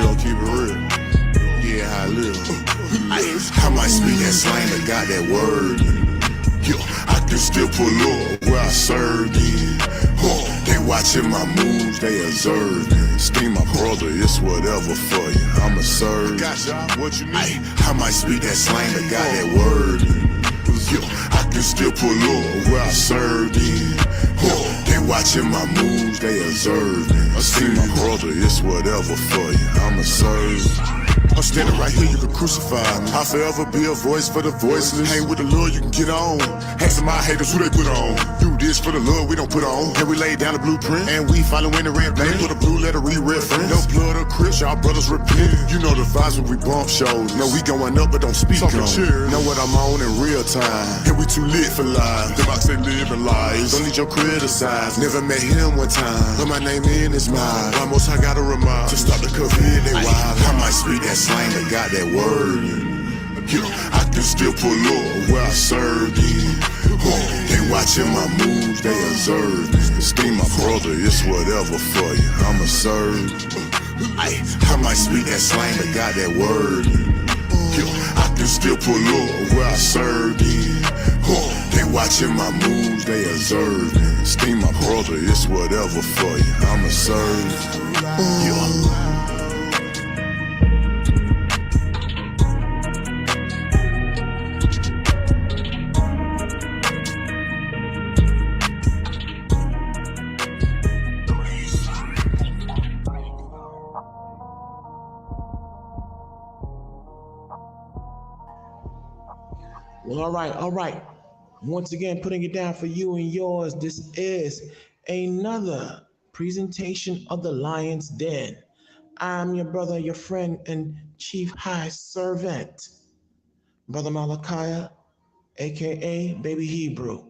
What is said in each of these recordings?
just gonna keep it real. Yeah, how I live. I might speak that slang, but got that word. Yo, I can still pull up where I served in. They watching my moves, they observing. Steam my brother, it's whatever for you. I'ma serve. Gotcha, what you need? I might speak that slang, but got that word. Yo, I can still pull up where I served in. They watching my moves, they observing. I see my brother, it's whatever for you. I'ma serve. I'm standing right here, you can crucify me. I'll forever be a voice for the voiceless. Hang with the Lord, you can get on. Asking my haters who they put on. Do this for the Lord, we don't put on. And we lay down the blueprint, and we following the red blade. Put a blue letter, re-reference. No blood or Crips, y'all brothers repent. You know the vibes when we bump shows. No, we going up, but don't speak on. Know what I'm on in real time. And we too lit for life. The box they living lies. Don't need your criticize. Never met him one time, but my name in his mind. Almost I gotta remind to stop the COVID, they wild. I might speak that slang, but got that word. Yo, I can still pull up where I served in. They watching my moves, they observe. Steam my brother, it's whatever for you. I'ma serve. I might speak that slang, but got that word. Yo, I can still pull up where I served in. They watching my moves, they observe. Steam my brother, it's whatever for you. I'ma serve. Yo. Well, all right. Once again, putting it down for you and yours, this is another presentation of the Lion's Den. I'm your brother, your friend, and chief high servant, Brother Malachi, aka Baby Hebrew.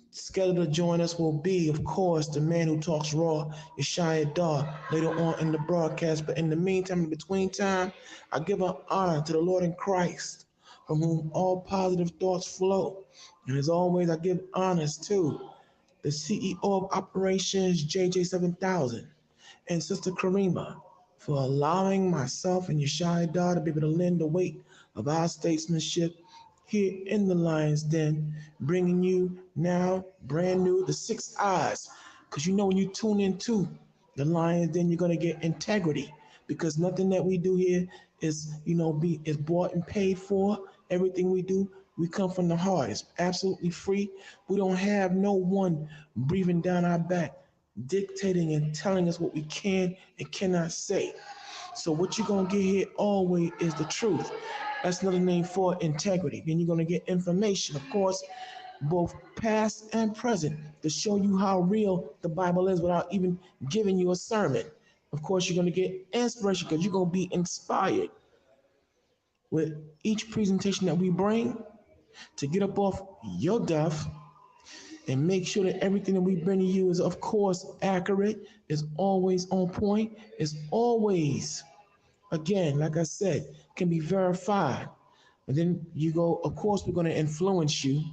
Scheduled to join us will be, of course, the man who talks raw, Yeshaya Dar, later on in the broadcast. But in the meantime, in between time, I give an honor to the Lord in Christ, from whom all positive thoughts flow. And as always, I give honors to the CEO of Operations JJ7000 and Sister Karima for allowing myself and Yeshaya Dar to be able to lend the weight of our statesmanship here in the Lion's Den, bringing you now brand new the Six Eyes. Because you know when you tune into the Lion's Den, you're gonna get integrity. Because nothing that we do here is, is bought and paid for. Everything we do, we come from the heart. It's absolutely free. We don't have no one breathing down our back, dictating and telling us what we can and cannot say. So what you're gonna get here always is the truth. That's another name for integrity. Then you're gonna get information, of course, both past and present, to show you how real the Bible is without even giving you a sermon. Of course, you're gonna get inspiration because you're gonna be inspired with each presentation that we bring to get up off your duff and make sure that everything that we bring to you is, of course, accurate, is always on point, is always, again, like I said, can be verified. And then you go, of course, we're going to influence you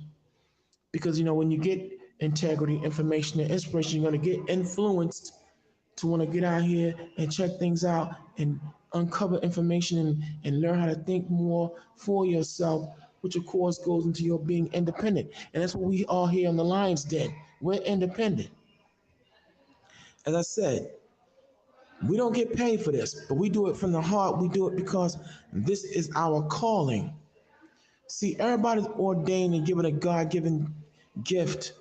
because, when you get integrity, information, and inspiration, you're going to get influenced to want to get out here and check things out and uncover information and learn how to think more for yourself, which of course goes into your being independent. And that's what we are here on the Lion's Den. We're independent. As I said, we don't get paid for this, but we do it from the heart. We do it because this is our calling. See, everybody's ordained and given a God-given gift.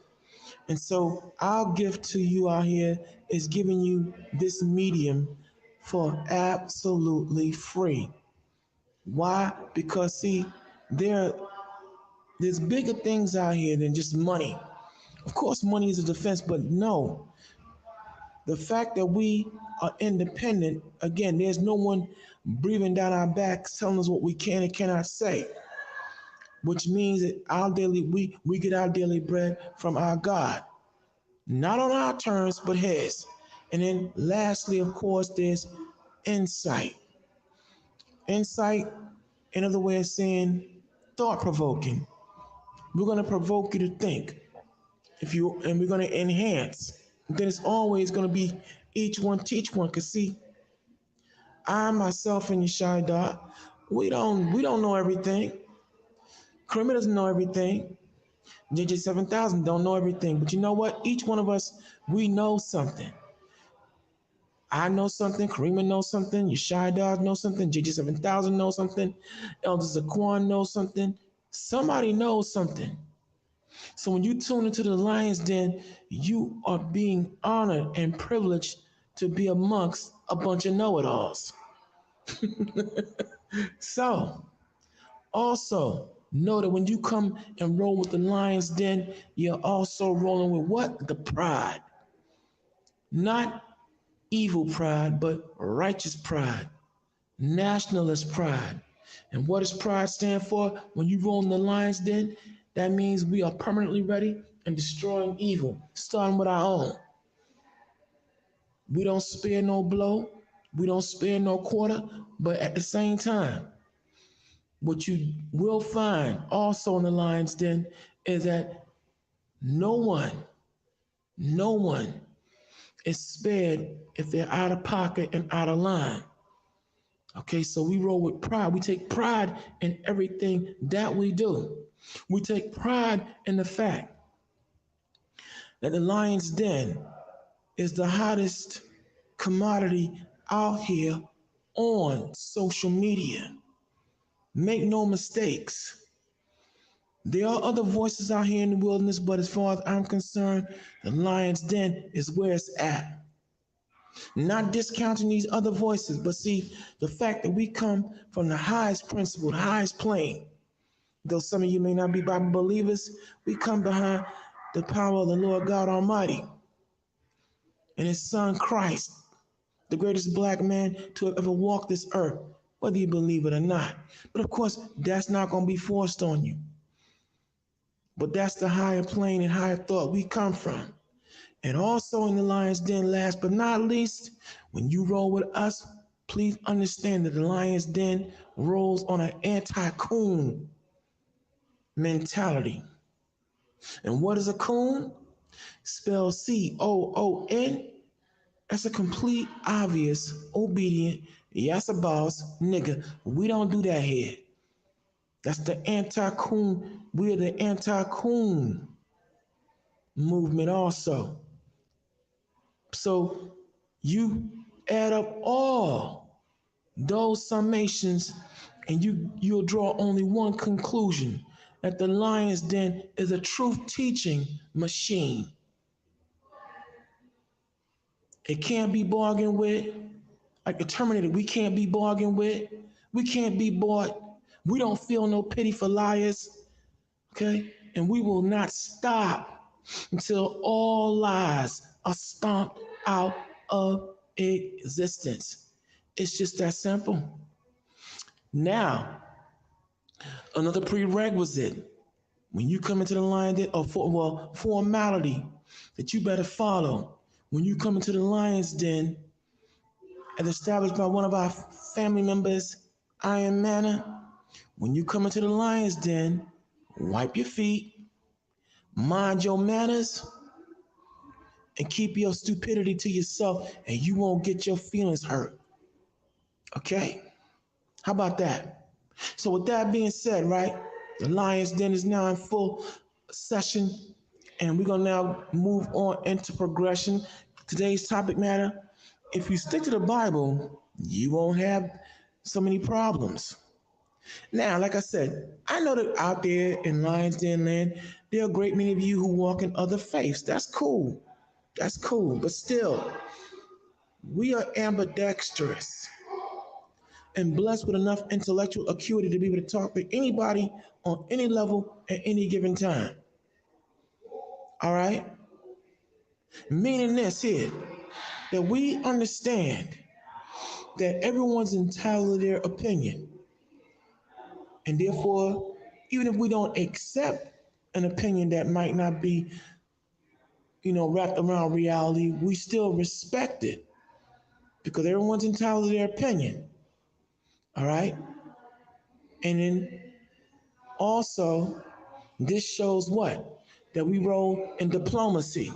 And so our gift to you out here is giving you this medium for absolutely free. Why? Because see, there's bigger things out here than just money. Of course, money is a defense, but no. The fact that we are independent, again, there's no one breathing down our backs telling us what we can and cannot say, which means that we get our daily bread from our God. Not on our terms, but his. And then lastly, of course, there's insight. Insight, another way of saying thought-provoking. We're going to provoke you to think. And we're going to enhance. Then it's always going to be each one teach one. Because see, I myself and Yeshai, we don't know everything. Kareem doesn't know everything. JJ 7000 don't know everything. But you know what? Each one of us, we know something. I know something, Karima knows something, Yeshai Dog knows something, JJ 7000 knows something, Elder Zaquan knows something. Somebody knows something. So when you tune into the Lion's Den, you are being honored and privileged to be amongst a bunch of know-it-alls. So also know that when you come and roll with the Lion's Den, you're also rolling with what? The pride. Not evil pride, but righteous pride, nationalist pride. And what does pride stand for? When you roll in the Lion's Den, that means we are permanently ready and destroying evil, starting with our own. We don't spare no blow, we don't spare no quarter, but at the same time, what you will find also in the Lion's Den is that no one, no one is spared if they're out of pocket and out of line. Okay, so we roll with pride. We take pride in everything that we do. We take pride in the fact that the Lion's Den is the hottest commodity out here on social media. Make no mistakes. There are other voices out here in the wilderness, but as far as I'm concerned, the Lion's Den is where it's at. Not discounting these other voices, but see, the fact that we come from the highest principle, the highest plane, though some of you may not be Bible believers, we come behind the power of the Lord God Almighty and his son Christ, the greatest black man to have ever walked this earth, whether you believe it or not. But of course, that's not going to be forced on you. But that's the higher plane and higher thought we come from. And also in the Lion's Den, last but not least, when you roll with us, please understand that the Lion's Den rolls on an anti-coon mentality. And what is a coon? Spelled C-O-O-N. That's a complete, obvious, obedient, yes, a boss, nigga. We don't do that here. That's the anti-coon. We're the anti-coon movement also. So you add up all those summations and you'll draw only one conclusion, that the Lion's Den is a truth teaching machine. It can't be bargained with. Like the Terminator, we can't be bargained with. We can't be bought. We don't feel no pity for liars, okay? And we will not stop until all lies are stomped out of existence. It's just that simple. Now, another prerequisite when you come into the Lion's Den, or formality that you better follow when you come into the Lion's Den, as established by one of our family members, Iron Manna. When you come into the Lion's Den, wipe your feet, mind your manners, and keep your stupidity to yourself, and you won't get your feelings hurt. Okay? How about that? So with that being said, right, the Lion's Den is now in full session, and we're gonna now move on into progression. Today's topic matter: if you stick to the Bible, you won't have so many problems. Now, like I said, I know that out there in Lion's Den land, there are a great many of you who walk in other faiths. That's cool. That's cool. But still, we are ambidextrous and blessed with enough intellectual acuity to be able to talk to anybody on any level at any given time. All right? Meaning this here, that we understand that everyone's entitled to their opinion. And therefore, even if we don't accept an opinion that might not be, wrapped around reality, we still respect it because everyone's entitled to their opinion. All right? And then also, this shows what? That we roll in diplomacy.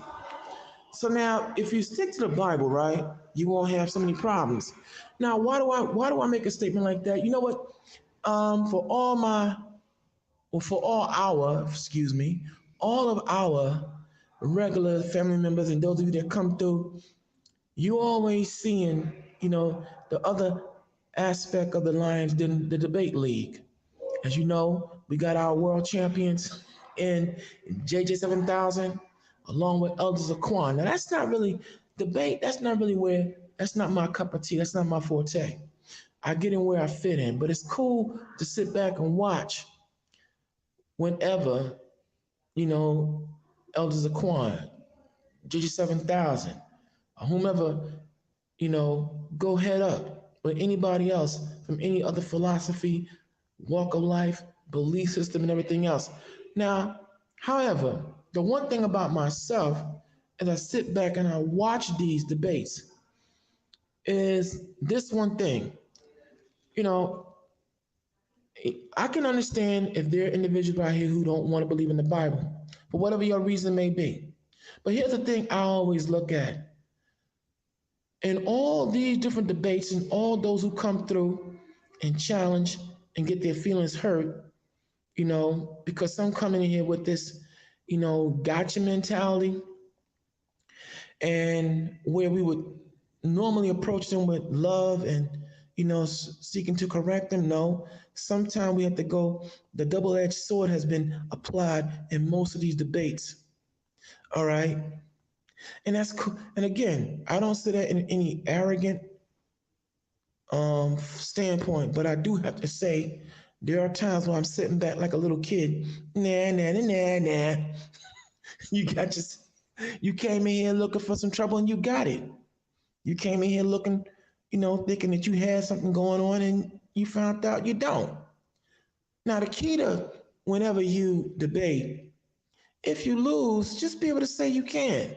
So now, if you stick to the Bible, right, you won't have so many problems. Now, why do I make a statement like that? You know what? For all my, well, for all of our regular family members and those of you that come through, you always seeing, the other aspect of the Lions than the debate league. As you know, we got our world champions in JJ 7000, along with Elders of Quan. Now that's not really debate. That's not my cup of tea. That's not my forte. I get in where I fit in, but it's cool to sit back and watch whenever, you know, Elders of Quan, JJ 7000, or whomever, go head up with anybody else from any other philosophy, walk of life, belief system, and everything else. Now, however, the one thing about myself, as I sit back and I watch these debates, is this one thing. You know, I can understand if there are individuals out here who don't want to believe in the Bible, for whatever your reason may be. But here's the thing I always look at. In all these different debates and all those who come through and challenge and get their feelings hurt, because some come in here with this, gotcha mentality, and where we would normally approach them with love and, seeking to correct them. No, sometimes we have to go, the double-edged sword has been applied in most of these debates. All right. And that's cool. And again, I don't say that in any arrogant standpoint, but I do have to say there are times when I'm sitting back like a little kid. Nah, nah, nah, nah, nah. You got just you came in here looking for some trouble and you got it. You came in here looking, thinking that you had something going on and you found out you don't. Now the key to whenever you debate, if you lose, just be able to say you can.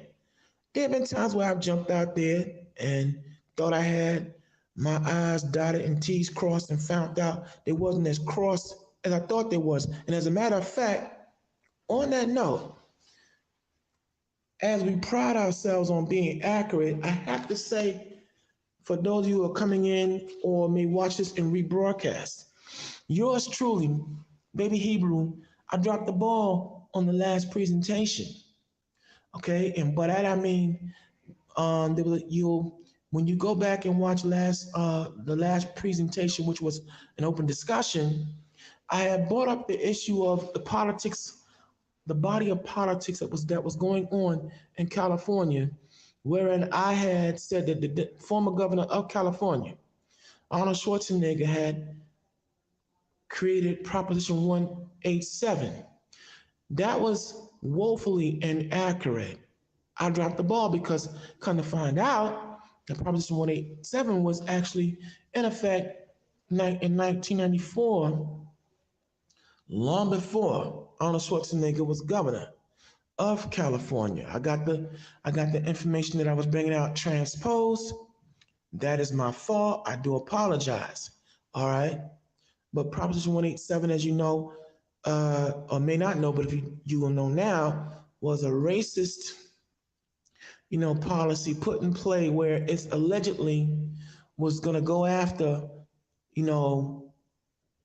There have been times where I've jumped out there and thought I had my I's dotted and T's crossed and found out they wasn't as crossed as I thought they was. And as a matter of fact, on that note, as we pride ourselves on being accurate, I have to say, for those of you who are coming in or may watch this in rebroadcast, yours truly, Baby Hebrew, I dropped the ball on the last presentation. Okay, and by that I mean, when you go back and watch the last presentation, which was an open discussion, I had brought up the issue of the politics, the body of politics that was going on in California, wherein I had said that the former governor of California, Arnold Schwarzenegger, had created Proposition 187. That was woefully inaccurate. I dropped the ball because, come to find out, the Proposition 187 was actually in effect in 1994, long before Arnold Schwarzenegger was governor of California. I got the information that I was bringing out transposed. That is my fault. I do apologize. All right. But Proposition 187, as you know, or may not know, but if you will know now, was a racist, policy put in play where it's allegedly was going to go after,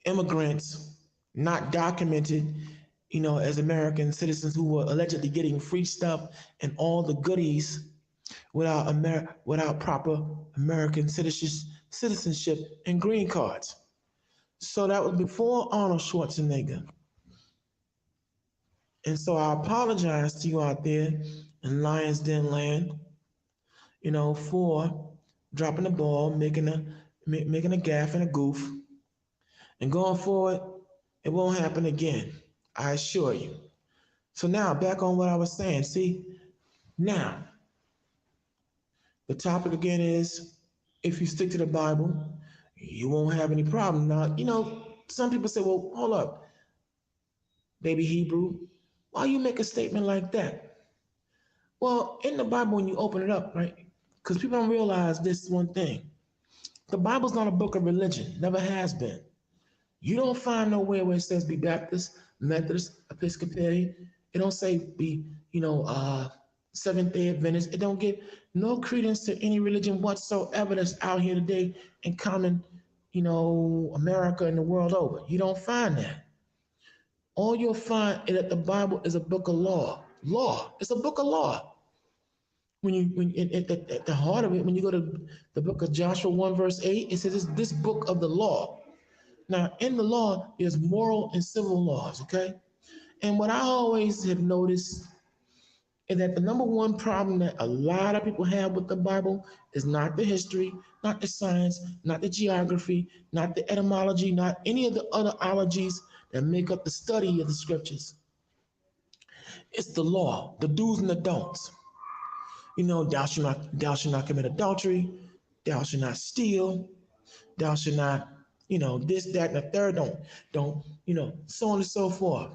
immigrants not documented, as American citizens who were allegedly getting free stuff and all the goodies without proper American citizenship and green cards. So that was before Arnold Schwarzenegger. And so I apologize to you out there in Lions Den land, for dropping the ball, making a gaffe and a goof. And going forward, it won't happen again. I assure you. So now back on what I was saying. See, now the topic again is if you stick to the Bible, you won't have any problem. Now, some people say, well, hold up, Baby Hebrew, why you make a statement like that? Well, in the Bible, when you open it up, right? Because people don't realize this one thing. The Bible's not a book of religion, never has been. You don't find nowhere where it says be Baptist, Methodist, Episcopalian. It don't say be, Seventh-day Adventists. It don't give no credence to any religion whatsoever that's out here today in common, America and the world over. You don't find that. All you'll find is that the Bible is a book of law. Law. It's a book of law. At the heart of it, when you go to the book of Joshua 1 verse 8, it says it's this book of the law. Now, in the law, there's moral and civil laws, okay? And what I always have noticed is that the number one problem that a lot of people have with the Bible is not the history, not the science, not the geography, not the etymology, not any of the other ologies that make up the study of the scriptures. It's the law, the do's and the don'ts. Thou shalt not commit adultery, thou shalt not steal, thou shalt not, this, that, and the third, don't, so on and so forth.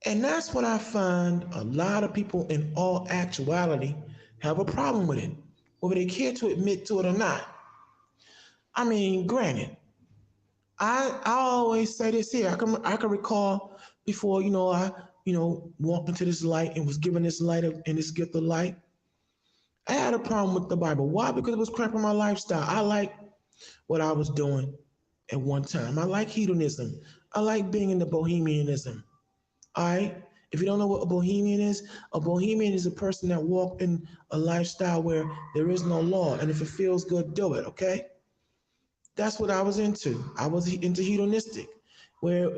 And that's what I find a lot of people in all actuality have a problem with it, whether they care to admit to it or not. I mean, granted, I always say this here. I can recall before, I walked into this light and was given this light and this gift of light. I had a problem with the Bible. Why? Because it was cramping my lifestyle. I like what I was doing at one time. I like hedonism. I like being into bohemianism. All right. If you don't know what a bohemian is a person that walks in a lifestyle where there is no law. And if it feels good, do it. Okay. That's what I was into. I was into hedonistic, where,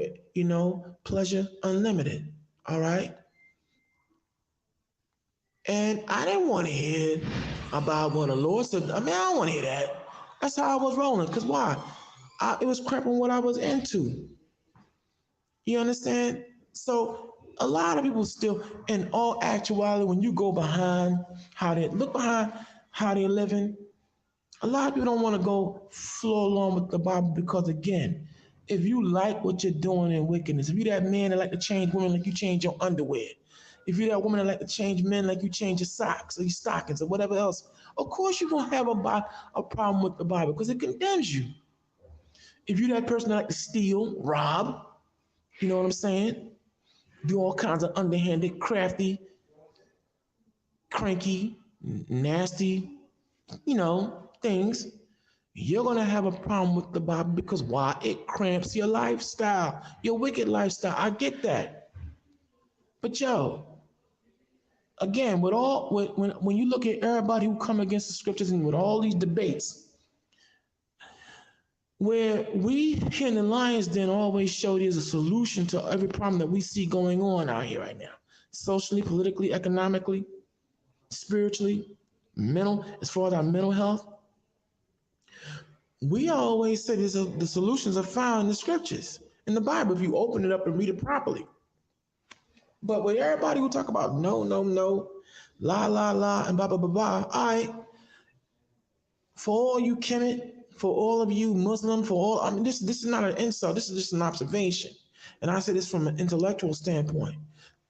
pleasure unlimited. All right. And I didn't want to hear about what the Lord said. I don't want to hear that. That's how I was rolling. Because why? It was cramping what I was into. You understand? So a lot of people still, in all actuality, when you go behind how they're living, a lot of people don't want to go flow along with the Bible because, again, if you like what you're doing in wickedness, if you're that man that like to change women like you change your underwear, if you're that woman that like to change men like you change your socks or your stockings or whatever else, of course you're going to have a problem with the Bible because it condemns you. If you're that person that like to steal, rob, you know what I'm saying? Do all kinds of underhanded, crafty, cranky, nasty, things, you're going to have a problem with the Bible because why? It cramps your lifestyle, your wicked lifestyle. I get that. But again, when you look at everybody who come against the scriptures and with all these debates, where we here in the Lion's Den always show there's a solution to every problem that we see going on out here right now, socially, politically, economically, spiritually, as far as our mental health. We always say the solutions are found in the scriptures, in the Bible, if you open it up and read it properly. But with everybody who talk about no, la, and blah, blah, blah, blah, all right, for all you Kemet, for all of you Muslim, this is not an insult, this is just an observation. And I say this from an intellectual standpoint.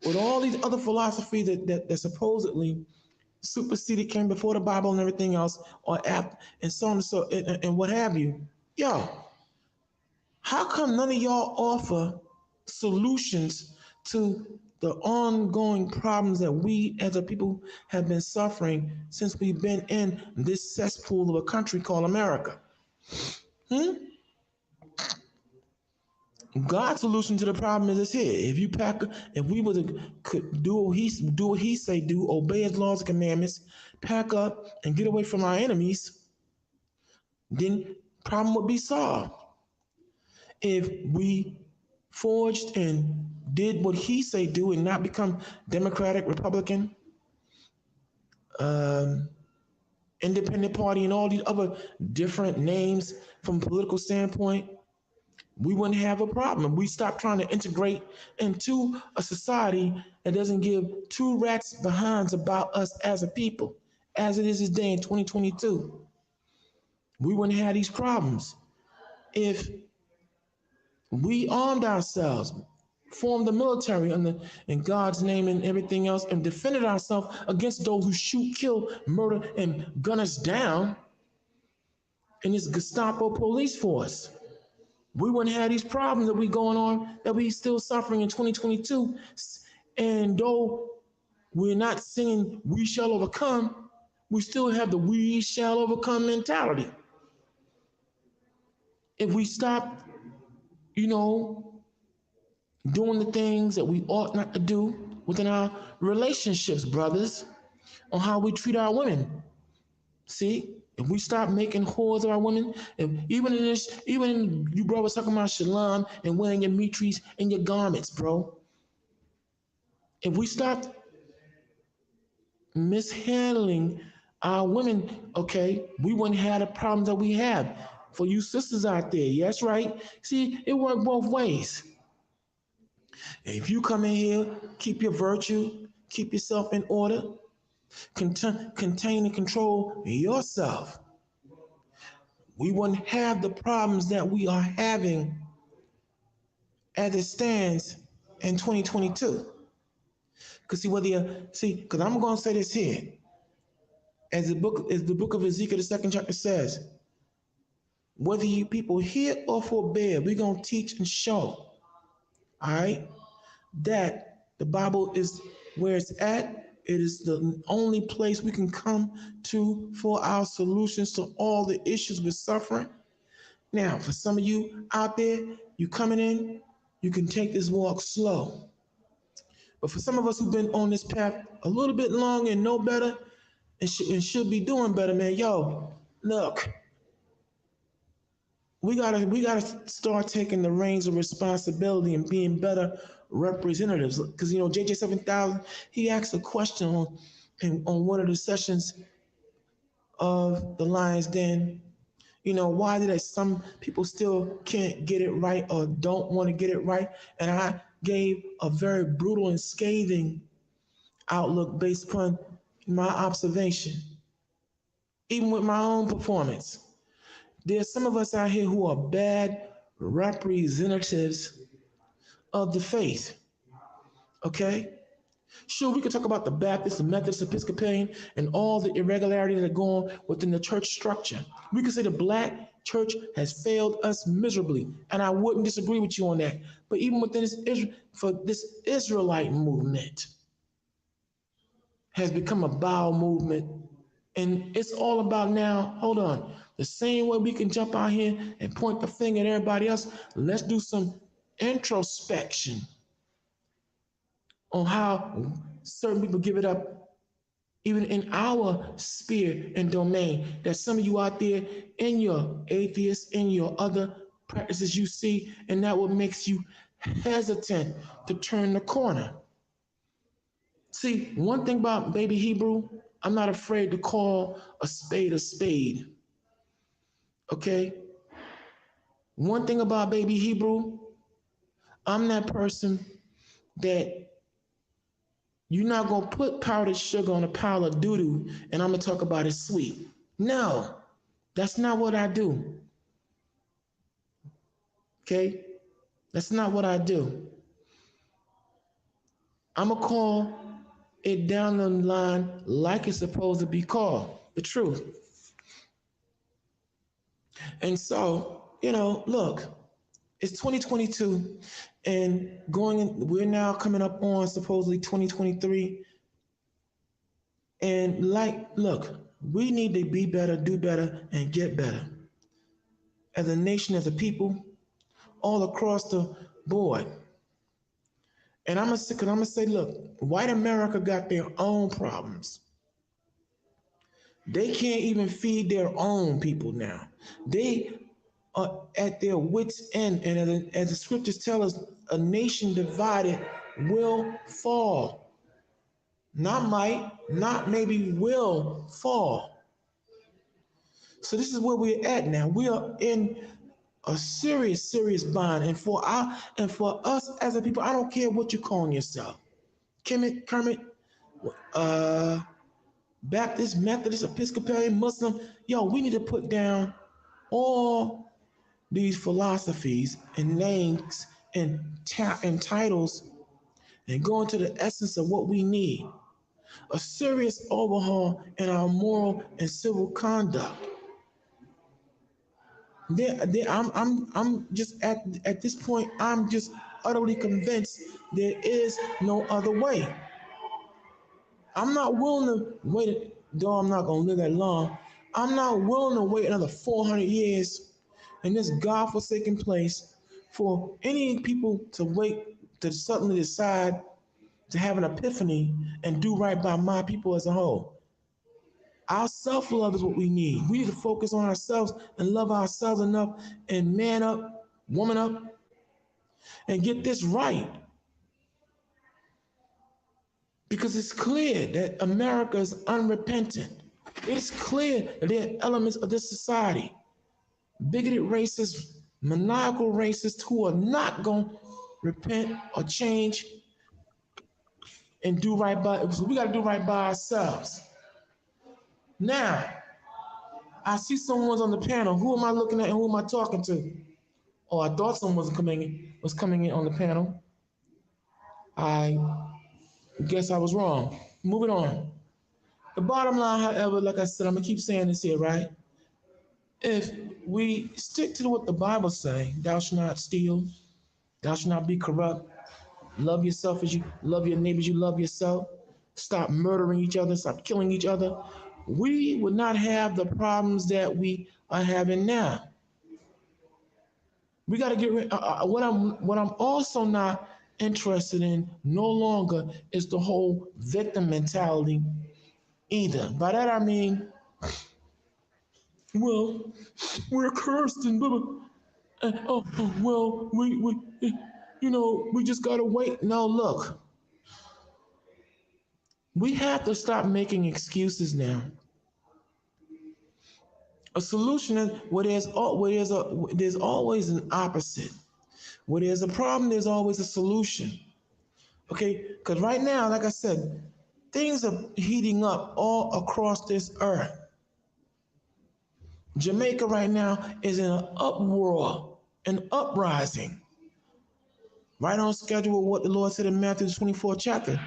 With all these other philosophies that supposedly superseded, came before the Bible and everything else, or app and so on and what have you, how come none of y'all offer solutions to the ongoing problems that we as a people have been suffering since we've been in this cesspool of a country called America? God's solution to the problem is this here. If we could do what he say do, obey his laws and commandments, pack up and get away from our enemies, then problem would be solved. If we forged and did what he say do and not become Democratic, Republican, Independent Party, and all these other different names from a political standpoint, we wouldn't have a problem. We stop trying to integrate into a society that doesn't give two rats behinds about us as a people, as it is this day in 2022. We wouldn't have these problems if we armed ourselves, formed the military in God's name and everything else, and defended ourselves against those who shoot, kill, murder, and gun us down in this Gestapo police force. We wouldn't have these problems that we going on, that we still suffering in 2022. And though We're not singing "We shall overcome." We still have the "We shall overcome" mentality. If we stop, you know, doing the things that we ought not to do within our relationships, brothers, on how we treat our women. See, if we stop making whores of our women, if even you brothers talking about shalom and wearing your mitris and your garments, bro. If we stop mishandling our women, okay, we wouldn't have the problems that we have. For you sisters out there, yes, right? See, it worked both ways. If you come in here, keep your virtue, keep yourself in order, contain and control yourself, we wouldn't have the problems that we are having as it stands in 2022. Because because I'm going to say this here, as the book of Ezekiel, the second chapter says, whether you people hear or forbear, we're going to teach and show, all right, that the Bible is where it's at. It is the only place we can come to for our solutions to all the issues we're suffering. Now, for some of you out there, you coming in, you can take this walk slow. But for some of us who've been on this path a little bit long and know better and should be doing better, man, yo, look, we gotta start taking the reins of responsibility and being better representatives. Because JJ 7000, he asked a question on one of the sessions of the Lions Den. Why did some people still can't get it right or don't want to get it right? And I gave a very brutal and scathing outlook based upon my observation, even with my own performance. There's some of us out here who are bad representatives of the faith. Okay? Sure, we could talk about the Baptist, the Methodist, Episcopalian, and all the irregularities that go on within the church structure. We could say the black church has failed us miserably, and I wouldn't disagree with you on that. But even within this Israelite movement has become a bowel movement, and it's all about now, hold on, the same way we can jump out here and point the finger at everybody else, let's do some introspection on how certain people give it up, even in our sphere and domain. That some of you out there in your atheists, in your other practices you see, and that what makes you hesitant to turn the corner. See, one thing about Baby Hebrew, I'm not afraid to call a spade a spade. Okay? One thing about Baby Hebrew, I'm that person that you're not going to put powdered sugar on a pile of doo-doo and I'm going to talk about it sweet. No, that's not what I do. Okay? That's not what I do. I'm going to call it down the line like it's supposed to be called, the truth. And so, look, it's 2022 and we're now coming up on supposedly 2023. And look, we need to be better, do better, and get better. As a nation, as a people, all across the board. And I'm gonna say, look, white America got their own problems. They can't even feed their own people now. They are at their wits' end, and as the scriptures tell us, a nation divided will fall. Not might, not maybe, will fall. So this is where we're at now. We are in a serious, serious bind. And for us as a people, I don't care what you're calling yourself. Kermit, Baptist, Methodist, Episcopalian, Muslim. Yo, we need to put down all these philosophies and names and titles and go into the essence of what we need. A serious overhaul in our moral and civil conduct. I'm just at this point, I'm just utterly convinced there is no other way. I'm not willing to wait, though I'm not going to live that long. I'm not willing to wait another 400 years in this godforsaken place for any people to wait to suddenly decide to have an epiphany and do right by my people as a whole. Our self-love is what we need. We need to focus on ourselves and love ourselves enough and man up, woman up, and get this right. Because it's clear that America is unrepentant. It's clear that there are elements of this society, bigoted racists, maniacal racists, who are not going to repent or change and do right by. So we got to do right by ourselves. Now, I see someone's on the panel. Who am I looking at and who am I talking to? Oh, I thought someone was coming in on the panel. I guess I was wrong. Moving on. The bottom line, however, like I said, I'm gonna keep saying this here, right? If we stick to what the Bible says, thou shalt not steal, thou shalt not be corrupt, love yourself as you love your neighbors, you love yourself, stop murdering each other, stop killing each other, we would not have the problems that we are having now. We got to get rid. What I'm also not interested in no longer is the whole victim mentality either. By that I mean, well, we're cursed and blah, blah. Well, we just gotta wait. No, look, we have to stop making excuses now. A solution is there's always an opposite. Where there's a problem, there's always a solution. Okay, because right now, like I said, things are heating up all across this earth. Jamaica right now is in an uproar, an uprising, right on schedule with what the Lord said in Matthew 24th chapter,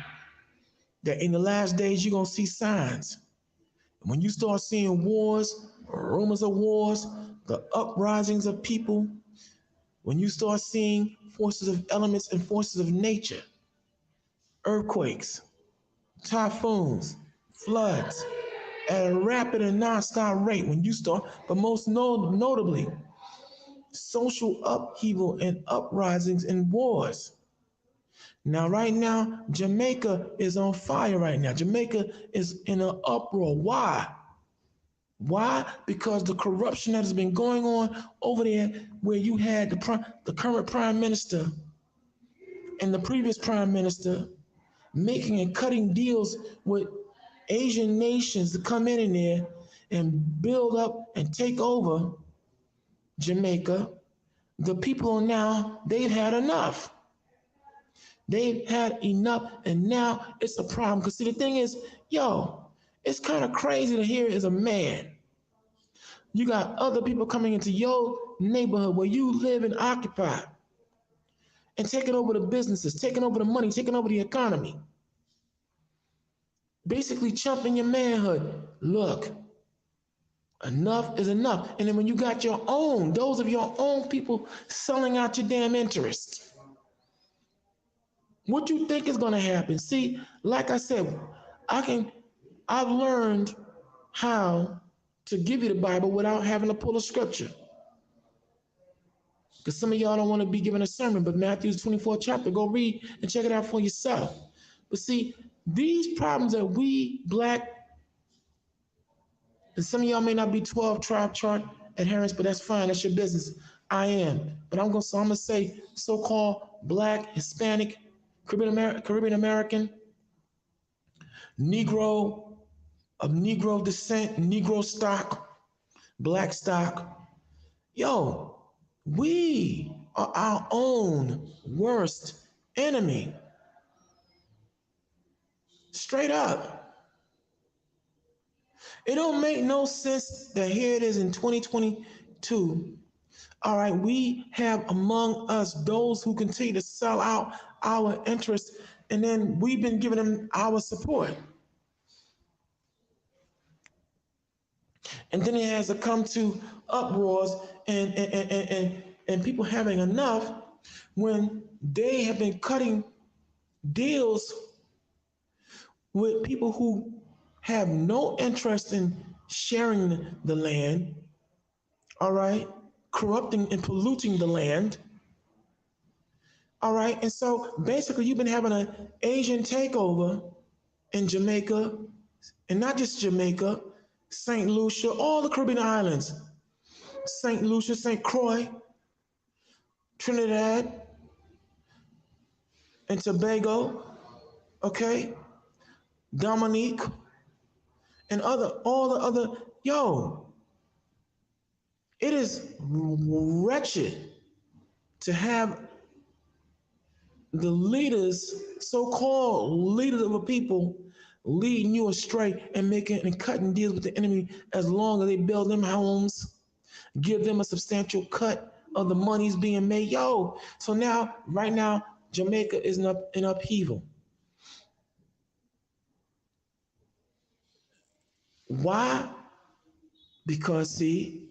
that in the last days you're going to see signs. When you start seeing wars, rumors of wars, the uprisings of people, when you start seeing forces of elements and forces of nature, earthquakes, typhoons, floods, at a rapid and nonstop rate, when you start, but most notably, social upheaval and uprisings and wars. Now, right now, Jamaica is on fire right now. Jamaica is in an uproar. Why? Why? Because the corruption that has been going on over there, where you had the current prime minister and the previous prime minister making and cutting deals with Asian nations to come in there and build up and take over Jamaica. The people now, they've had enough. They've had enough, and now it's a problem. Because see, the thing is, it's kind of crazy to hear as a man. You got other people coming into your neighborhood where you live and occupy and taking over the businesses, taking over the money, taking over the economy. Basically chumping your manhood. Look, enough is enough. And then when you got your own, those of your own people selling out your damn interests, what you think is gonna happen? See, like I said, I've learned how to give you the Bible without having to pull a scripture. Because some of y'all don't want to be given a sermon, but Matthew's 24th chapter, go read and check it out for yourself. But see, these problems that we black, and some of y'all may not be 12 tribe chart adherents, but that's fine, that's your business. I am. But I'm gonna say so-called black, Hispanic, Caribbean American, Negro, of Negro descent, Negro stock, black stock. We are our own worst enemy. Straight up. It don't make no sense that here it is in 2022. All right, we have among us those who continue to sell out our interests, and then we've been giving them our support. And then it has to come to uproars and people having enough when they have been cutting deals with people who have no interest in sharing the land, all right, corrupting and polluting the land, all right. And so basically, you've been having an Asian takeover in Jamaica, and not just Jamaica, St. Lucia, all the Caribbean islands, St. Lucia, St. Croix, Trinidad, and Tobago, okay, Dominique, and all the other, yo, it is wretched to have the leaders, so-called leaders of a people, leading you astray and making and cutting deals with the enemy as long as they build them homes, give them a substantial cut of the monies being made. Yo, so now, right now, Jamaica is in upheaval. Why? Because see,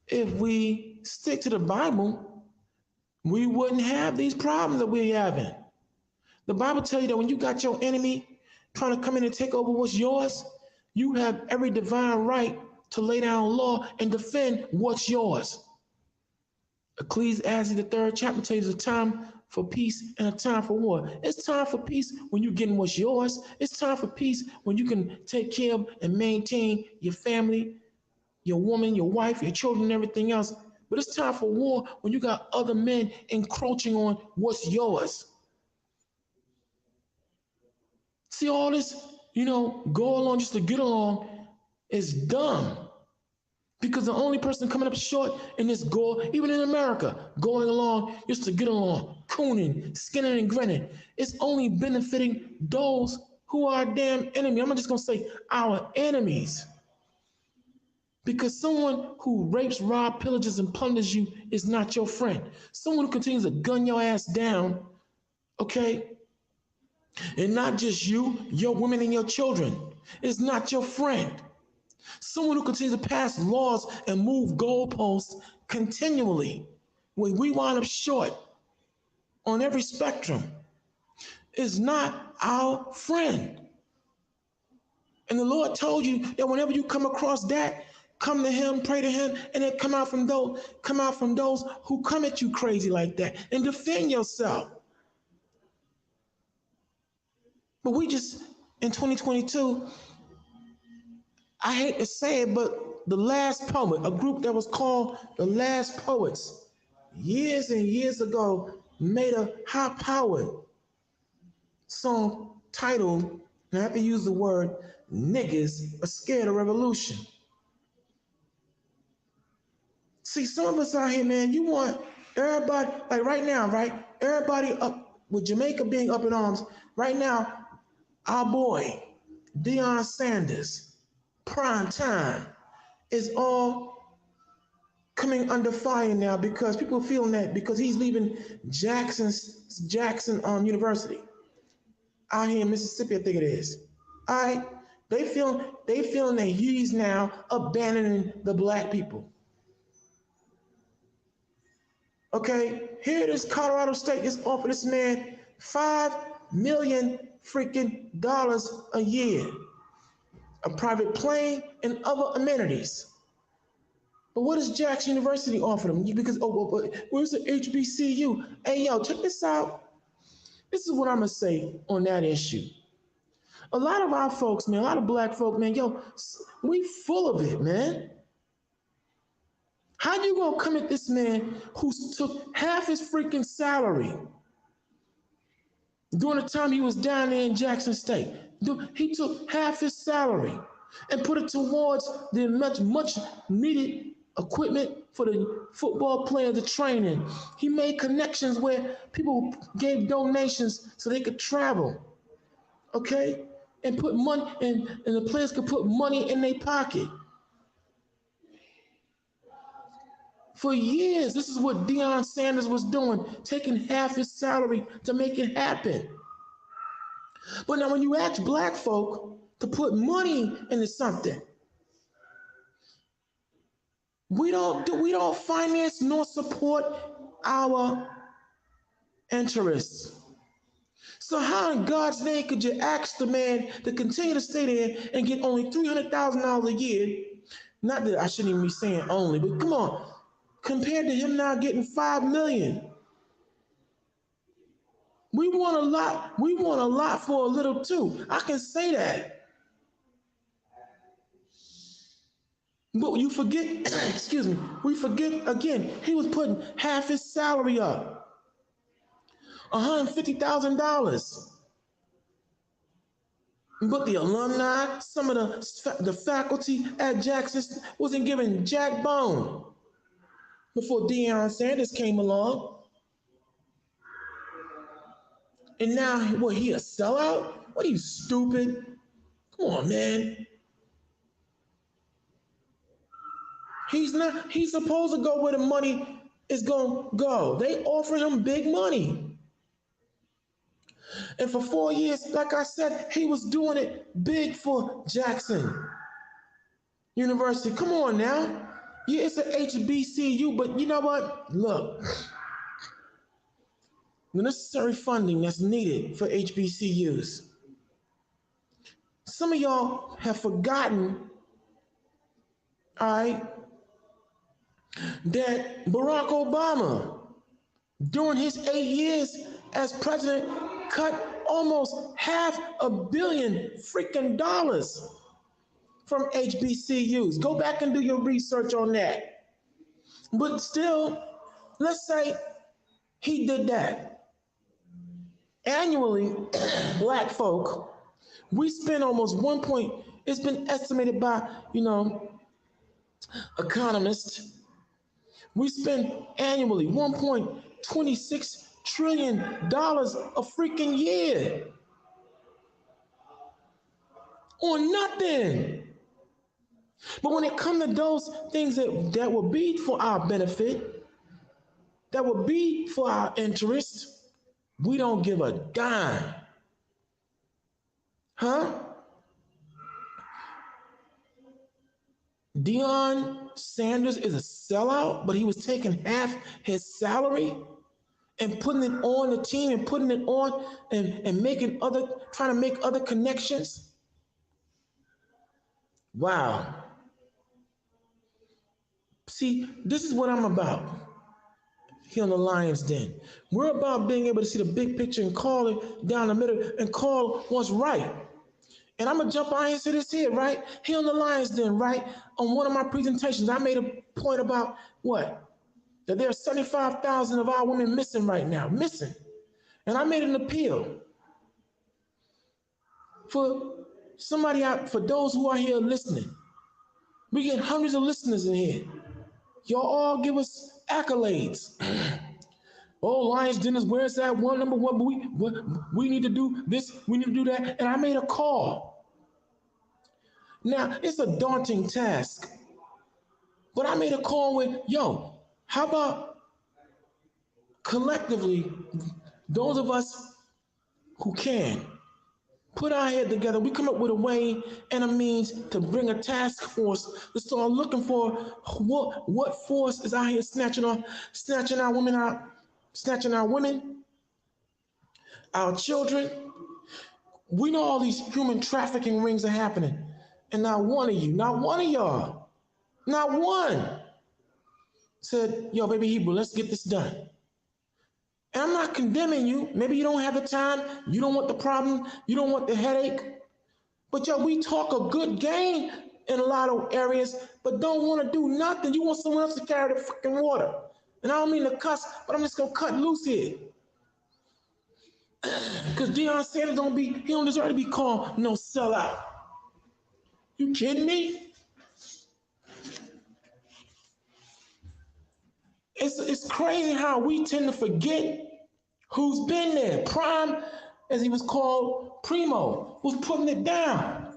if we stick to the Bible, we wouldn't have these problems that we're having. The Bible tells you that when you got your enemy trying to come in and take over what's yours, you have every divine right to lay down law and defend what's yours. Ecclesiastes, the 3rd chapter, tells you a time for peace and a time for war. It's time for peace when you're getting what's yours. It's time for peace when you can take care of and maintain your family, your woman, your wife, your children, and everything else. But it's time for war when you got other men encroaching on what's yours. See, all this, go along just to get along is dumb. Because the only person coming up short in this goal, even in America, going along just to get along, cooning, skinning and grinning, it's only benefiting those who are our damn enemy. I'm not just gonna say our enemies. Because someone who rapes, robs, pillages, and plunders you is not your friend. Someone who continues to gun your ass down, okay? And not just you, your women and your children, is not your friend. Someone who continues to pass laws and move goalposts continually, when we wind up short on every spectrum, is not our friend. And the Lord told you that whenever you come across that, come to Him, pray to Him, and then come out from those who come at you crazy like that, and defend yourself. But we just in 2022. I hate to say it, but the Last Poet, a group that was called the Last Poets, years and years ago, made a high-powered song titled, and I have to use the word, "Niggas Are Scared of Revolution." See, some of us out here, man, you want everybody, like right now, right? Everybody up, with Jamaica being up in arms, right now, our boy, Deion Sanders, prime time, is all coming under fire now because people are feeling that because he's leaving Jackson University out here in Mississippi, I think it is. All right, they feeling that he's now abandoning the black people. Okay, here it is. Colorado State just offered this man $5 million freaking dollars a year, a private plane, and other amenities. But what does Jackson University offer them? Because, where's the HBCU? Hey, yo, check this out. This is what I'm going to say on that issue. A lot of our folks, man, a lot of black folk, man, yo, we full of it, man. How you going to come at this man who took half his freaking salary during the time he was down there in Jackson State? He took half his salary and put it towards the much needed equipment for the football players, the training. He made connections where people gave donations so they could travel, okay? And put money, and the players could put money in their pocket. For years, this is what Deion Sanders was doing, taking half his salary to make it happen. But now when you ask black folk to put money into something, we don't finance nor support our interests. So how in God's name could you ask the man to continue to stay there and get only $300,000 a year? Not that I shouldn't even be saying only, but come on, compared to him now getting $5 million. We want a lot. We want a lot for a little too. I can say that. But you forget, excuse me, we forget again, he was putting half his salary up. $150,000. But the alumni, some of the faculty at Jackson wasn't giving jack bone before Deion Sanders came along. And now, what, he a sellout? What, are you stupid? Come on, man. He's not, he's supposed to go where the money is going to go. They offer him big money. And for 4 years, like I said, he was doing it big for Jackson University. Come on now. Yeah, it's an HBCU, but you know what? Look, the necessary funding that's needed for HBCUs. Some of y'all have forgotten, all right, that Barack Obama, during his 8 years as president, cut almost $500 million freaking dollars from HBCUs. Go back and do your research on that. But still, let's say he did that. Annually, black folk, we spend almost it's been estimated by, economists, we spend annually $1.26 trillion a freaking year on nothing. But when it comes to those things that will be for our benefit, that will be for our interest, we don't give a dime. Huh? Deion Sanders is a sellout, but he was taking half his salary and putting it on the team and putting it on and trying to make other connections. Wow. See, this is what I'm about here on the Lions Den. We're about being able to see the big picture and call it down the middle and call what's right. And I'm going to jump out here and say this here, right? Here on the Lions Den, right? On one of my presentations, I made a point about what? That there are 75,000 of our women missing right now, missing. And I made an appeal for somebody out, for those who are here listening. We get hundreds of listeners in here. Y'all all give us accolades. Oh, Lions Den, where's that one, number one? But we need to do this, we need to do that. And I made a call. Now, it's a daunting task. But I made a call with, how about collectively, those of us who can, put our head together, we come up with a way and a means to bring a task force to start looking for what force is out here snatching our women out, snatching our women, our children. We know all these human trafficking rings are happening. And not one of y'all, not one said, baby Hebrew, let's get this done. And I'm not condemning you. Maybe you don't have the time. You don't want the problem. You don't want the headache. But we talk a good game in a lot of areas, but don't want to do nothing. You want someone else to carry the freaking water. And I don't mean to cuss, but I'm just going to cut loose here. Because Deion Sanders he don't deserve to be called no sellout. You kidding me? It's crazy how we tend to forget who's been there. Prime, as he was called, Primo, was putting it down.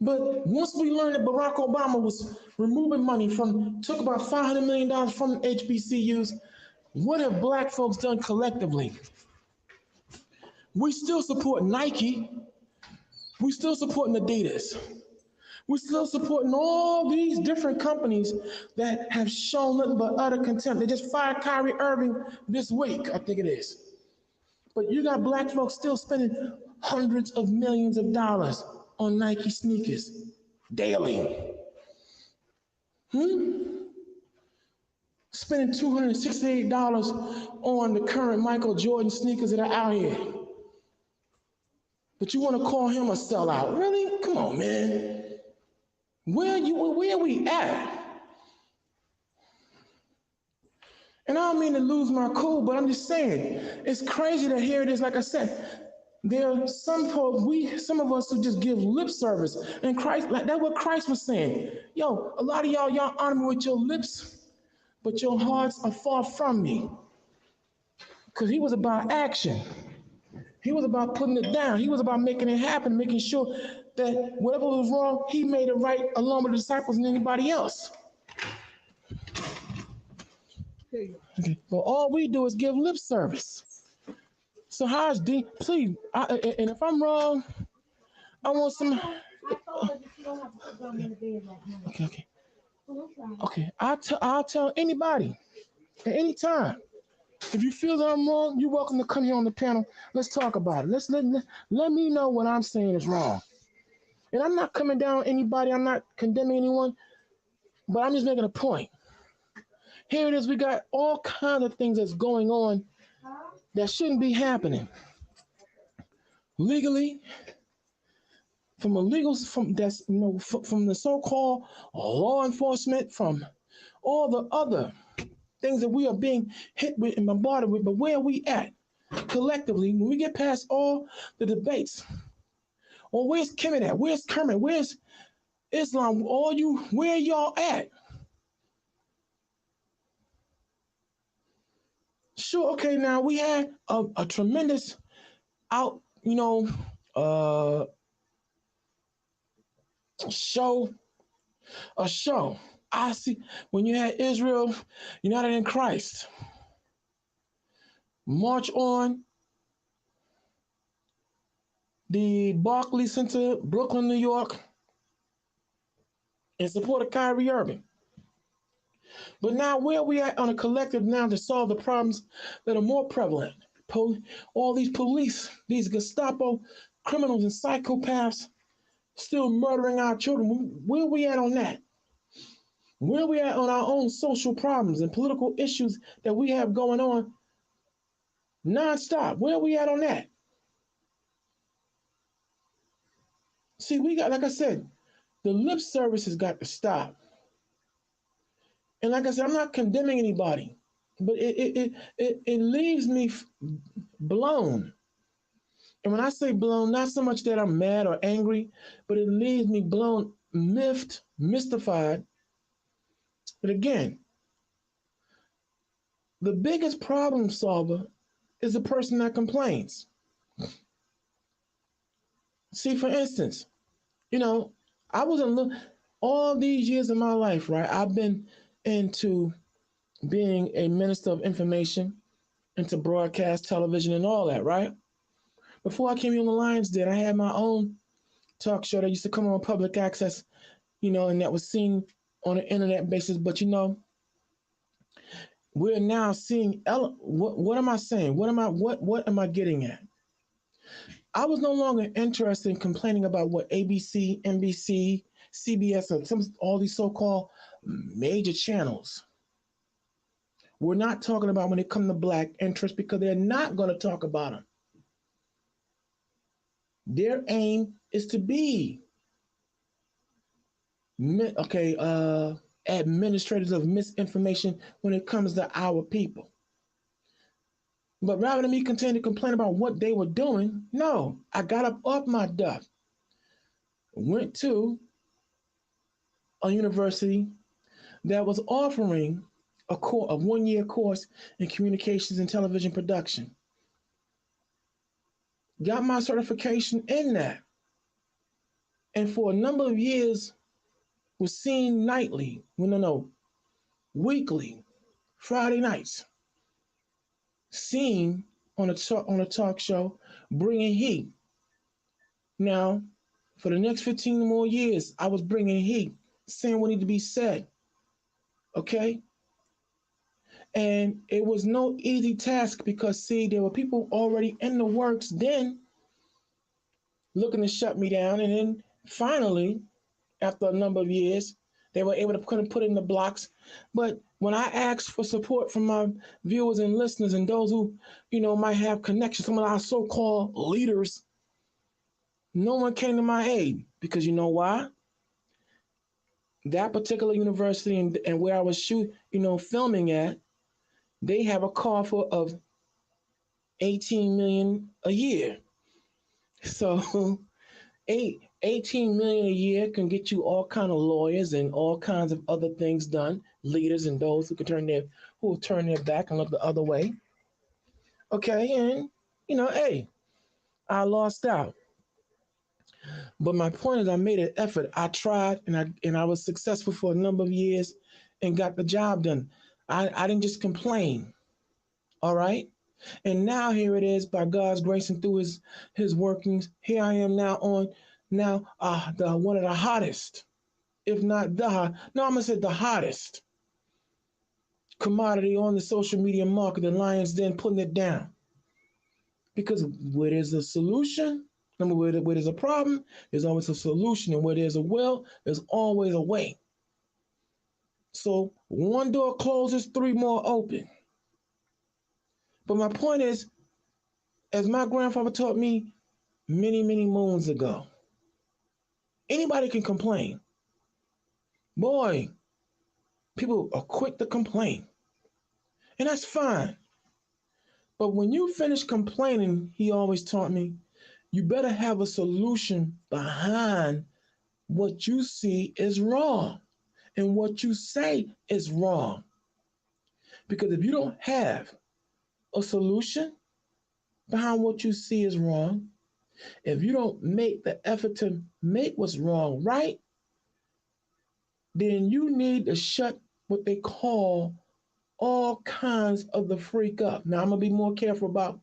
But once we learned that Barack Obama was removing money took about $500 million from HBCUs, what have black folks done collectively? We still support Nike. We still supporting Adidas. We're still supporting all these different companies that have shown nothing but utter contempt. They just fired Kyrie Irving this week, I think it is. But you got black folks still spending hundreds of millions of dollars on Nike sneakers daily. Spending $268 on the current Michael Jordan sneakers that are out here. But you want to call him a sellout? Really? Come on, man. Where are we at? And I don't mean to lose my cool, but I'm just saying, it's crazy to hear this. Like I said, there are some folks, some of us who just give lip service. And Christ, like that's what Christ was saying. Yo, a lot of y'all honor me with your lips, but your hearts are far from me. Because he was about action. He was about putting it down. He was about making it happen, making sure that whatever was wrong, he made it right along with the disciples and anybody else. Okay. But all we do is give lip service. So how's D? Please, and if I'm wrong, I want some. I told her that you don't have to put them in the bed right now. Okay. So that's right. Okay. I'll tell anybody at any time. If you feel that I'm wrong, you're welcome to come here on the panel. Let's talk about it. Let me know what I'm saying is wrong. And I'm not coming down on anybody. I'm not condemning anyone, but I'm just making a point. Here it is. We got all kinds of things that's going on that shouldn't be happening. Legally, from the so-called law enforcement, from all the other things that we are being hit with and bombarded with, but where are we at collectively when we get past all the debates? Or where's Kemet at? Where's Kermit? Where's Islam? Where y'all at? Sure, okay, now we had a tremendous show. I see when you had Israel United in Christ march on the Barclays Center, Brooklyn, New York, in support of Kyrie Irving. But now where are we at on a collective now to solve the problems that are more prevalent? All these police, these Gestapo criminals and psychopaths still murdering our children. Where are we at on that? Where are we at on our own social problems and political issues that we have going on nonstop? Where are we at on that? See, we got, like I said, the lip service has got to stop. And like I said, I'm not condemning anybody, but it leaves me blown. And when I say blown, not so much that I'm mad or angry, but it leaves me blown, miffed, mystified. But again, the biggest problem solver is the person that complains. See, for instance, I wasn't all these years of my life, right? I've been into being a minister of information, into broadcast television and all that, right? Before I came here on the Lions Den, I had my own talk show that used to come on public access, and that was seen on an internet basis. But we're now seeing what am I saying? What am I getting at? I was no longer interested in complaining about what ABC, NBC, CBS, and all these so-called major channels we're not talking about when it comes to black interests, because they're not going to talk about them. Their aim is to be administrators of misinformation when it comes to our people. But rather than me continue to complain about what they were doing, no, I got up off my duff, went to a university that was offering a 1-year course in communications and television production. Got my certification in that. And for a number of years was seen nightly, weekly, Friday nights, seen on a talk show, bringing heat. Now, For the next 15 more years, I was bringing heat, saying what needed to be said. Okay? And it was no easy task because, see, there were people already in the works then looking to shut me down. And then finally, after a number of years, they were able to put in the blocks. But when I asked for support from my viewers and listeners and those who, might have connections, some of our so-called leaders, no one came to my aid because you know why? That particular university and where I was filming at, they have a call for of 18 million a year. So 18 million a year can get you all kind of lawyers and all kinds of other things done, leaders and those who will turn their back and look the other way. Okay, and hey, I lost out. But my point is I made an effort. I tried and I was successful for a number of years and got the job done. I didn't just complain. All right. And now here it is by God's grace and through his workings. Here I am the one of the hottest, if not no, I'm gonna say the hottest commodity on the social media market. The Lions Den putting it down. Because where there's a solution, remember where there's a problem, there's always a solution. And where there's a will, there's always a way. So one door closes, three more open. But my point is, as my grandfather taught me many, many moons ago, anybody can complain. Boy, people are quick to complain. And that's fine. But when you finish complaining, he always taught me, you better have a solution behind what you see is wrong and what you say is wrong. Because if you don't have a solution behind what you see is wrong, if you don't make the effort to make what's wrong right, then you need to shut what they call all kinds of the freak up. Now, I'm going to be more careful about,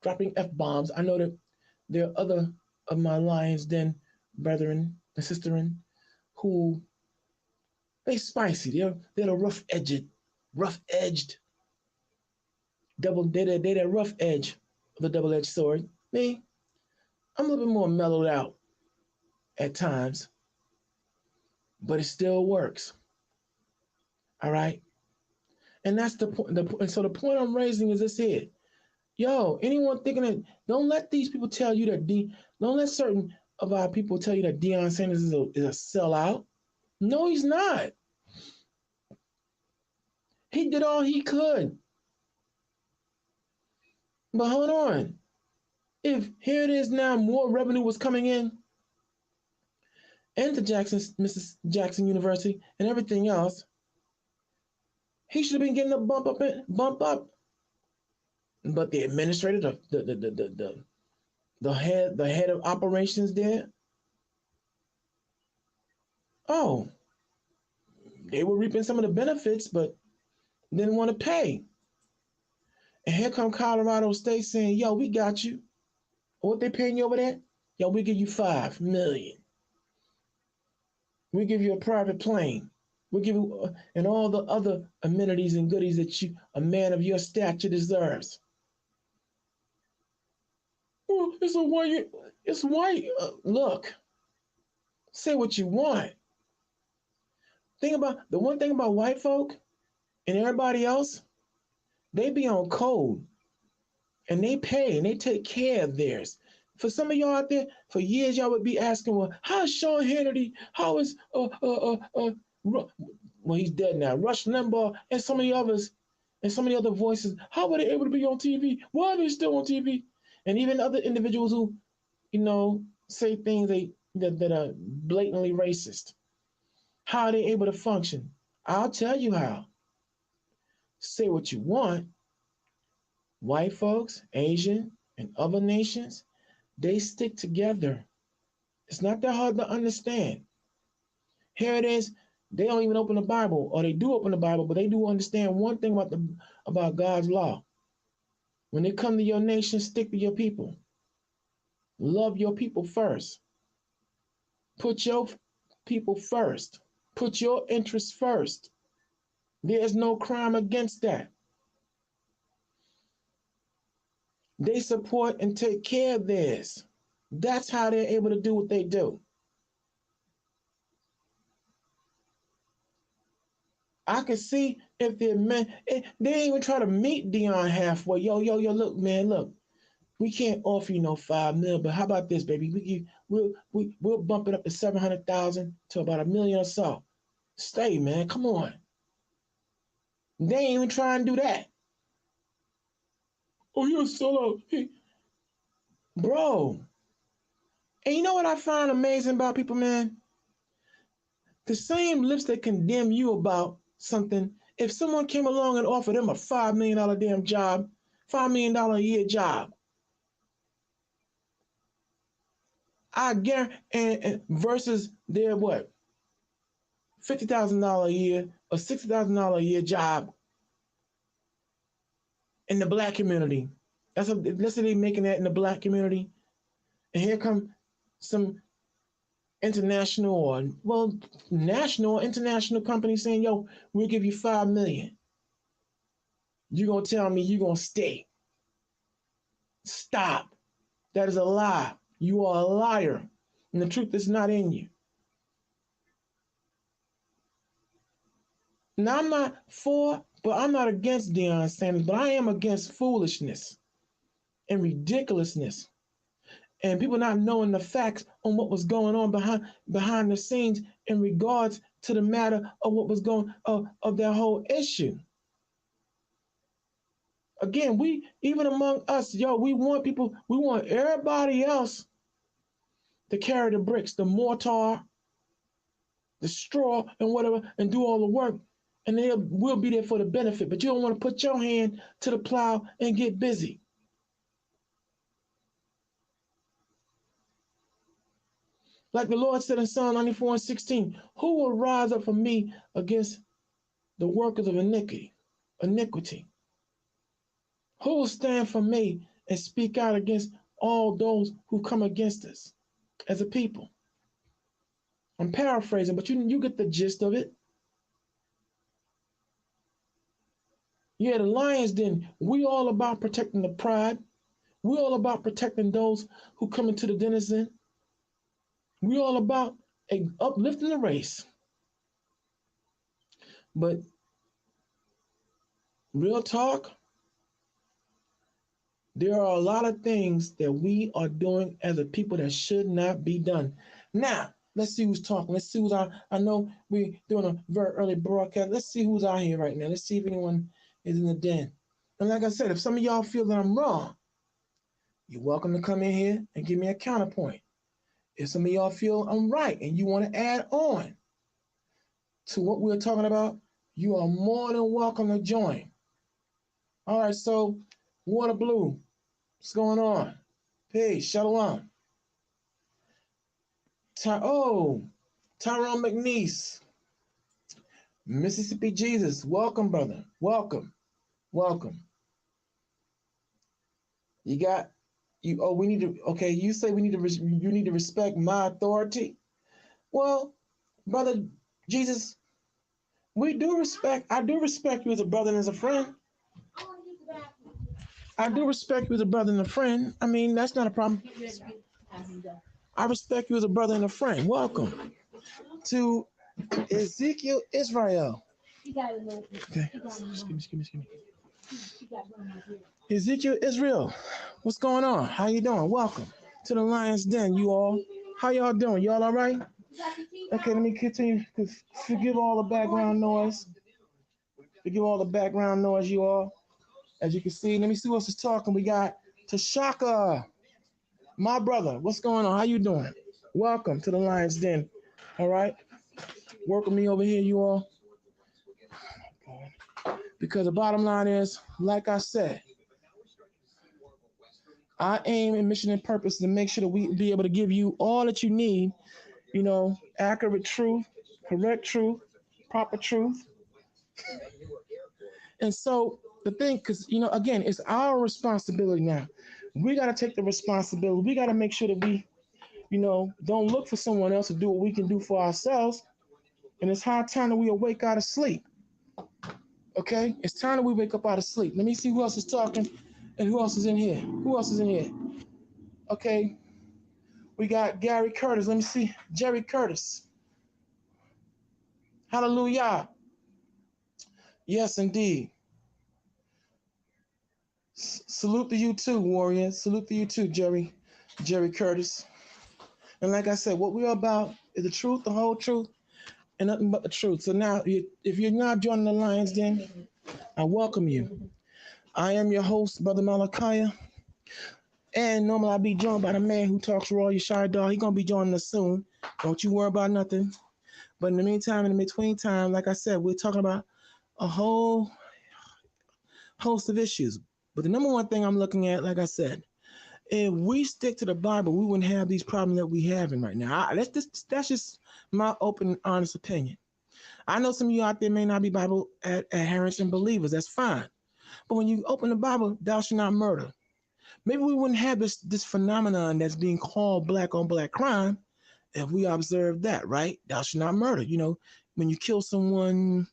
dropping F-bombs. I know that there are other of my Lions Den brethren and sisterin who, they spicy. They're the rough-edged, they're that rough edge of the double-edged sword. Me, I'm a little bit more mellowed out at times, but it still works. All right? And that's the point. And so the point I'm raising is this here. Yo, anyone thinking that, don't let these people tell you that, don't let certain of our people tell you that Deion Sanders is a sellout. No, he's not. He did all he could. But hold on. If here it is now, more revenue was coming in into Mrs. Jackson University and everything else, he should have been getting a bump up. But the administrator, the head of operations there, they were reaping some of the benefits, but didn't want to pay. And here come Colorado State saying, yo, we got you. What they paying you over there? Yo, we give you $5 million. We give you a private plane. We give you and all the other amenities and goodies that a man of your stature deserves. Well, it's white. Look, say what you want. The one thing about white folk and everybody else, they be on code and they pay and they take care of theirs. For some of y'all out there, for years y'all would be asking, well, how's Sean Hannity? How is well, he's dead now. Rush Limbaugh and some of the others and some of the other voices. How were they able to be on TV? Why are they still on TV? And even other individuals who, say things that are blatantly racist. How are they able to function? I'll tell you how. Say what you want. White folks, Asian, and other nations, they stick together. It's not that hard to understand. Here it is. They don't even open the Bible, or they do open the Bible, but they do understand one thing about God's law. When they come to your nation, stick to your people. Love your people first. Put your people first. Put your interests first. There's no crime against that. They support and take care of theirs. That's how they're able to do what they do. I can see if they're men, they even try to meet Dion halfway. Yo, look, man, look. We can't offer you no 5 million, but how about this, baby? We'll bump it up to 700,000 to about 1 million or so. Stay, man. Come on. They ain't even trying to do that. Oh, you're solo. Bro. And you know what I find amazing about people, man? The same lips that condemn you about something, if someone came along and offered them a $5 million damn job, $5 million a year job, I guarantee, and versus their what, $50,000 a year or $60,000 a year job in the black community. Let's say they making that in the black community, and here come some international or national or international company saying, "Yo, we'll give you 5 million. You gonna tell me you gonna stay?" Stop. That is a lie. You are a liar, and the truth is not in you. Now I'm not for, but I'm not against Deion Sanders, but I am against foolishness and ridiculousness and people not knowing the facts on what was going on behind the scenes in regards to the matter of what was going of that whole issue. Again, we even among us, we want everybody else to carry the bricks, the mortar, the straw, and whatever, and do all the work, and we'll be there for the benefit. But you don't want to put your hand to the plow and get busy. Like the Lord said in Psalm 94:16, who will rise up for me against the workers of iniquity? Who will stand for me and speak out against all those who come against us as a people? I'm paraphrasing, but you get the gist of it. Yeah, the Lions Den, we all about protecting the pride. We all about protecting those who come into the denizen. We all about uplifting the race. But real talk, there are a lot of things that we are doing as a people that should not be done. Now, let's see who's talking. Let's see who's out. I know we're doing a very early broadcast. Let's see who's out here right now. Let's see if anyone is in the den. And like I said, if some of y'all feel that I'm wrong, you're welcome to come in here and give me a counterpoint. If some of y'all feel I'm right and you want to add on to what we're talking about, you are more than welcome to join. All right, so Water Blue, what's going on? Peace, shalom. Tyrone McNeese, Mississippi Jesus, welcome, brother. Welcome. You got you. Oh, we need to. Okay, you say we need to. You need to respect my authority. Well, brother Jesus, we do respect. I do respect you as a brother and as a friend. I do respect you as a brother and a friend. I mean, that's not a problem. I respect you as a brother and a friend. Welcome to Ezekiel Israel. Okay. Excuse me. Ezekiel Israel, what's going on? How you doing? Welcome to the Lion's Den, you all. How y'all doing? Y'all all right? Okay, let me continue. Forgive all the background noise. Forgive all the background noise, you all. As you can see, let me see what's talking. We got Tashaka, my brother. What's going on? How you doing? Welcome to the Lion's Den. All right. Work with me over here, you all. Because the bottom line is, like I said, I aim and mission and purpose to make sure that we be able to give you all that you need, accurate truth, correct truth, proper truth. And so the thing, because, again, it's our responsibility now. We got to take the responsibility. We got to make sure that we, don't look for someone else to do what we can do for ourselves. And it's high time that we awake out of sleep. Okay? It's time that we wake up out of sleep. Let me see who else is talking and who else is in here. Who else is in here? Okay. We got Gary Curtis. Let me see. Jerry Curtis. Hallelujah. Yes, indeed. Salute to you too, warrior. Salute to you too, Jerry. Jerry Curtis. And like I said, what we're about is the truth, the whole truth, and nothing but the truth. So now, if you're not joining the Lions Den, I welcome you. I am your host, Brother Malachi. And normally I'll be joined by the man who talks raw, your shy dog. He's going to be joining us soon. Don't you worry about nothing. But in the meantime, in the between time, like I said, we're talking about a whole host of issues. But the number one thing I'm looking at, like I said, if we stick to the Bible, we wouldn't have these problems that we having right now. That's just my open, honest opinion. I know some of you out there may not be Bible adherents and believers. That's fine. But when you open the Bible, thou shalt not murder. Maybe we wouldn't have this phenomenon that's being called black on black crime if we observe that, right? Thou shalt not murder. When you kill someone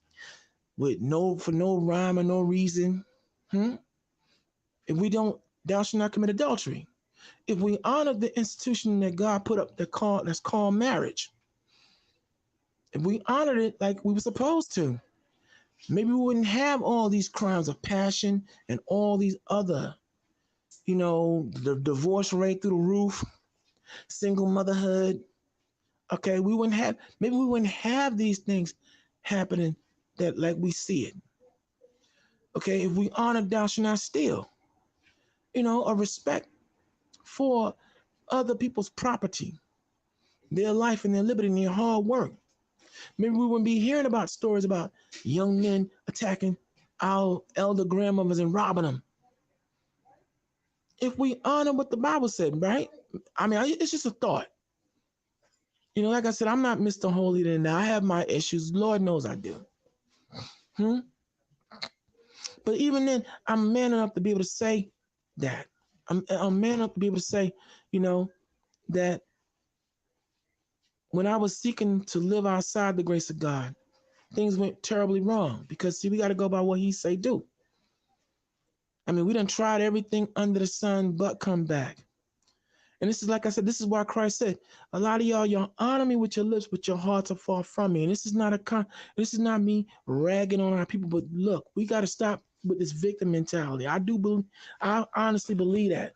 for no rhyme or no reason, if we don't, thou shalt not commit adultery. If we honor the institution that God put up that's called marriage, if we honored it like we were supposed to, maybe we wouldn't have all these crimes of passion and all these other, the divorce rate through the roof, single motherhood. Okay, maybe we wouldn't have these things happening that like we see it. Okay, if we honor thou shalt not steal, a respect for other people's property, their life and their liberty and their hard work. Maybe we wouldn't be hearing about stories about young men attacking our elder grandmothers and robbing them. If we honor what the Bible said, right? I mean, it's just a thought. Like I said, I'm not Mr. Holy than I have my issues. Lord knows I do. But even then, I'm man enough to be able to say that. I'm man enough to be able to say, that when I was seeking to live outside the grace of God, things went terribly wrong because, see, we got to go by what he say do. I mean, we done tried everything under the sun but come back. And this is, like I said, this is why Christ said, a lot of y'all honor me with your lips, but your hearts are far from me. And this is not me ragging on our people, but look, we got to stop with this victim mentality. I honestly believe that.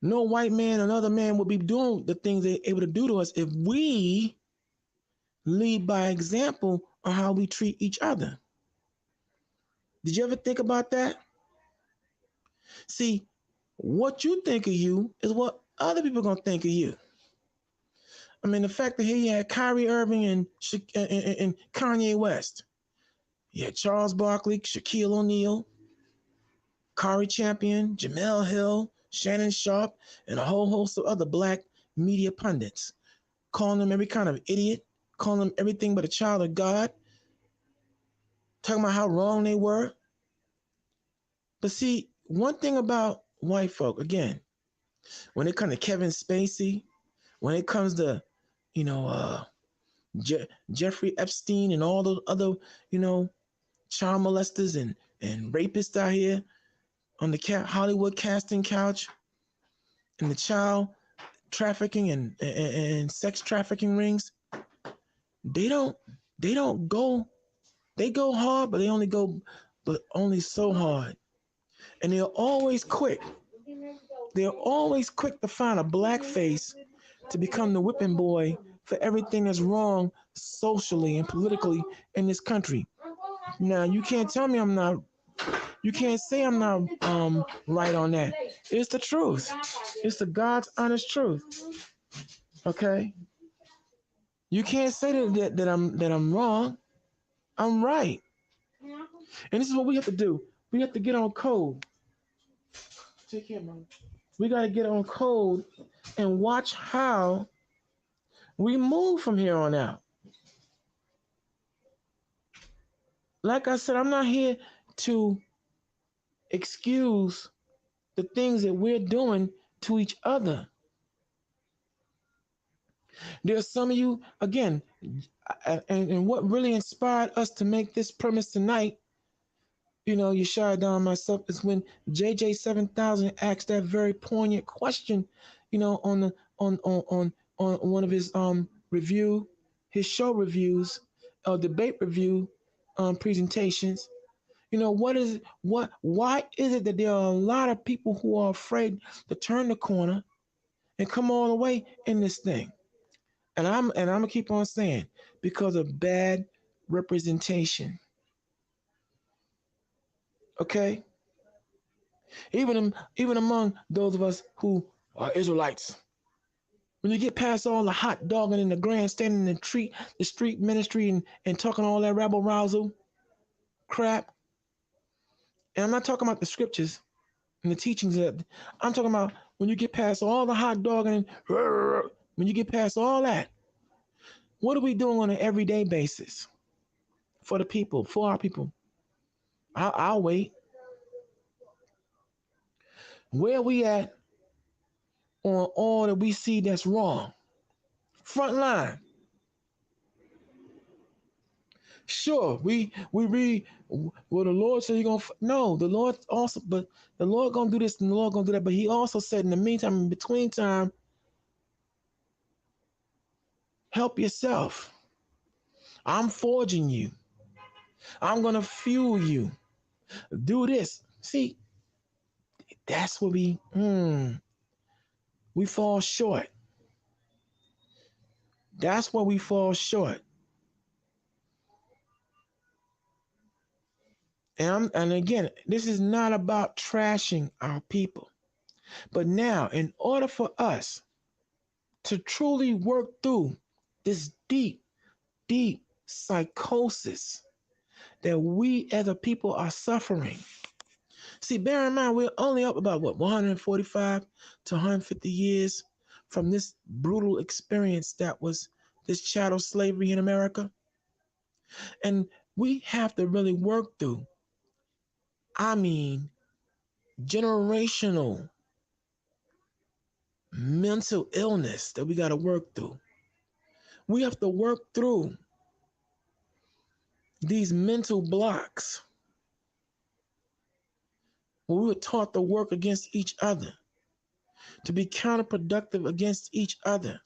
No white man or another man will be doing the things they're able to do to us if we lead by example on how we treat each other. Did you ever think about that? See, what you think of you is what other people are going to think of you. I mean, the fact that here you had Kyrie Irving and Kanye West. You had Charles Barkley, Shaquille O'Neal, Kari Champion, Jamel Hill, Shannon Sharp, and a whole host of other black media pundits, calling them every kind of idiot, calling them everything but a child of God, talking about how wrong they were. But see, one thing about white folk, again, when it comes to Kevin Spacey, when it comes to, Jeffrey Epstein and all those other, child molesters and rapists out here on the Hollywood casting couch, and the child trafficking and sex trafficking rings, they go hard, but only so hard. And they're always quick to find a black face to become the whipping boy for everything that's wrong socially and politically in this country. Now, you can't tell me you can't say I'm not right on that. It's the truth. It's the God's honest truth. Okay? You can't say that I'm wrong. I'm right. And this is what we have to do. We have to get on code. Take care, man. We got to get on code and watch how we move from here on out. Like I said, I'm not here to excuse the things that we're doing to each other. There's some of you, again, and what really inspired us to make this premise tonight, Yeshua down myself, is when JJ 7000 asked that very poignant question, on the on one of his his show reviews, debate review presentations. Why is it that there are a lot of people who are afraid to turn the corner and come all the way in this thing? And I'm gonna keep on saying, because of bad representation. Okay? Even among those of us who are Israelites. When you get past all the hot dogging and the grandstanding and the street ministry and talking all that rabble rousel crap, and I'm not talking about the scriptures and the teachings I'm talking about when you get past all the hot dogging and when you get past all that, what are we doing on an everyday basis for the people, for our people? I'll wait. Where are we at on all that we see that's wrong? Front line. Sure, we read well, the Lord said no, the Lord also, but the Lord gonna do this and the Lord gonna do that. But he also said in the meantime, in between time, help yourself. I'm forging you. I'm gonna fuel you. Do this. See, that's where we fall short. That's where we fall short. And again, this is not about trashing our people. But now, in order for us to truly work through this deep, deep psychosis that we as a people are suffering. See, bear in mind, we're only up about 145 to 150 years from this brutal experience that was this chattel slavery in America. And we have to really work through, generational mental illness that we got to work through. We have to work through these mental blocks where we were taught to work against each other, to be counterproductive against each other.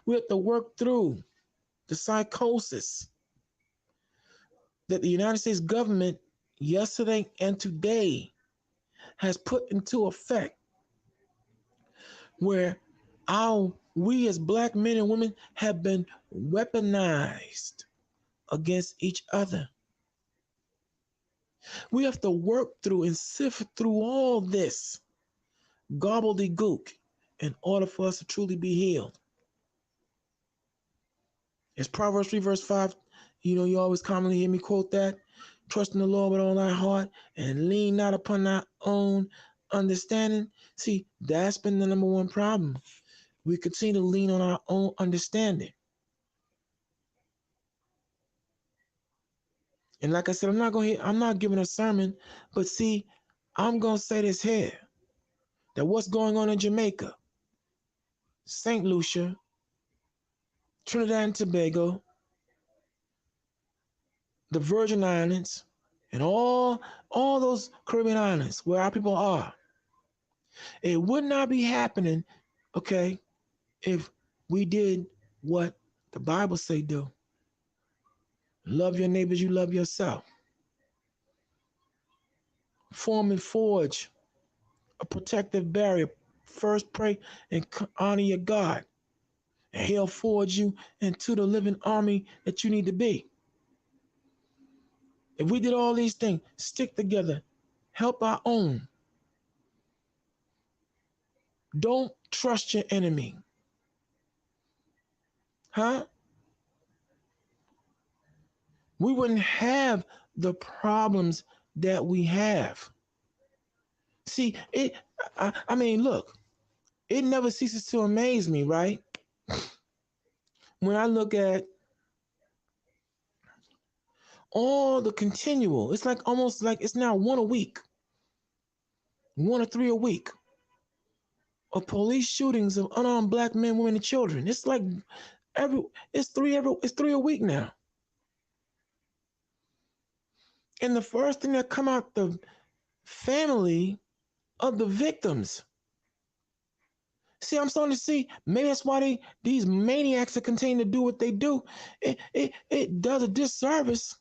We have to work through the psychosis that the United States government yesterday and today has put into effect, where we as black men and women have been weaponized against each other. We have to work through and sift through all this gobbledygook in order for us to truly be healed. It's Proverbs 3 verse 5. You always commonly hear me quote that. Trust in the Lord with all thy heart and lean not upon thy own understanding. See, that's been the number one problem. We continue to lean on our own understanding. And like I said, I'm not giving a sermon, but see, I'm gonna say this here, that what's going on in Jamaica, St. Lucia, Trinidad and Tobago, the Virgin Islands, and all those Caribbean islands where our people are, it would not be happening, okay, if we did what the Bible say do. Love your neighbors, you love yourself. Form and forge a protective barrier. First pray and honor your God, and he'll forge you into the living army that you need to be. If we did all these things, stick together, help our own. Don't trust your enemy. We wouldn't have the problems that we have. See, look, it never ceases to amaze me, right? When I look at all the continual, it's like almost like it's now one a week. 1 or 3 a week of police shootings of unarmed black men, women, and children. It's like it's three a week now. And the first thing that come out the family of the victims. See, I'm starting to see maybe that's why these maniacs are continuing to do what they do. It does a disservice,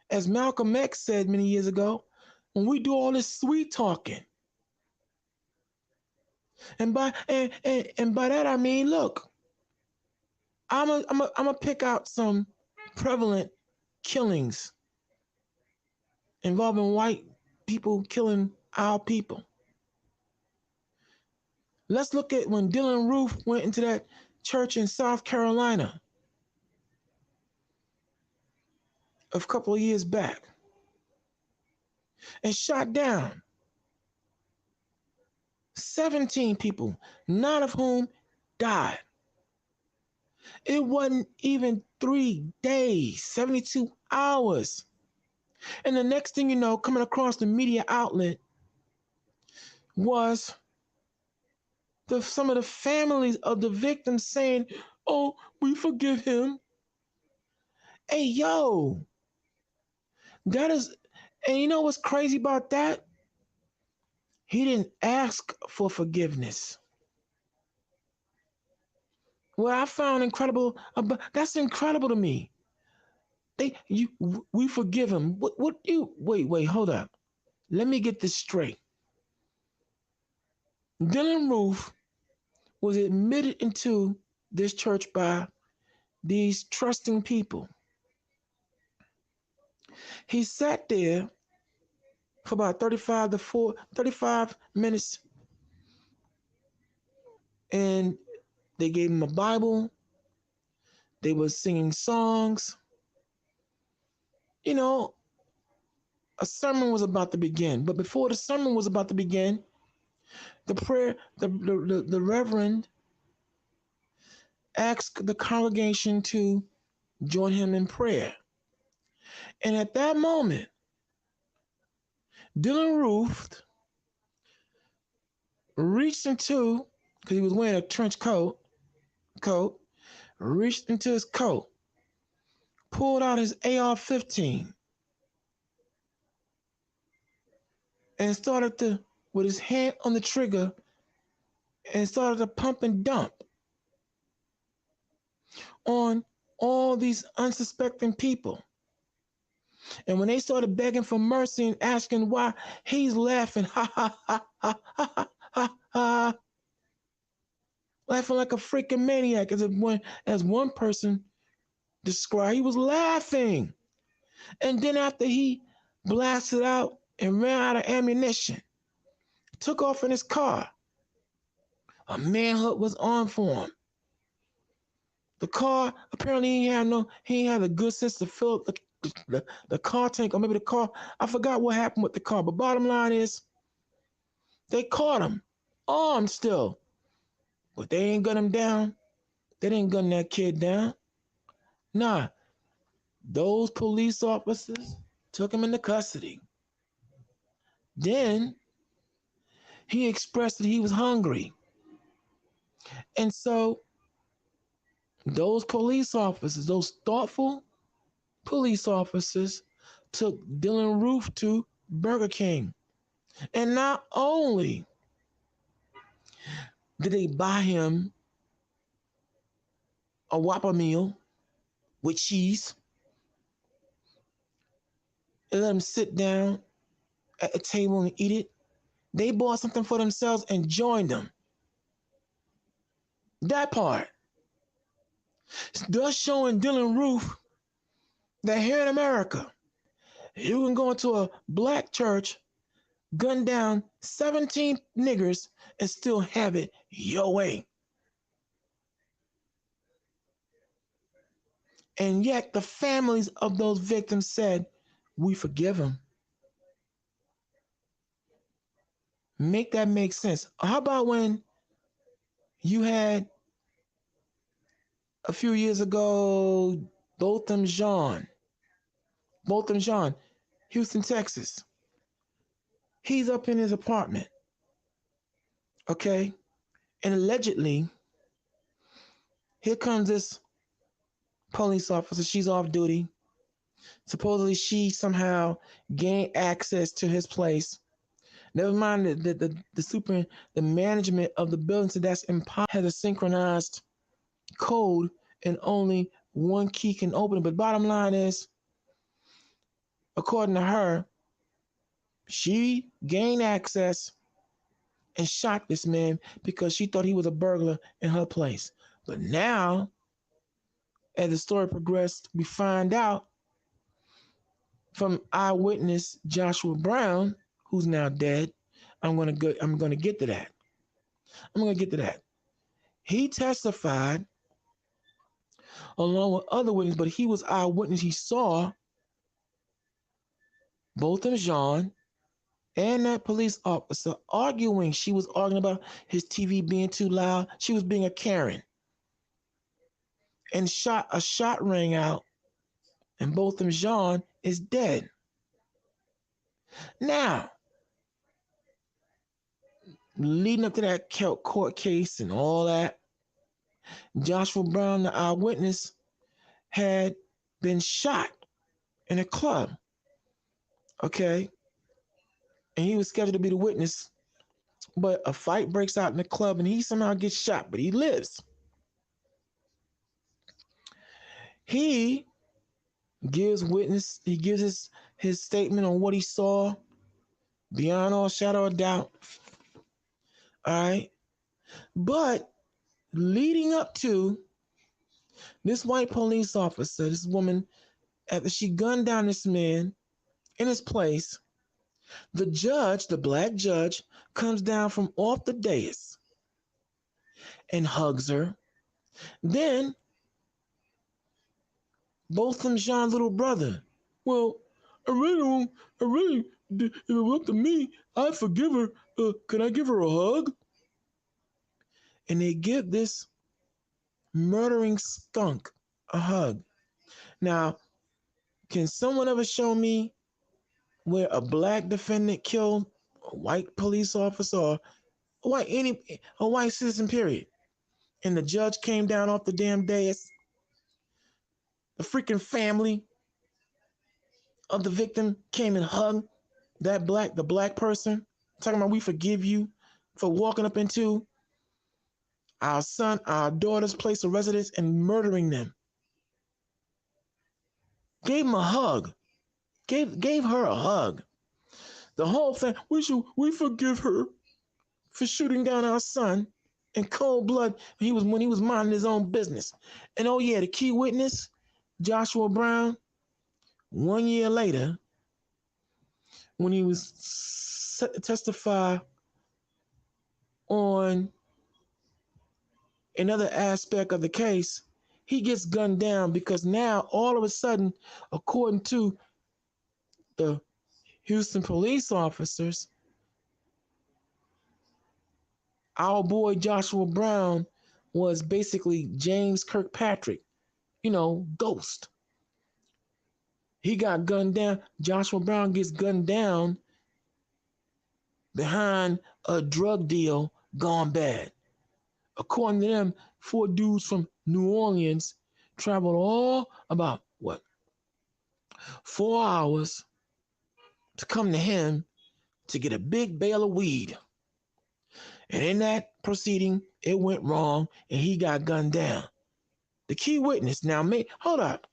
as Malcolm X said many years ago, when we do all this sweet talking. And by that I mean, look, I'm a pick out some prevalent killings involving white people killing our people. Let's look at when Dylan Roof went into that church in South Carolina a couple of years back and shot down 17 people, 9 of whom died. It wasn't even 3 days, 72 hours. And the next thing you know, coming across the media outlet was some of the families of the victims saying, "Oh, we forgive him." Hey, yo, that is, and you know what's crazy about that? He didn't ask for forgiveness. What I found incredible, that's incredible to me. We forgive him. Wait, hold up. Let me get this straight. Dylan Roof was admitted into this church by these trusting people. He sat there for about 35 minutes, and they gave him a Bible. They were singing songs. You know, a sermon was about to begin. But before the sermon was about to begin, the reverend asked the congregation to join him in prayer. And at that moment, Dylan Roof reached into, because he was wearing a trench coat, reached into his coat, pulled out his AR-15, and started to, with his hand on the trigger, and started to pump and dump on all these unsuspecting people. And when they started begging for mercy and asking why, he's laughing, ha ha ha ha ha ha ha, laughing like a freaking maniac, as one person described. He was laughing. And then after he blasted out and ran out of ammunition, took off in his car, a manhunt was on for him. The car, apparently he ain't had the good sense to fill up the car tank, or maybe the car, I forgot what happened with the car, but bottom line is, they caught him, armed still, but they ain't gun him down. They didn't gun that kid down. Nah, those police officers took him into custody. Then he expressed that he was hungry. And so those police officers, those thoughtful police officers, took Dylan Roof to Burger King. And not only did they buy him a Whopper meal with cheese, and let him sit down at the table and eat it, they bought something for themselves and joined them. That part. Thus showing Dylan Roof that here in America, you can go into a black church, gun down 17 niggers, and still have it your way. And yet the families of those victims said, we forgive them. Make that make sense. How about when you had a few years ago, Botham Jean, Houston, Texas. He's up in his apartment, okay? And allegedly, here comes this police officer. She's off duty. Supposedly, she somehow gained access to his place. Never mind the management of the building, so that's impossible. Has a synchronized code and only one key can open it. But bottom line is, according to her, she gained access and shot this man because she thought he was a burglar in her place. But now, as the story progressed, we find out from eyewitness Joshua Brown, who's now dead. I'm gonna get to that. I'm gonna get to that. He testified along with other witnesses, but he was eyewitness. He saw both of Jean and that police officer arguing. She was arguing about his TV being too loud. She was being a Karen. And a shot rang out, and both of Jean is dead. Now, leading up to that court case and all that, Joshua Brown, the eyewitness, had been shot in a club. Okay? And he was scheduled to be the witness, but a fight breaks out in the club and he somehow gets shot, but he lives. He gives his statement on what he saw beyond all shadow of doubt. All right. But leading up to this white police officer, this woman, after she gunned down this man in his place, the judge, the black judge, comes down from off the dais and hugs her. Then Botham Jean's little brother, well, if it were up to me, I'd forgive her. Can I give her a hug? And they give this murdering skunk a hug. Now, can someone ever show me where a black defendant killed a white police officer or a white citizen, period? And the judge came down off the damn dais. The freaking family of the victim came and hugged the black person, talking about we forgive you for walking up into our daughter's place of residence and murdering them. Gave him a hug. Gave her a hug. The whole thing, we forgive her for shooting down our son in cold blood when he was minding his own business. And oh yeah, the key witness, Joshua Brown, 1 year later, when he was set to testify on another aspect of the case, he gets gunned down because now all of a sudden, according to the Houston police officers, our boy Joshua Brown was basically James Kirkpatrick, Ghost. He got gunned down. Joshua Brown gets gunned down behind a drug deal gone bad. According to them, 4 dudes from New Orleans traveled all about 4 hours to come to him to get a big bale of weed. And in that proceeding, it went wrong and he got gunned down. The key witness, hold up.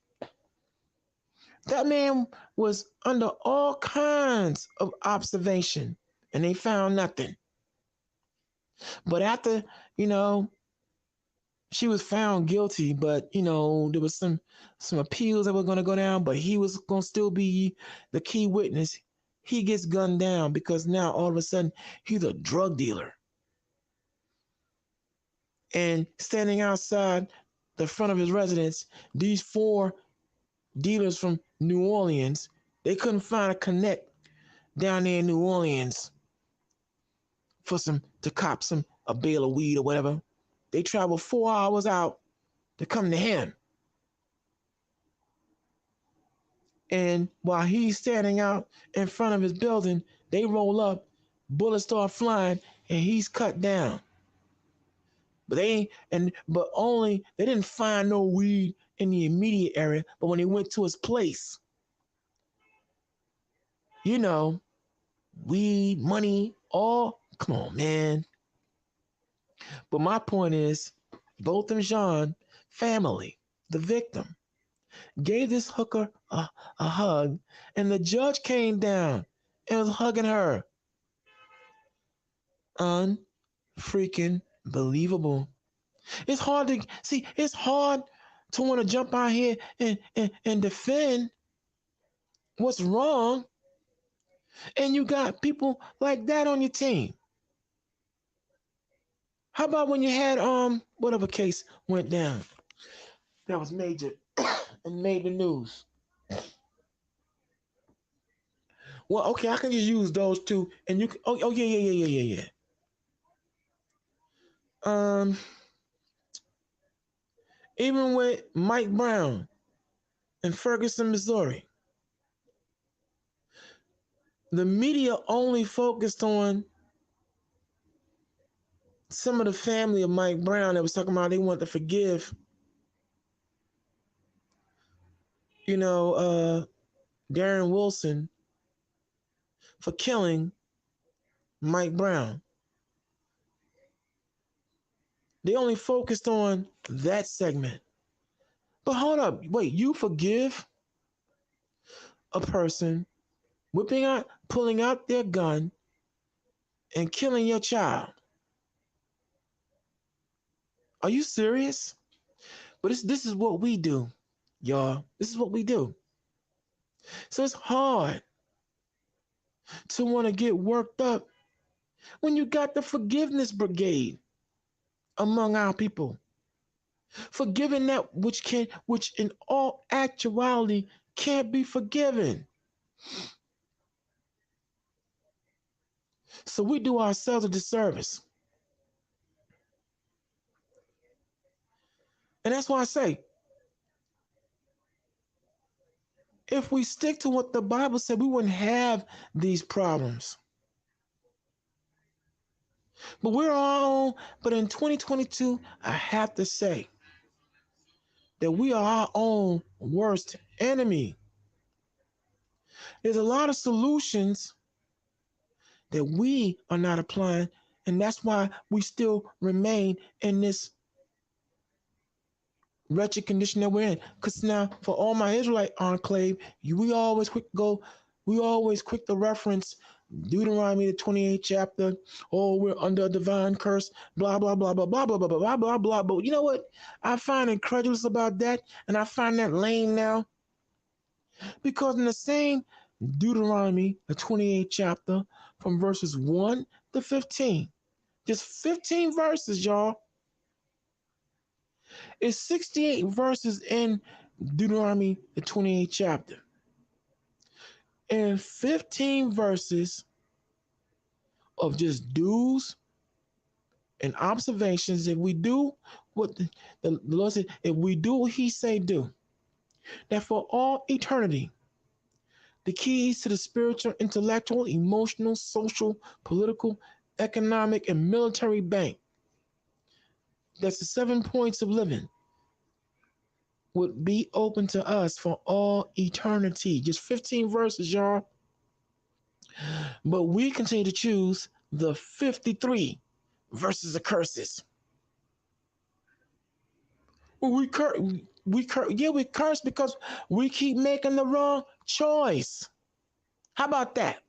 That man was under all kinds of observation and they found nothing. But after, she was found guilty, but, there was some appeals that were going to go down, but he was going to still be the key witness. He gets gunned down because now all of a sudden he's a drug dealer. And standing outside the front of his residence, these 4 dealers from New Orleans, they couldn't find a connect down there in New Orleans to cop a bale of weed or whatever. They traveled 4 hours out to come to him. And while he's standing out in front of his building, They roll up, bullets start flying, and he's cut down. But only they didn't find no weed in the immediate area. But when they went to his place, you know, weed, money, all come on, man. But my point is, Botham Jean family, the victim, gave this hooker a hug, and the judge came down and was hugging her. Unfreaking believable. It's hard to see, it's hard to want to jump out here and defend what's wrong. And you got people like that on your team. How about when you had whatever case went down that was major and made the news? Well, okay, I can just use those two, and you can. Oh yeah, yeah, yeah, yeah, yeah, yeah. Even with Mike Brown in Ferguson, Missouri, the media only focused on some of the family of Mike Brown that was talking about they want to forgive, Darren Wilson for killing Mike Brown. They only focused on that segment. But hold up, wait, you forgive a person pulling out their gun and killing your child? Are you serious? But this is what we do, y'all. This is what we do. So it's hard to want to get worked up when you got the forgiveness brigade among our people. Forgiving that which in all actuality can't be forgiven. So we do ourselves a disservice. And that's why I say, if we stick to what the Bible said, we wouldn't have these problems. But but in 2022, I have to say that we are our own worst enemy. There's a lot of solutions that we are not applying, and that's why we still remain in this wretched condition that we're in. Because now, for all my Israelite enclave, we always quick to reference Deuteronomy the 28th chapter. Oh, we're under a divine curse. Blah blah blah blah blah blah blah blah blah blah. But you know what? I find incredulous about that, and I find that lame now, because in the same Deuteronomy the 28th chapter, from verses 1 to 15, just 15 verses, y'all. It's 68 verses in Deuteronomy, the 28th chapter. And 15 verses of just do's and observations. If we do what the Lord said, if we do what he say do, that for all eternity, the keys to the spiritual, intellectual, emotional, social, political, economic, and military bank, that's the 7 points of living, would be open to us for all eternity. Just 15 verses, y'all. But we continue to choose the 53 verses of curses. Well, we curse because we keep making the wrong choice. How about that?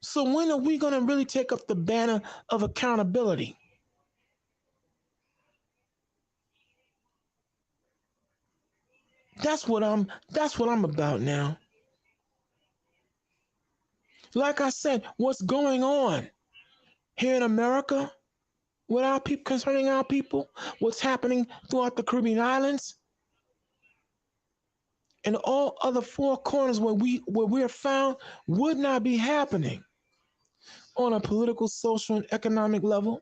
So when are we going to really take up the banner of accountability? That's what I'm about now. Like I said, what's going on here in America with our people, concerning our people, what's happening throughout the Caribbean islands, and all other four corners where we're found, would not be happening on a political, social, and economic level,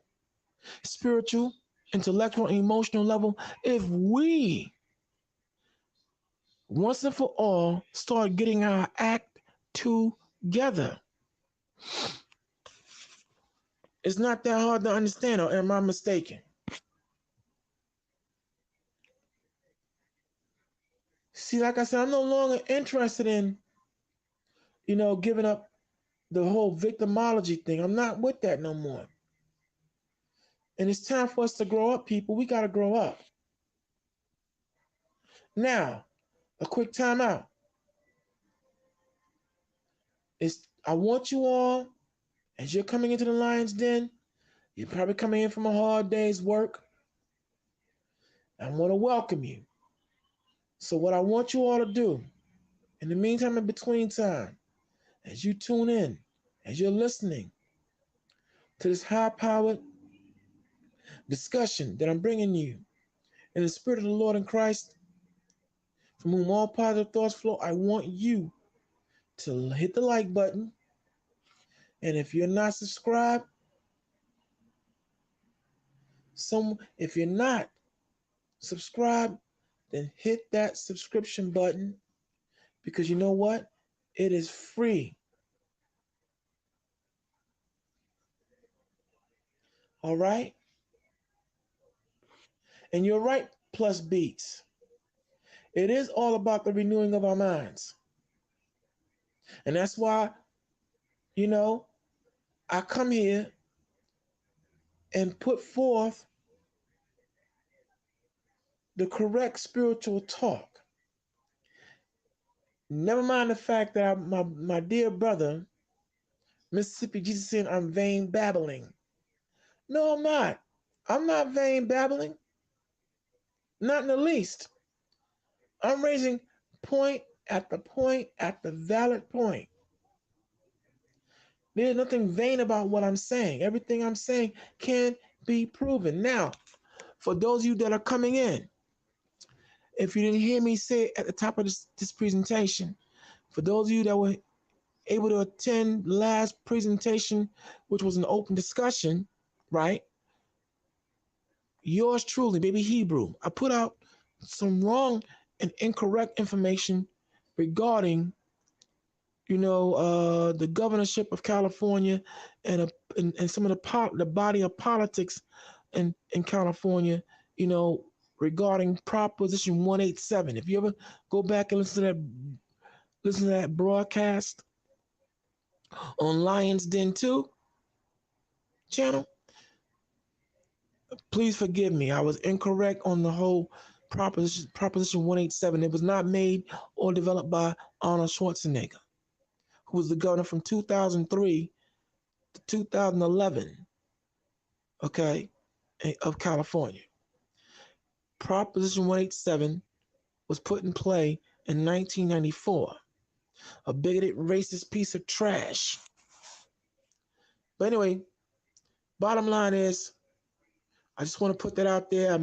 spiritual, intellectual, and emotional level, if we once and for all, start getting our act together. It's not that hard to understand, or am I mistaken? See, like I said, I'm no longer interested in, giving up the whole victimology thing. I'm not with that no more. And it's time for us to grow up, people. We got to grow up. Now, a quick timeout. I want you all, as you're coming into the Lion's Den, you're probably coming in from a hard day's work. I want to welcome you. So what I want you all to do, in the meantime, in between time, as you tune in, as you're listening to this high-powered discussion that I'm bringing you in the spirit of the Lord in Christ, from whom all positive thoughts flow, I want you to hit the like button. And if you're not subscribed, if you're not subscribed, then hit that subscription button, because you know what? It is free. All right? And you're right, Plus Beats. It is all about the renewing of our minds. And that's why, I come here and put forth the correct spiritual talk. Never mind the fact that my dear brother, Mississippi Jesus, saying I'm vain babbling. No, I'm not. I'm not vain babbling. Not in the least. I'm raising point after point after valid point. There's nothing vain about what I'm saying. Everything I'm saying can be proven. Now, for those of you that are coming in, if you didn't hear me say at the top of this presentation, for those of you that were able to attend the last presentation, which was an open discussion, right? Yours truly, Baby Hebrew. I put out some wrong and incorrect information regarding, the governorship of California and some of the body of politics in California, regarding Proposition 187. If you ever go back and listen to that broadcast on Lions Den 2 channel, please forgive me. I was incorrect on the whole Proposition 187. It was not made or developed by Arnold Schwarzenegger, who was the governor from 2003 to 2011, okay, of California. Proposition 187 was put in play in 1994. A bigoted, racist piece of trash. But anyway, bottom line is, I just want to put that out there.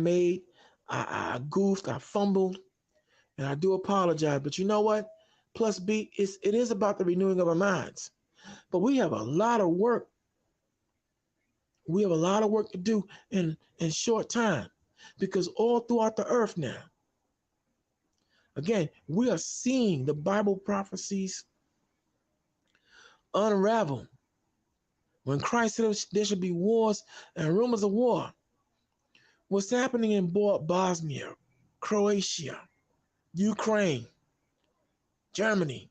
I goofed, I fumbled, and I do apologize. But you know what? Plus B, it is about the renewing of our minds. But we have a lot of work. We have a lot of work to do in short time, because all throughout the earth now, again, we are seeing the Bible prophecies unravel. When Christ said there should be wars and rumors of war, what's happening in Bosnia, Croatia, Ukraine, Germany,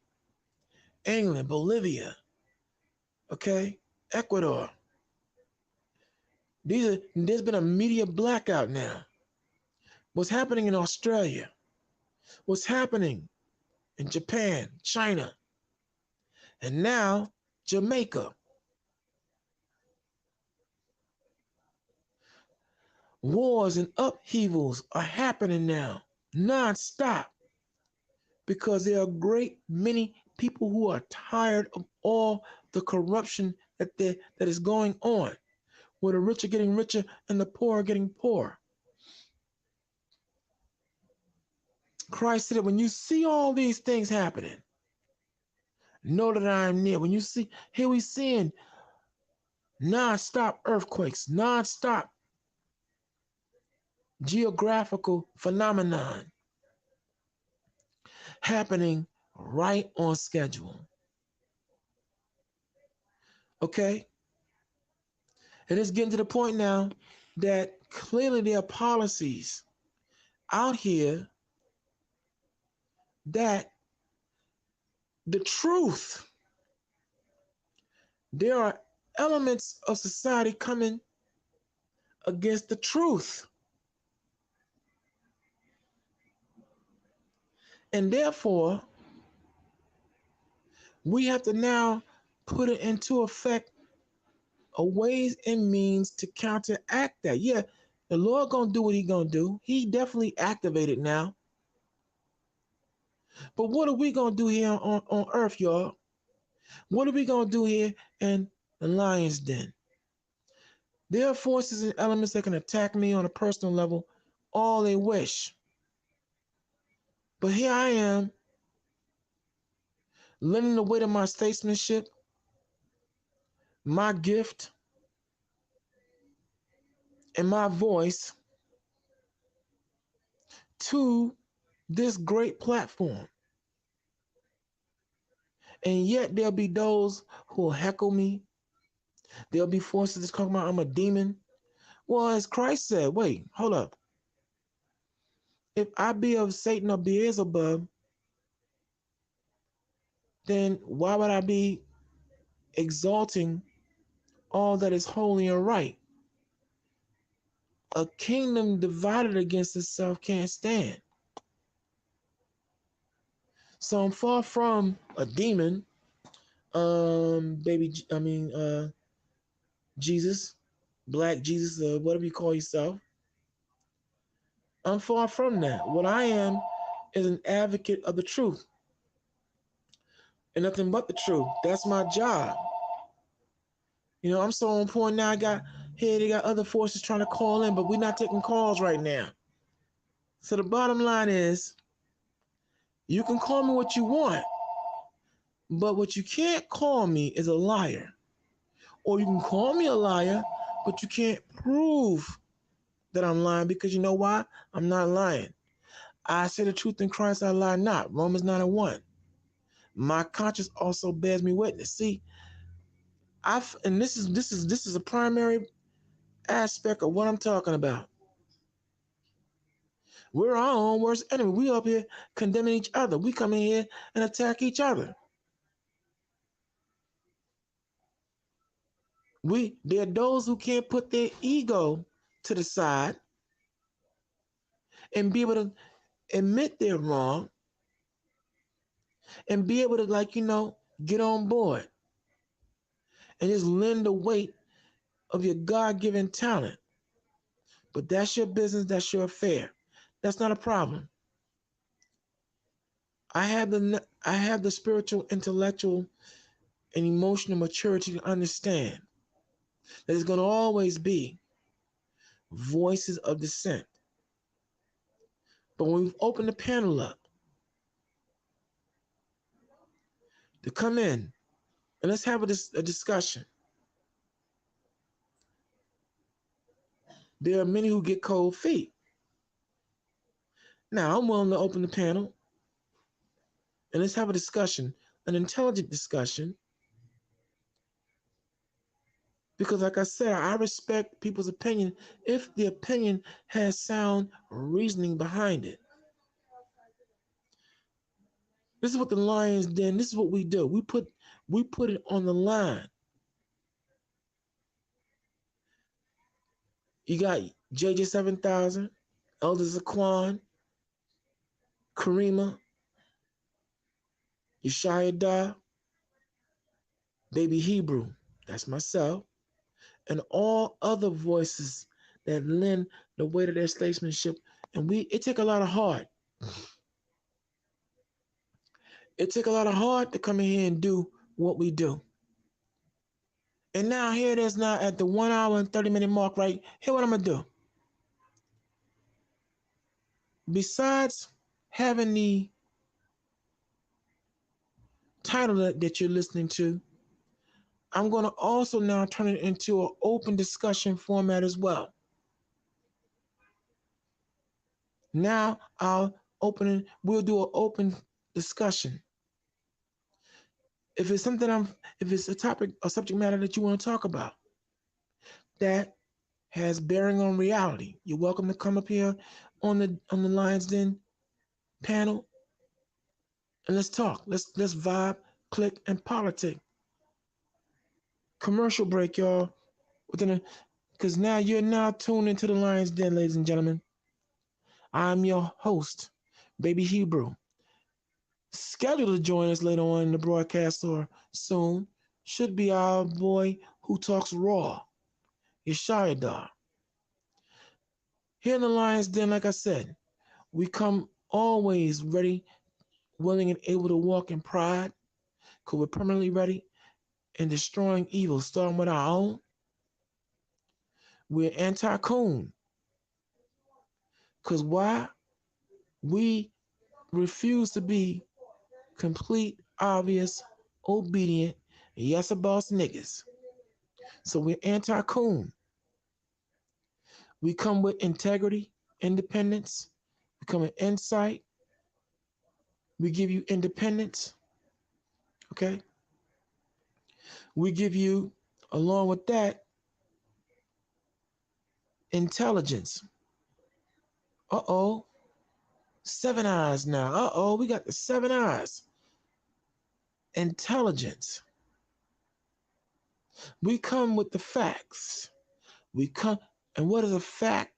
England, Bolivia, okay, Ecuador. There's been a media blackout now. What's happening in Australia? What's happening in Japan, China, and now Jamaica? Wars and upheavals are happening now, non-stop, because there are a great many people who are tired of all the corruption that is going on, where the rich are getting richer and the poor are getting poorer. Christ said, when you see all these things happening, know that I am near. When you see, here we seeing non-stop earthquakes, non-stop geographical phenomenon. happening right on schedule. Okay? And it's getting to the point now that clearly there are policies out here that the truth, there are elements of society coming against the truth. And therefore, we have to now put it into effect a ways and means to counteract that. Yeah, the Lord gonna do what he gonna do. He definitely activated now. But what are we gonna do here on earth, y'all? What are we gonna do here in the lion's den? There are forces and elements that can attack me on a personal level all they wish. But here I am, lending the weight of my statesmanship, my gift, and my voice to this great platform. And yet there'll be those who will heckle me. There'll be forces that talk about I'm a demon. Well, as Christ said, wait, hold up. If I be of Satan or Beelzebub, then why would I be exalting all that is holy and right? A kingdom divided against itself can't stand. So I'm far from a demon, Jesus, Black Jesus, or whatever you call yourself. I'm far from that. What I am is an advocate of the truth and nothing but the truth. That's my job. You know, I'm so on point now. They got other forces trying to call in, but we're not taking calls right now. So the bottom line is, you can call me what you want, but what you can't call me is a liar. Or you can call me a liar, but you can't prove that I'm lying, because you know why? I'm not lying. I say the truth in Christ, I lie not. Romans 9:1. My conscience also bears me witness. See, this is a primary aspect of what I'm talking about. We're our own worst enemy. We up here condemning each other. We come in here and attack each other. There are those who can't put their ego to the side and be able to admit they're wrong and be able to, get on board and just lend the weight of your God-given talent. But that's your business, that's your affair. That's not a problem. I have the spiritual, intellectual, and emotional maturity to understand that there's going to always be voices of dissent. But when we've opened the panel up to come in and let's have a discussion, there are many who get cold feet. Now, I'm willing to open the panel and let's have a discussion, an intelligent discussion, because like I said, I respect people's opinion if the opinion has sound reasoning behind it. This is what the Lions Den, this is what we do. We put it on the line. You got JJ 7000, Elder Zaquan, Karima, Yeshaya Da, Baby Hebrew, that's myself, and all other voices that lend the weight of their statesmanship. And it take a lot of heart. It took a lot of heart to come in here and do what we do. And now here it is now at the 1 hour and 30-minute mark, right? Here what I'm gonna do. Besides having the title that you're listening to, I'm gonna also now turn it into an open discussion format as well. Now we'll do an open discussion. If it's if it's a topic or subject matter that you want to talk about that has bearing on reality, you're welcome to come up here on the Lions Den panel and let's talk. Let's vibe, click, and politic. Commercial break, y'all. Because now you're now tuned into the Lions Den, ladies and gentlemen. I'm your host, Baby Hebrew. Scheduled to join us later on in the broadcast or soon should be our boy who talks raw, Yeshayadar. Here in the Lions Den, like I said, we come always ready, willing, and able to walk in pride, because we're permanently ready in destroying evil, starting with our own. We're anti-coon. Because why? We refuse to be complete, obvious, obedient, yes, a boss niggas. So we're anti-coon. We come with integrity, independence. We come with insight. We give you independence. Okay? We give you, along with that, intelligence. Uh-oh. 7 eyes now. Uh-oh, we got the 7 eyes. Intelligence. We come with the facts. We come, and what is a fact?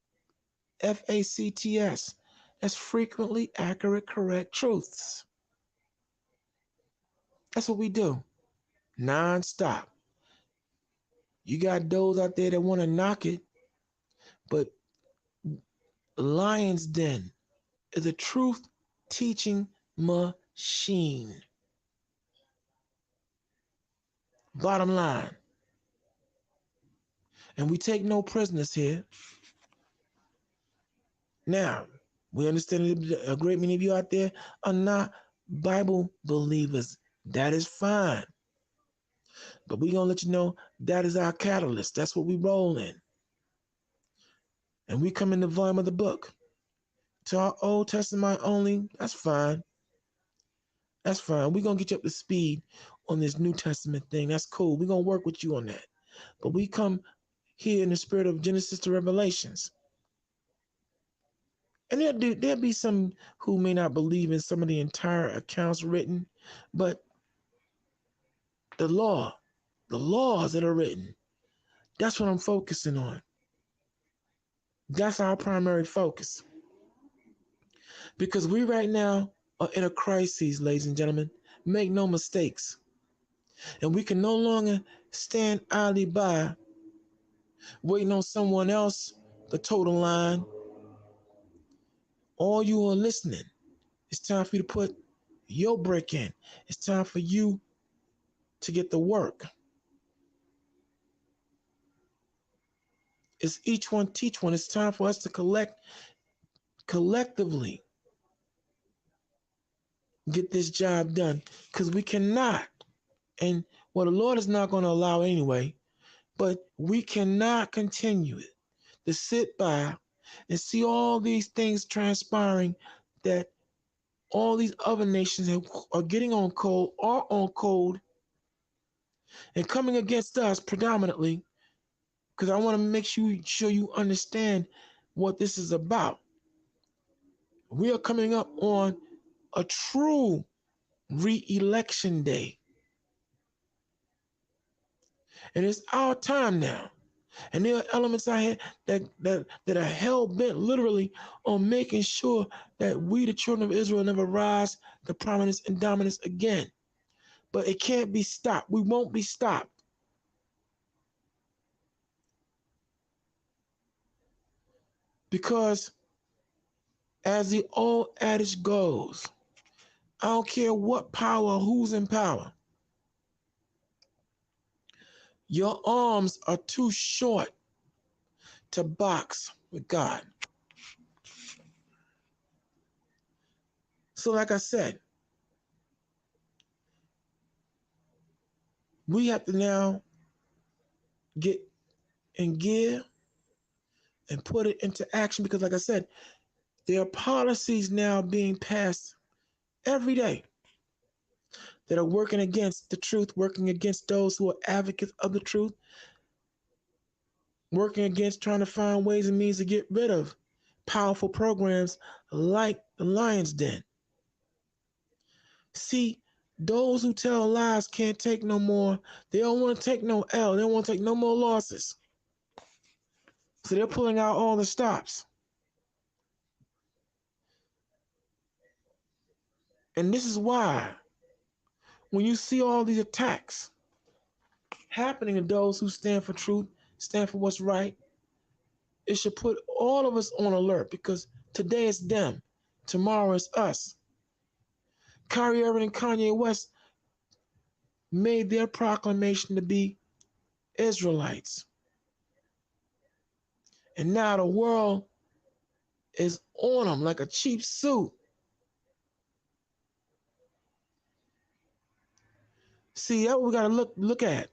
Facts. That's frequently accurate, correct truths. That's what we do. Non-stop. You got those out there that want to knock it, but Lion's Den is a truth teaching machine. Bottom line. And we take no prisoners here. Now, we understand that a great many of you out there are not Bible believers. That is fine. But we're going to let you know that is our catalyst. That's what we roll in. And we come in the volume of the book. To our Old Testament only, that's fine. That's fine. We're going to get you up to speed on this New Testament thing. That's cool. We're going to work with you on that. But we come here in the spirit of Genesis to Revelations. And there'll be some who may not believe in some of the entire accounts written, but the laws that are written, that's what I'm focusing on. That's our primary focus. Because we right now are in a crisis, ladies and gentlemen. Make no mistakes. And we can no longer stand idly by waiting on someone else to toe the line. All you are listening, it's time for you to put your brick in. It's time for you to get the work. It's each one teach one. It's time for us to collectively get this job done, because we cannot, and well, the Lord is not going to allow anyway, but we cannot continue it to sit by and see all these things transpiring, that all these other nations are getting on code, are on code, and coming against us predominantly, because I want to make sure you understand what this is about. We are coming up on a true re-election day. And it's our time now. And there are elements out here that are hell-bent literally on making sure that we, the children of Israel, never rise to prominence and dominance again. But it can't be stopped. We won't be stopped. Because as the old adage goes, I don't care what power, who's in power. Your arms are too short to box with God. So like I said, we have to now get in gear and put it into action, because like I said, there are policies now being passed every day that are working against the truth, working against those who are advocates of the truth, working against trying to find ways and means to get rid of powerful programs like the Lion's Den. See, those who tell lies can't take no more. They don't want to take no L. They don't want to take no more losses. So they're pulling out all the stops. And this is why, when you see all these attacks happening to those who stand for truth, stand for what's right, it should put all of us on alert because today it's them, tomorrow it's us. Kyrie Irving and Kanye West made their proclamation to be Israelites. And now the world is on them like a cheap suit. See, that's what we got to look at.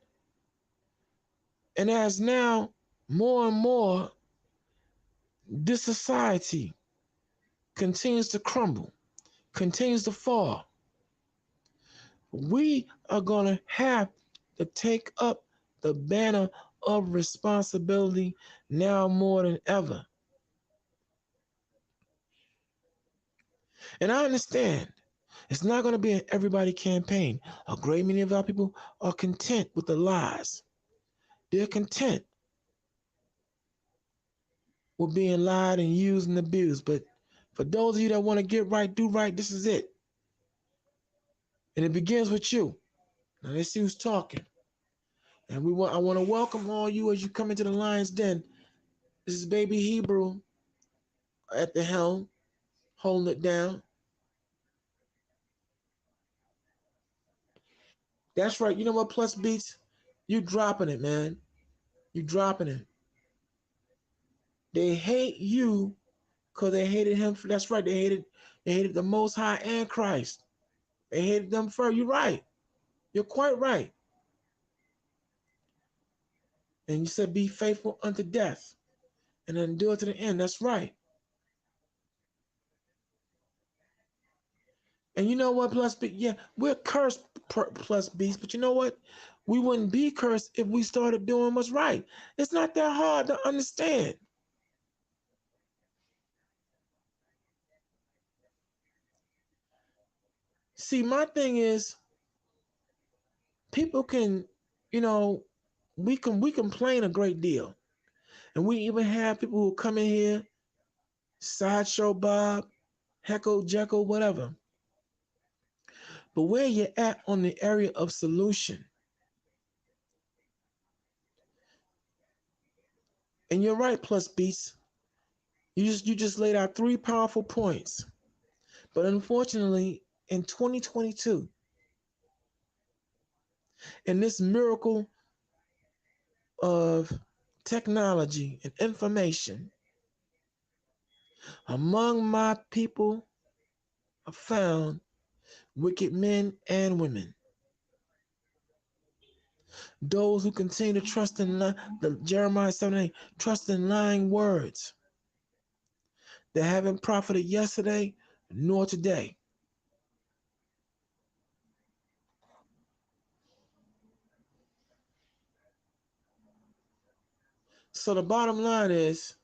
And as now more and more this society continues to crumble, continues to fall, we are going to have to take up the banner of responsibility now more than ever. And I understand it's not going to be an everybody campaign. A great many of our people are content with the lies. They're content with being lied and used and abused. But for those of you that want to get right, do right, this is it. And it begins with you. Now let's see who's talking. And I want to welcome all you as you come into the Lion's Den. This is Baby Hebrew at the helm, holding it down. That's right. You know what, Plus Beats? You dropping it, man. You dropping it. They hate you because they hated him. That's right. They hated the Most High and Christ. They hated them first. You're right. You're quite right. And you said, be faithful unto death and then do it to the end. That's right. And you know what, Plus Beast? Yeah, we're cursed, Plus Beast, but you know what? We wouldn't be cursed if we started doing what's right. It's not that hard to understand. See, my thing is, people can, you know, we complain a great deal. And we even have people who come in here, Sideshow Bob, Heckle, Jekyll, whatever. But where you at on the area of solution? And you're right, Plus Beats. You just laid out 3 powerful points. But unfortunately, in 2022, in this miracle of technology and information, among my people are found wicked men and women. Those who continue to trust in the Jeremiah 7:8, trust in lying words that haven't profited yesterday nor today. So the bottom line is,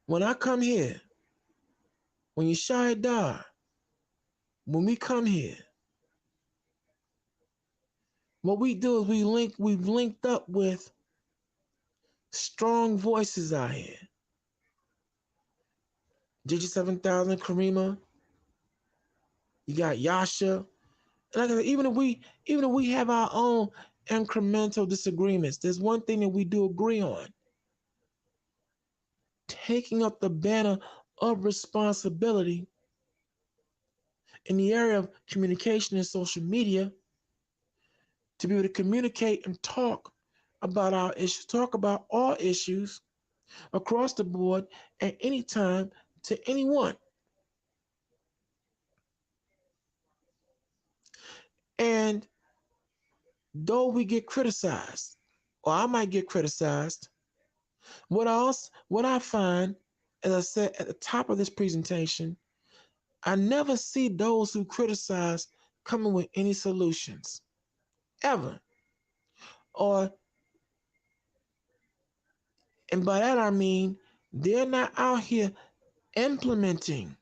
when I come here, when Yeshaya died, when we come here, what we do is we've linked up with strong voices out here. Gigi 7000, Karima, you got Yasha. And like I said, even if we have our own incremental disagreements, there's one thing that we do agree on. Taking up the banner of responsibility in the area of communication and social media to be able to communicate and talk about our issues, talk about all issues across the board at any time to anyone. And though we get criticized, or I might get criticized, what I find as I said at the top of this presentation, I never see those who criticize coming with any solutions, ever. Or, and by that I mean, they're not out here implementing,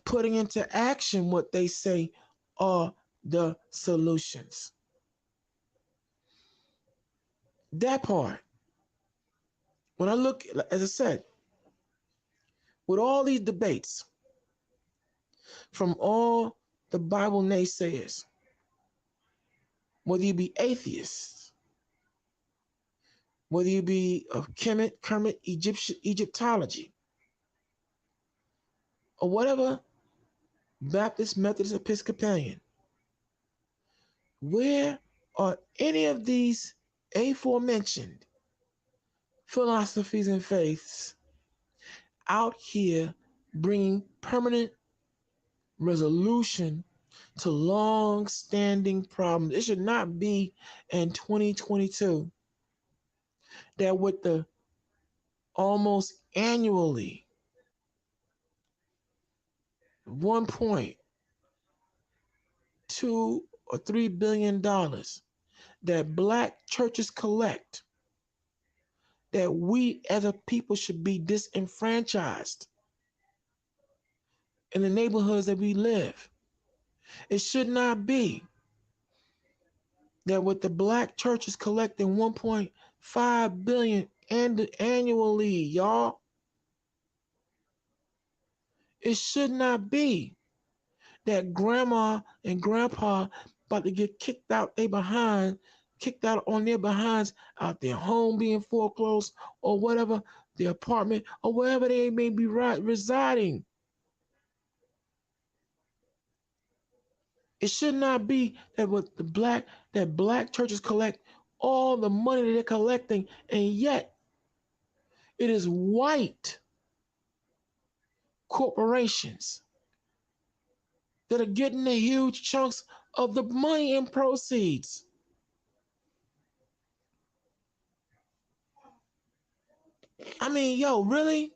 putting into action what they say are the solutions. That part. When I look, as I said, with all these debates from all the Bible naysayers, whether you be atheists, whether you be of Kemet, Egyptology, or whatever, Baptist, Methodist, Episcopalian, where are any of these aforementioned philosophies and faiths out here bringing permanent resolution to long-standing problems? It should not be in 2022 that with the almost annually $1.2 or $3 billion that black churches collect, that we as a people should be disenfranchised in the neighborhoods that we live. It should not be that with the black churches collecting 1.5 billion annually, y'all, it should not be that grandma and grandpa about to get kicked out kicked out on their behinds, out their home being foreclosed, or whatever, their apartment, or wherever they may be residing. It should not be that with that black churches collect all the money that they're collecting, and yet it is white corporations that are getting the huge chunks of the money and proceeds. I mean, yo, really?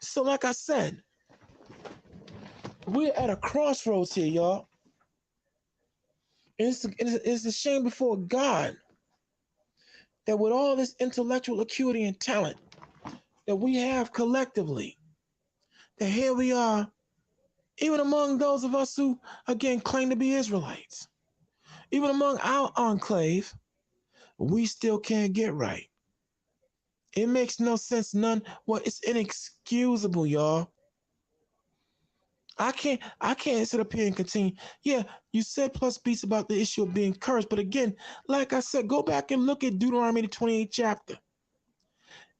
So like I said, we're at a crossroads here, y'all. And it's a shame before God that with all this intellectual acuity and talent that we have collectively, that here we are, even among those of us who, again, claim to be Israelites, even among our enclave, we still can't get right. It makes no sense, none. Well, it's inexcusable, y'all. I can't sit up here and continue. Yeah, you said Plus Beats about the issue of being cursed, but again, like I said, go back and look at Deuteronomy the 28th chapter.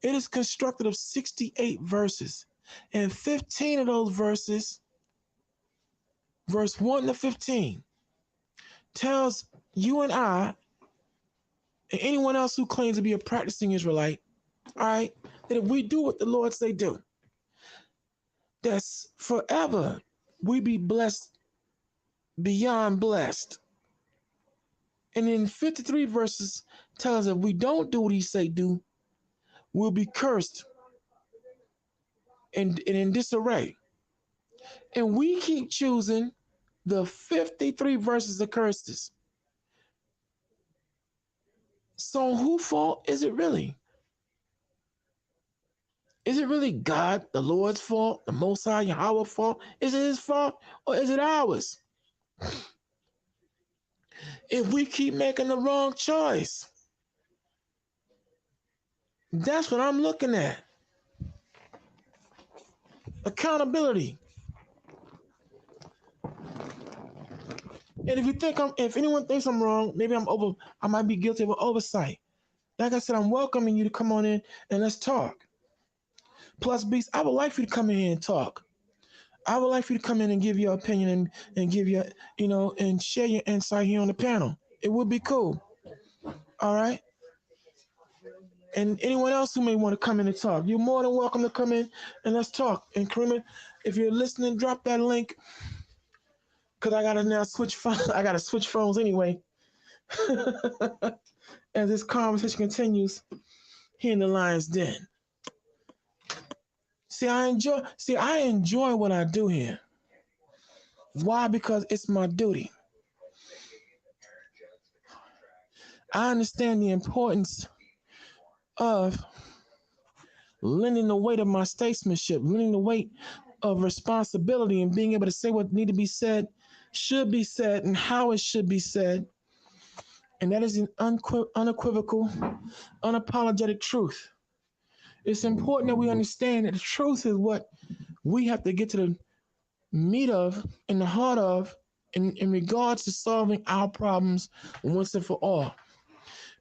It is constructed of 68 verses, and 15 of those verses, verse 1 to 15, tells you and I, and anyone else who claims to be a practicing Israelite, all right, that if we do what the Lord say do, that's forever we be blessed beyond blessed. And in 53 verses tells us if we don't do what he say do, we'll be cursed and in disarray. And we keep choosing the 53 verses of curses. So whose fault is it really? Is it really God, the Lord's fault, the Most High Yahweh's fault? Is it his fault or is it ours? If we keep making the wrong choice, that's what I'm looking at. Accountability. And if anyone thinks I'm wrong, maybe I might be guilty of an oversight. Like I said, I'm welcoming you to come on in and let's talk. Plus, Beast, I would like for you to come in here and talk. I would like for you to come in and give your opinion and give your, and share your insight here on the panel. It would be cool. All right. And anyone else who may want to come in and talk, you're more than welcome to come in and let's talk. And Kareem, if you're listening, drop that link. Cause I gotta now switch phones. I gotta switch phones anyway. As this conversation continues here in the Lion's Den. I enjoy what I do here. Why? Because it's my duty. I understand the importance of lending the weight of my statesmanship, lending the weight of responsibility, and being able to say what need to be said, should be said, and how it should be said. And that is an unequivocal, unapologetic truth. It's important that we understand that the truth is what we have to get to the meat of, in the heart of, in regards to solving our problems once and for all.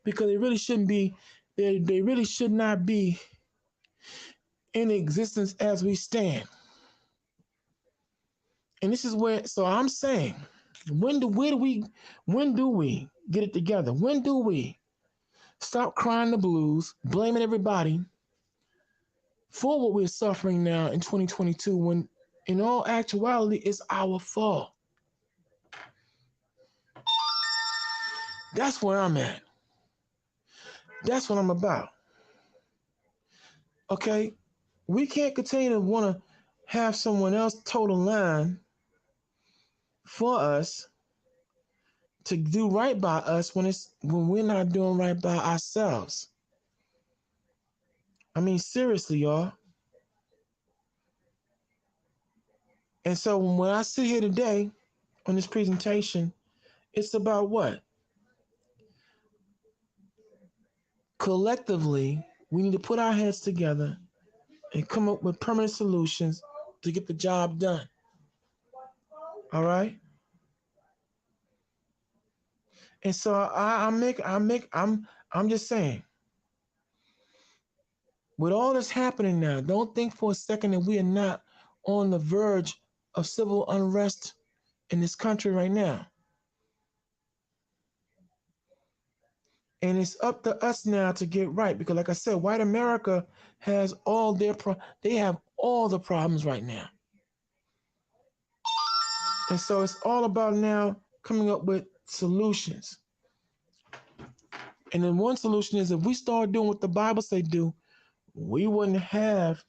Because they really shouldn't be, they really should not be in existence as we stand. And this is where, so I'm saying, when do we get it together? When do we stop crying the blues, blaming everybody for what we're suffering now in 2022, when in all actuality it's our fault? That's where I'm at. That's what I'm about. Okay? We can't continue to want to have someone else toe the line for us to do right by us when we're not doing right by ourselves. I mean, seriously, y'all. And so when I sit here today on this presentation, it's about what? Collectively, we need to put our heads together and come up with permanent solutions to get the job done. All right? And so I'm just saying, with all this happening now, don't think for a second that we are not on the verge of civil unrest in this country right now. And it's up to us now to get right, because like I said, white America has they have all the problems right now. And so it's all about now coming up with solutions. And then one solution is, if we start doing what the Bible say do, we wouldn't have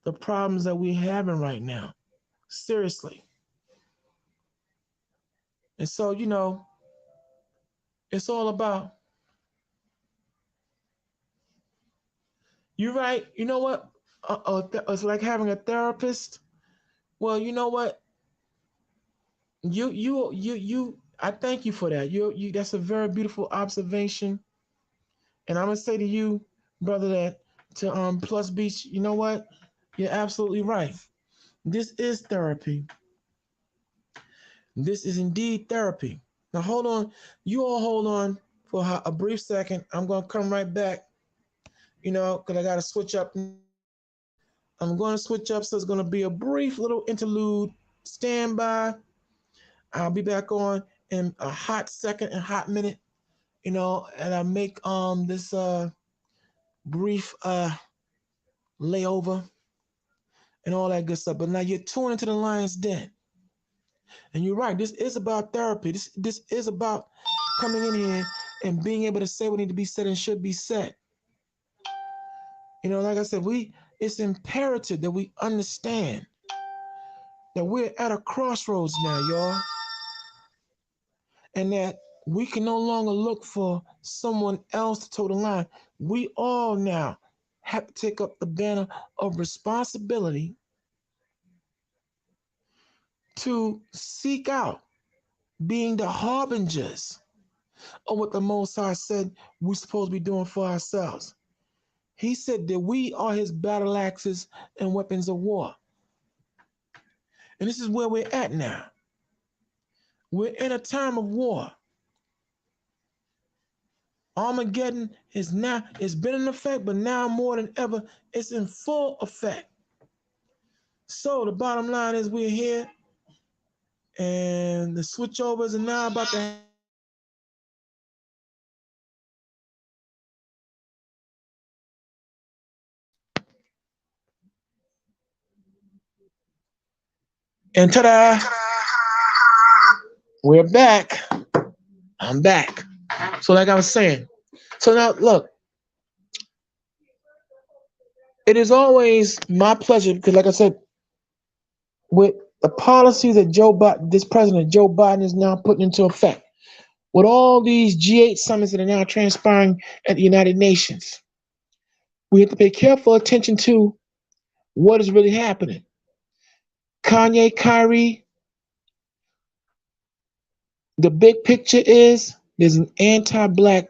the problems that we're having right now. Seriously. And so, it's all about, you're right. You know what? It's like having a therapist. Well, you know what? I thank you for that. That's a very beautiful observation. And I'm gonna say to you, brother, that to Plus Beach, you know what? You're absolutely right. This is therapy. This is indeed therapy. Now hold on. You all hold on for a brief second. I'm gonna come right back, because I gotta switch up. I'm going to switch up, so it's going to be a brief little interlude. Stand by. I'll be back on in a hot second and hot minute, and I make this brief layover and all that good stuff. But now you're tuning into the Lion's Den, and you're right. This is about therapy. This is about coming in here and being able to say what needs to be said and should be said. Like I said, it's imperative that we understand that we're at a crossroads now, y'all. And that we can no longer look for someone else to toe the line. We all now have to take up the banner of responsibility to seek out being the harbingers of what the Most High said we're supposed to be doing for ourselves. He said that we are his battle axes and weapons of war. And this is where we're at now. We're in a time of war. Armageddon it's been in effect, but now more than ever, it's in full effect. So the bottom line is, we're here, and the switchovers are now about to. And ta-da! We're back. I'm back. So like I was saying, so now look, It is always my pleasure because, like I said, with the policy that this President Joe Biden is now putting into effect, with all these G8 summits that are now transpiring at the United Nations, we have to pay careful attention to what is really happening. Kanye, Kyrie, the big picture is there's an anti-black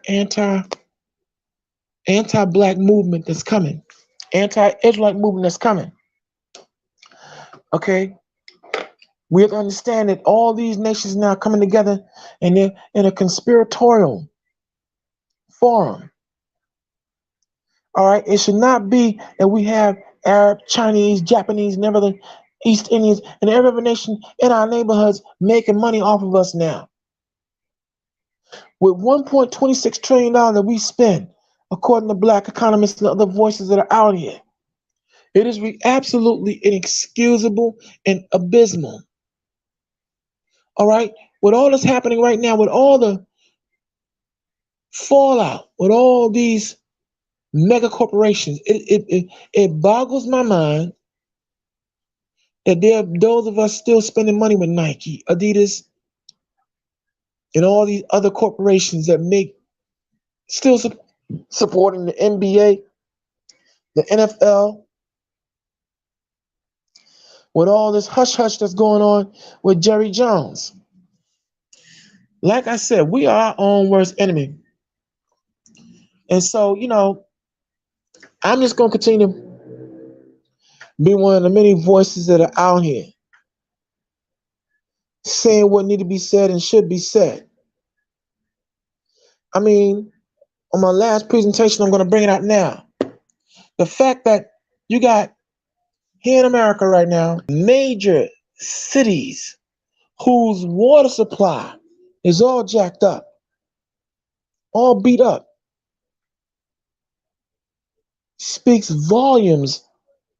movement that's coming, anti-Israelite movement that's coming. Okay, we have to understand that all these nations now coming together and they're in a conspiratorial forum. All right, it should not be that we have Arab, Chinese, Japanese, and other East Indians and every other nation in our neighborhoods making money off of us now. With $1.26 trillion that we spend, according to black economists and other voices that are out here, it is absolutely inexcusable and abysmal. All right, with all that's happening right now, with all the fallout, with all these mega corporations, it boggles my mind that there are those of us still spending money with Nike, Adidas, and all these other corporations that make still supporting the NBA, the NFL, with all this hush hush that's going on with Jerry Jones. Like I said, we are our own worst enemy. And so, I'm just going to continue to be one of the many voices that are out here saying what need to be said and should be said. I mean, on my last presentation, I'm going to bring it out now. The fact that you got here in America right now, major cities whose water supply is all jacked up, all beat up, speaks volumes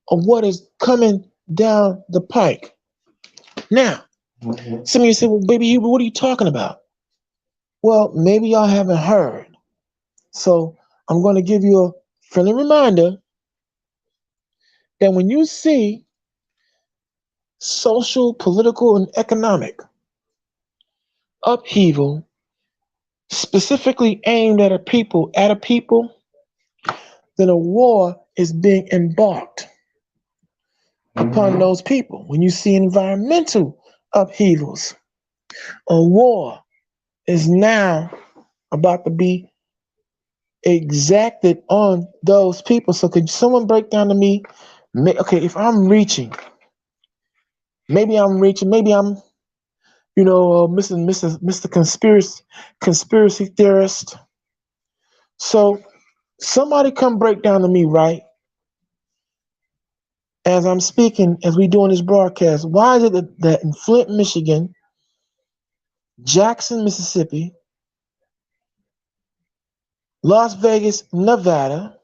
of what is coming down the pike. Now, some of you say, well, baby Huber, what are you talking about? Well, maybe y'all haven't heard. So I'm going to give you a friendly reminder that when you see social, political, and economic upheaval specifically aimed at a people, then a war is being embarked upon those people. When you see environmental upheavals, a war is now about to be exacted on those people. So could someone break down to me, okay, if I'm reaching, maybe I'm, Mr. Conspiracy theorist. So somebody come break down to me, right? As I'm speaking, as we doing this broadcast, why is it that in Flint, Michigan, Jackson, Mississippi, Las Vegas, Nevada,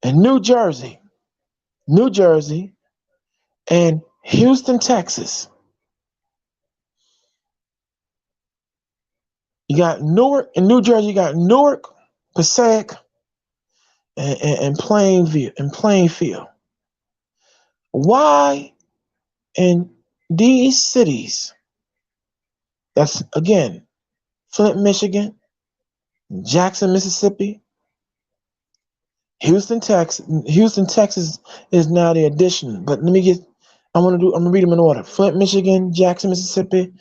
and New Jersey, and Houston, Texas, you got Newark, in New Jersey, you got Newark, Passaic, and Plainfield. Why in these cities, that's again, Flint, Michigan, Jackson, Mississippi, Houston, Texas is now the addition. But I'm gonna read them in order. Flint, Michigan, Jackson, Mississippi,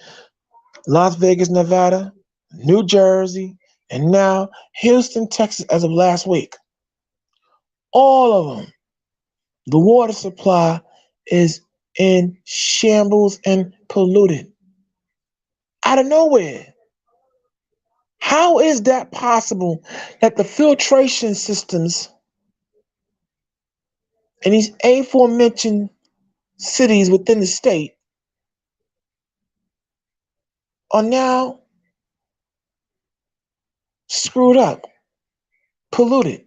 Las Vegas, Nevada, New Jersey, and now Houston, Texas as of last week. All of them, the water supply is in shambles and polluted. Out of nowhere. How is that possible that the filtration systems in these aforementioned cities within the state are now screwed up, polluted?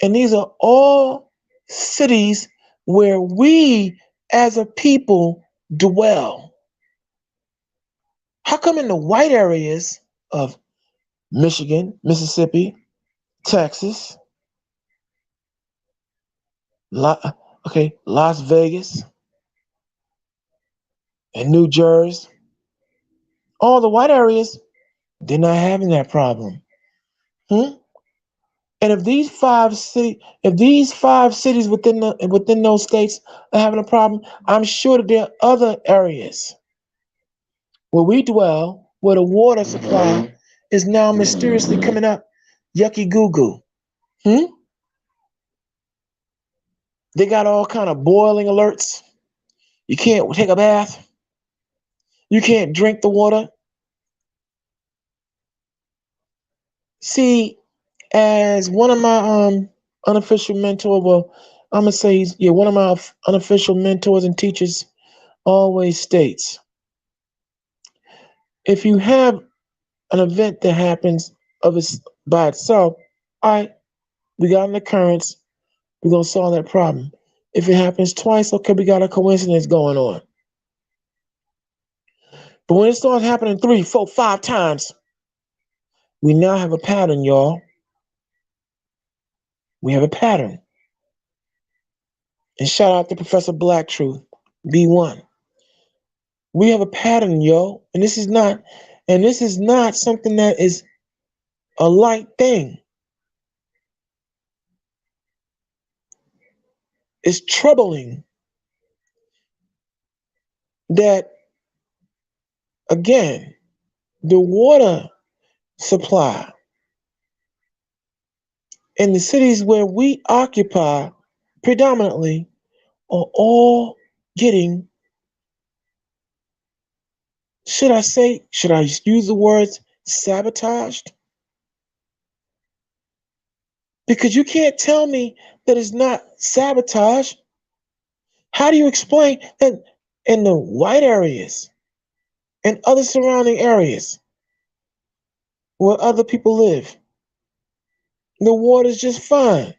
And these are all cities where we as a people dwell. How come in the white areas of Michigan, Mississippi, Texas, Okay, Las Vegas and New Jersey, all the white areas, they're not having that problem. Hmm? And if these five cities within those states are having a problem, I'm sure that there are other areas where we dwell, where the water supply is now mysteriously coming up yucky goo goo. Hmm? They got all kind of boiling alerts. You can't take a bath. You can't drink the water. See, as one of my unofficial mentors, well, I'm gonna say one of my unofficial mentors and teachers always states, if you have an event that happens by itself, all right, we got an occurrence, we're gonna solve that problem. If it happens twice, okay, we got a coincidence going on. But when it starts happening 3, 4, 5 times, we now have a pattern, y'all. We have a pattern. And shout out to Professor Black Truth, B1. We have a pattern, yo, and this is not something that is a light thing. It's troubling that, again, the water supply in the cities where we occupy predominantly are all getting, should I use the words sabotaged? Because you can't tell me that it's not sabotage. How do you explain that in the white areas and other surrounding areas where other people live, the water's just fine?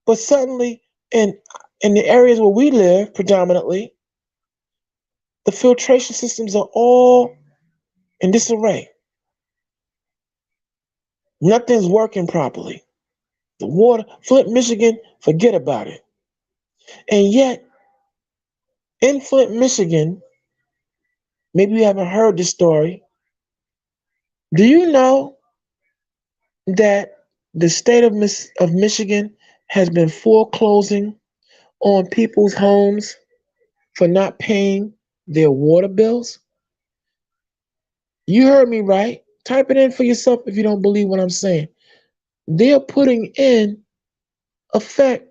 But suddenly in the areas where we live predominantly, the filtration systems are all in disarray. Nothing's working properly. The water, Flint, Michigan, forget about it. And yet, in Flint, Michigan, maybe you haven't heard this story. Do you know that the state of Michigan has been foreclosing on people's homes for not paying their water bills? You heard me right. Type it in for yourself if you don't believe what I'm saying. They're putting in effect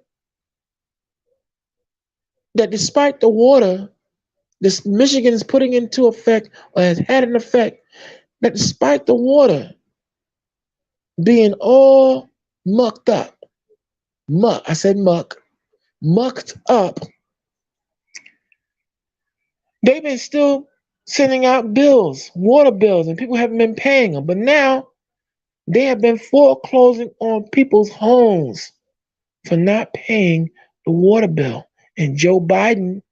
that despite the water, this Michigan is putting into effect or has had an effect that despite the water being all mucked up, I said mucked up, they've been still sending out bills, water bills, and people haven't been paying them. But now they have been foreclosing on people's homes for not paying the water bill. And Joe Biden,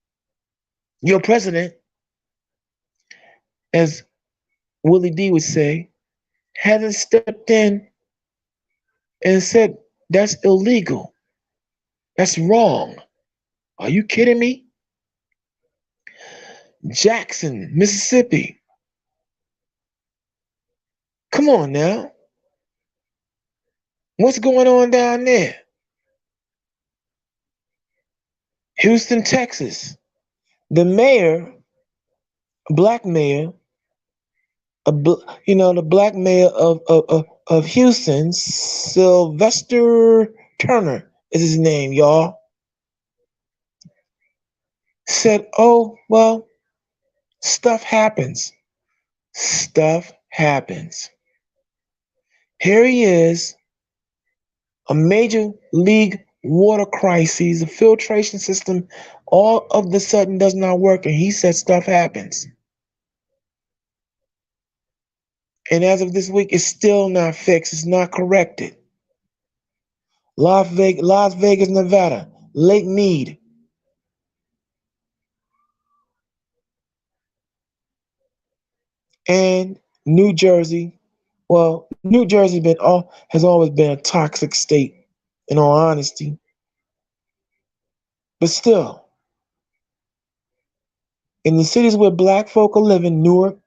your president, as Willie D would say, hasn't stepped in and said, that's illegal. That's wrong. Are you kidding me? Jackson, Mississippi. Come on now. What's going on down there? Houston, Texas. The mayor, black mayor, the black mayor of Houston, Sylvester Turner is his name, y'all, said, oh, well, stuff happens. Stuff happens. Here he is, a major league water crisis, the filtration system all of the sudden does not work, and he said stuff happens. And as of this week, it's still not fixed. It's not corrected. Las Vegas, Nevada, Lake Mead. And New Jersey. Well, New Jersey has always been a toxic state, in all honesty. But still, in the cities where black folk are living, Newark,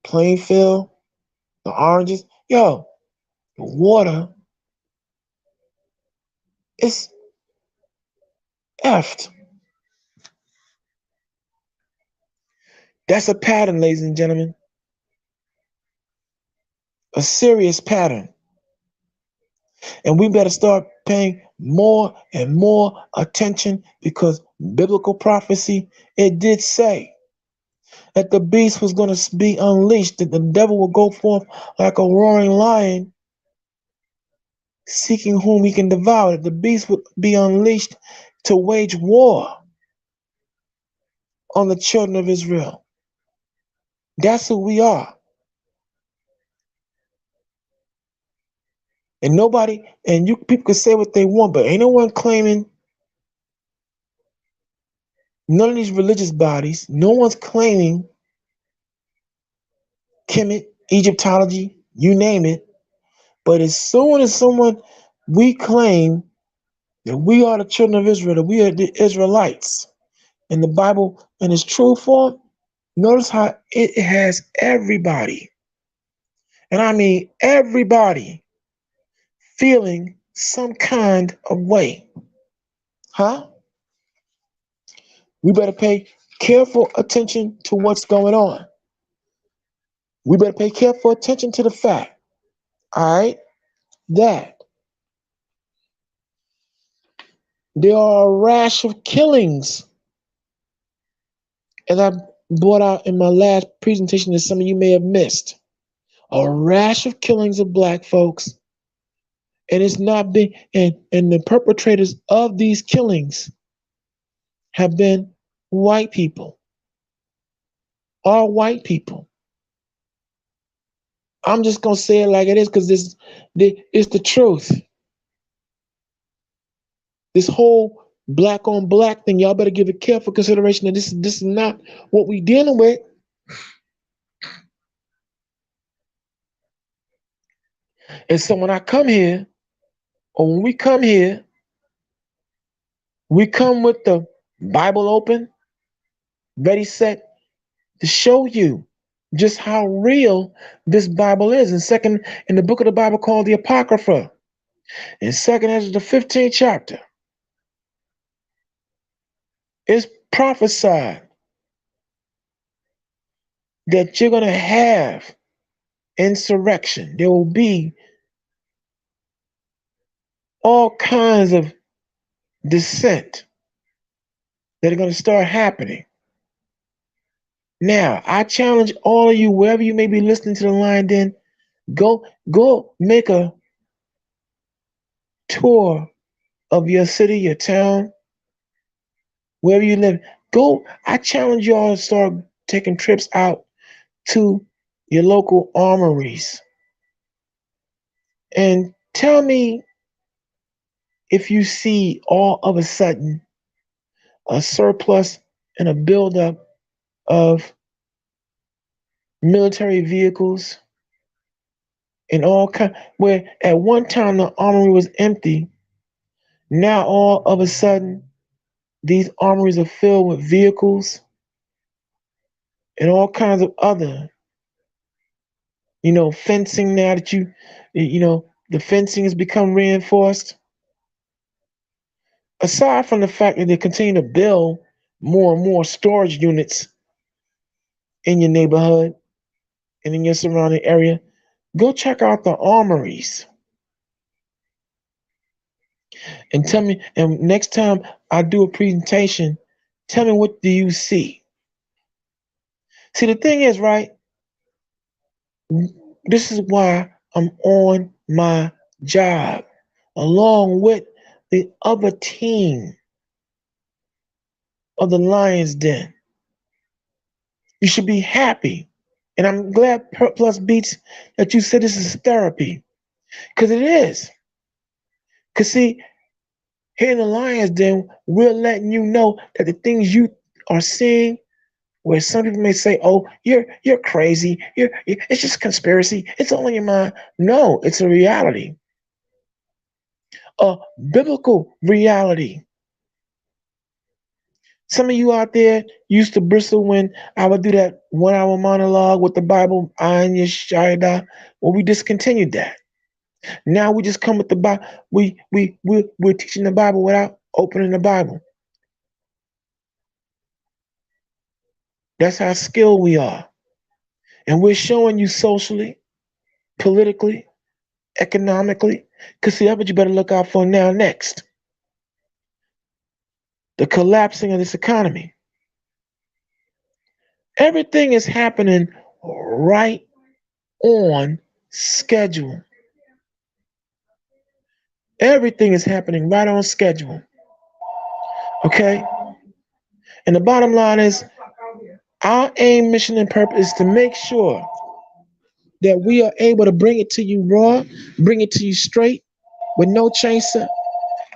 Plainfield, the Oranges, yo, the water is effed. That's a pattern, ladies and gentlemen. A serious pattern. And we better start paying more and more attention, because biblical prophecy, it did say that the beast was going to be unleashed, that the devil will go forth like a roaring lion, seeking whom he can devour. That the beast would be unleashed to wage war on the children of Israel. That's who we are. And nobody, and you people can say what they want, but ain't no one claiming, none of these religious bodies, no one's claiming Kemet, Egyptology, you name it. But as soon as we claim that we are the children of Israel, that we are the Israelites, in the Bible in its true form, notice how it has everybody, and I mean everybody, feeling some kind of way. Huh? We better pay careful attention to what's going on. We better pay careful attention to the fact, all right, that there are a rash of killings, as I brought out in my last presentation that some of you may have missed. A rash of killings of black folks, and it's not been, and the perpetrators of these killings have been white people, all white people. I'm just gonna say it like it is, because it's the truth. This whole black on black thing, y'all better give it careful consideration that this is not what we dealing with. And so when I come here, or when we come here, we come with the Bible open, ready, set, to show you just how real this Bible is. In the book of the Bible called the Apocrypha, in 2nd Ezra, the 15th chapter, it's prophesied that you're going to have insurrection. There will be all kinds of dissent that are going to start happening. Now, I challenge all of you, wherever you may be listening to the Lion Den, go make a tour of your city, your town, wherever you live. Go, I challenge y'all to start taking trips out to your local armories. And tell me if you see all of a sudden a surplus and a buildup of military vehicles and all kind, where at one time the armory was empty. Now all of a sudden these armories are filled with vehicles and all kinds of other, fencing. Now that the fencing has become reinforced. Aside from the fact that they continue to build more and more storage units in your neighborhood and in your surrounding area, go check out the armories. And tell me, and next time I do a presentation, tell me, what do you see? See, the thing is, right, this is why I'm on my job, along with the other team of the Lion's Den. You should be happy. And I'm glad Plus Beats that you said this is therapy, because it is. Because see, here in the Lion's Den, we're letting you know that the things you are seeing, where some people may say, "Oh, you're crazy. It's just conspiracy. It's all in your mind." No, it's a reality, a biblical reality. Some of you out there used to bristle when I would do that 1 hour monologue with the Bible, Ayin Yeshaya. Well, we discontinued that. Now we just come with the Bible. We're teaching the Bible without opening the Bible. That's how skilled we are. And we're showing you socially, politically, economically, because see, that's what you better look out for now next. The collapsing of this economy. Everything is happening right on schedule. Everything is happening right on schedule. Okay? And the bottom line is our aim, mission, and purpose is to make sure that we are able to bring it to you raw, bring it to you straight, with no chaser.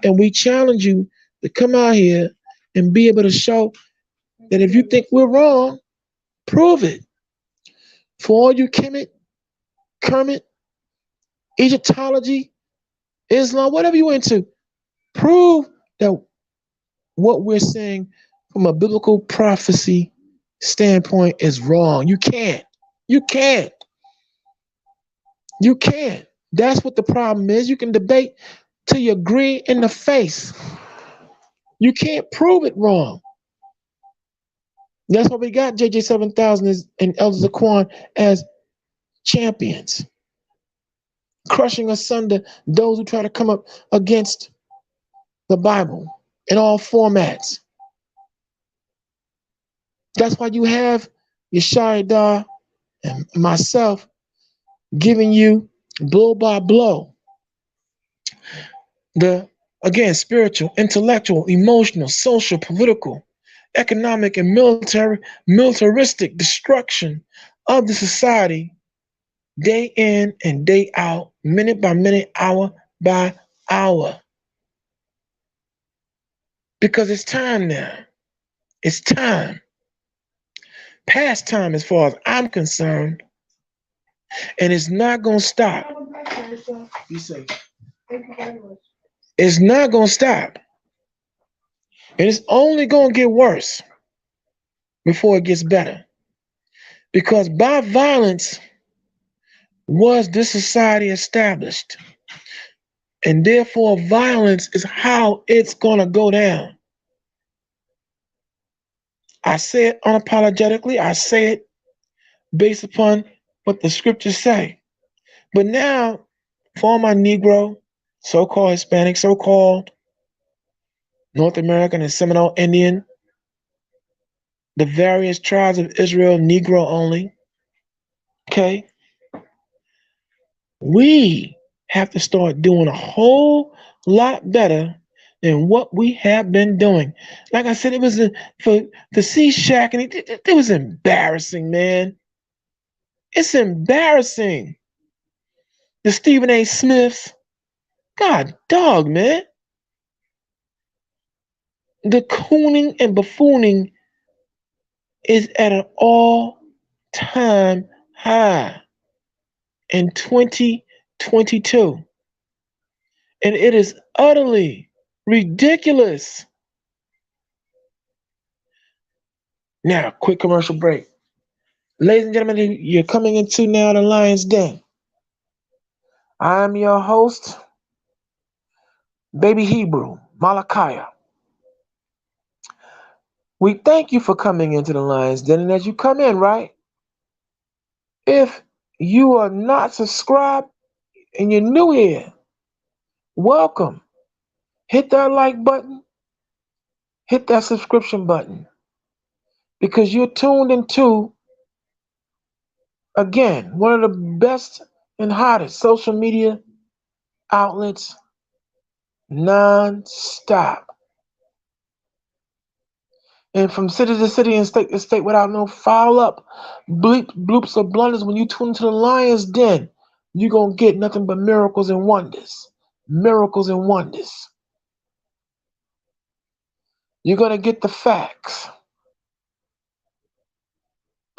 And we challenge you to come out here and be able to show that if you think we're wrong, prove it. For all you Kemet, Kermit, Egyptology, Islam, whatever you into, prove that what we're saying from a biblical prophecy standpoint is wrong. You can't. You can't. You can't. That's what the problem is. You can debate till you're green in the face. You can't prove it wrong. That's why we got JJ 7000 and Elder Zaquan as champions, crushing asunder those who try to come up against the Bible in all formats. That's why you have Yeshaya and myself giving you blow by blow the, again, spiritual, intellectual, emotional, social, political, economic, and militaristic destruction of the society day in and day out, minute by minute, hour by hour. Because it's time now. It's time. Past time as far as I'm concerned. And it's not going to stop. Be safe. It's not going to stop. And it's only going to get worse before it gets better. Because by violence was this society established. And therefore, violence is how it's going to go down. I say it unapologetically. I say it based upon what the scriptures say. But now, for all my Negro, so-called Hispanic, so-called North American and Seminole Indian, the various tribes of Israel, Negro only, okay? We have to start doing a whole lot better than what we have been doing. Like I said, it was for the see Shaq, and it was embarrassing, man. It's embarrassing. The Stephen A. Smiths, God dog, man. The cooning and buffooning is at an all-time high in 2022. And it is utterly ridiculous. Now, quick commercial break. Ladies and gentlemen, you're coming into now the Lion's Den. I'm your host, Baby Hebrew, Malachiah. We thank you for coming into the Lion's Den. And as you come in, right, if you are not subscribed and you're new here, welcome. Hit that like button. Hit that subscription button. Because you're tuned into, again, one of the best and hottest social media outlets non-stop. And from city to city and state to state without no foul-up bloops or blunders, when you tune into the Lion's Den, you're going to get nothing but miracles and wonders. Miracles and wonders. You're going to get the facts.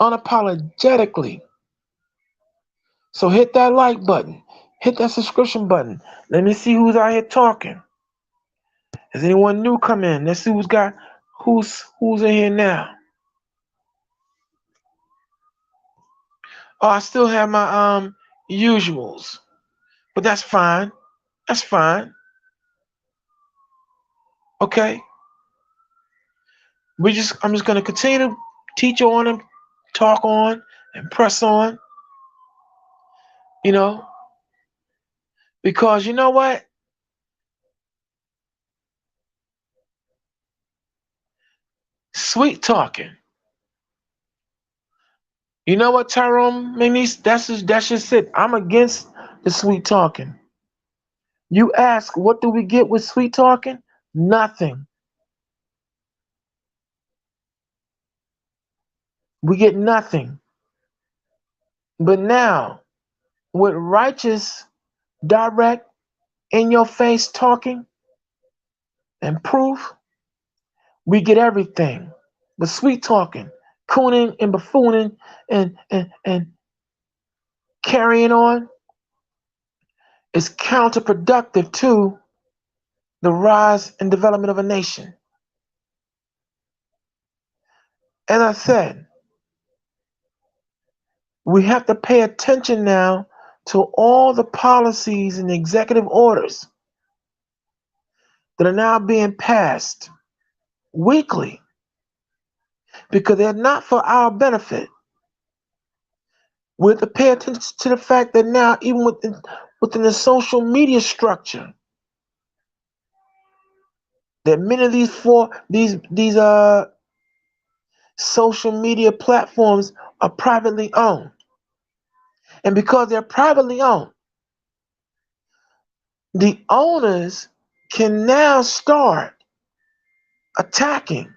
Unapologetically. So hit that like button. Hit that subscription button. Let me see who's out here talking. Has anyone new come in? Let's see Who's in here now? Oh, I still have my usuals, but that's fine. That's fine. Okay. I'm just gonna continue to teach on and talk on and press on, you know, because you know what? Sweet talking. You know what, Tyrone McNeese? That's just it. I'm against the sweet talking. You ask, what do we get with sweet talking? Nothing. We get nothing. But now, with righteous, direct, in your face talking and proof, we get everything. But sweet talking, cooning and buffooning and carrying on is counterproductive to the rise and development of a nation. As I said, we have to pay attention now to all the policies and executive orders that are now being passed weekly because they're not for our benefit. We have to pay attention to the fact that now, even within the social media structure, that many of these social media platforms are privately owned. And because they're privately owned, the owners can now start attacking,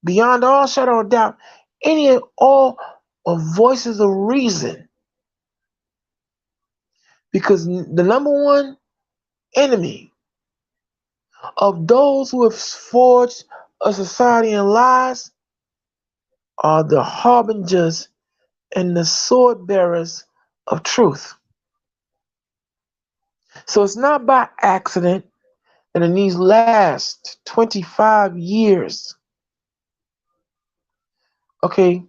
beyond all shadow of doubt, any and all of voices of reason. Because the number one enemy of those who have forged a society in lies are the harbingers and the sword bearers of truth. So it's not by accident that in these last 25 years, okay,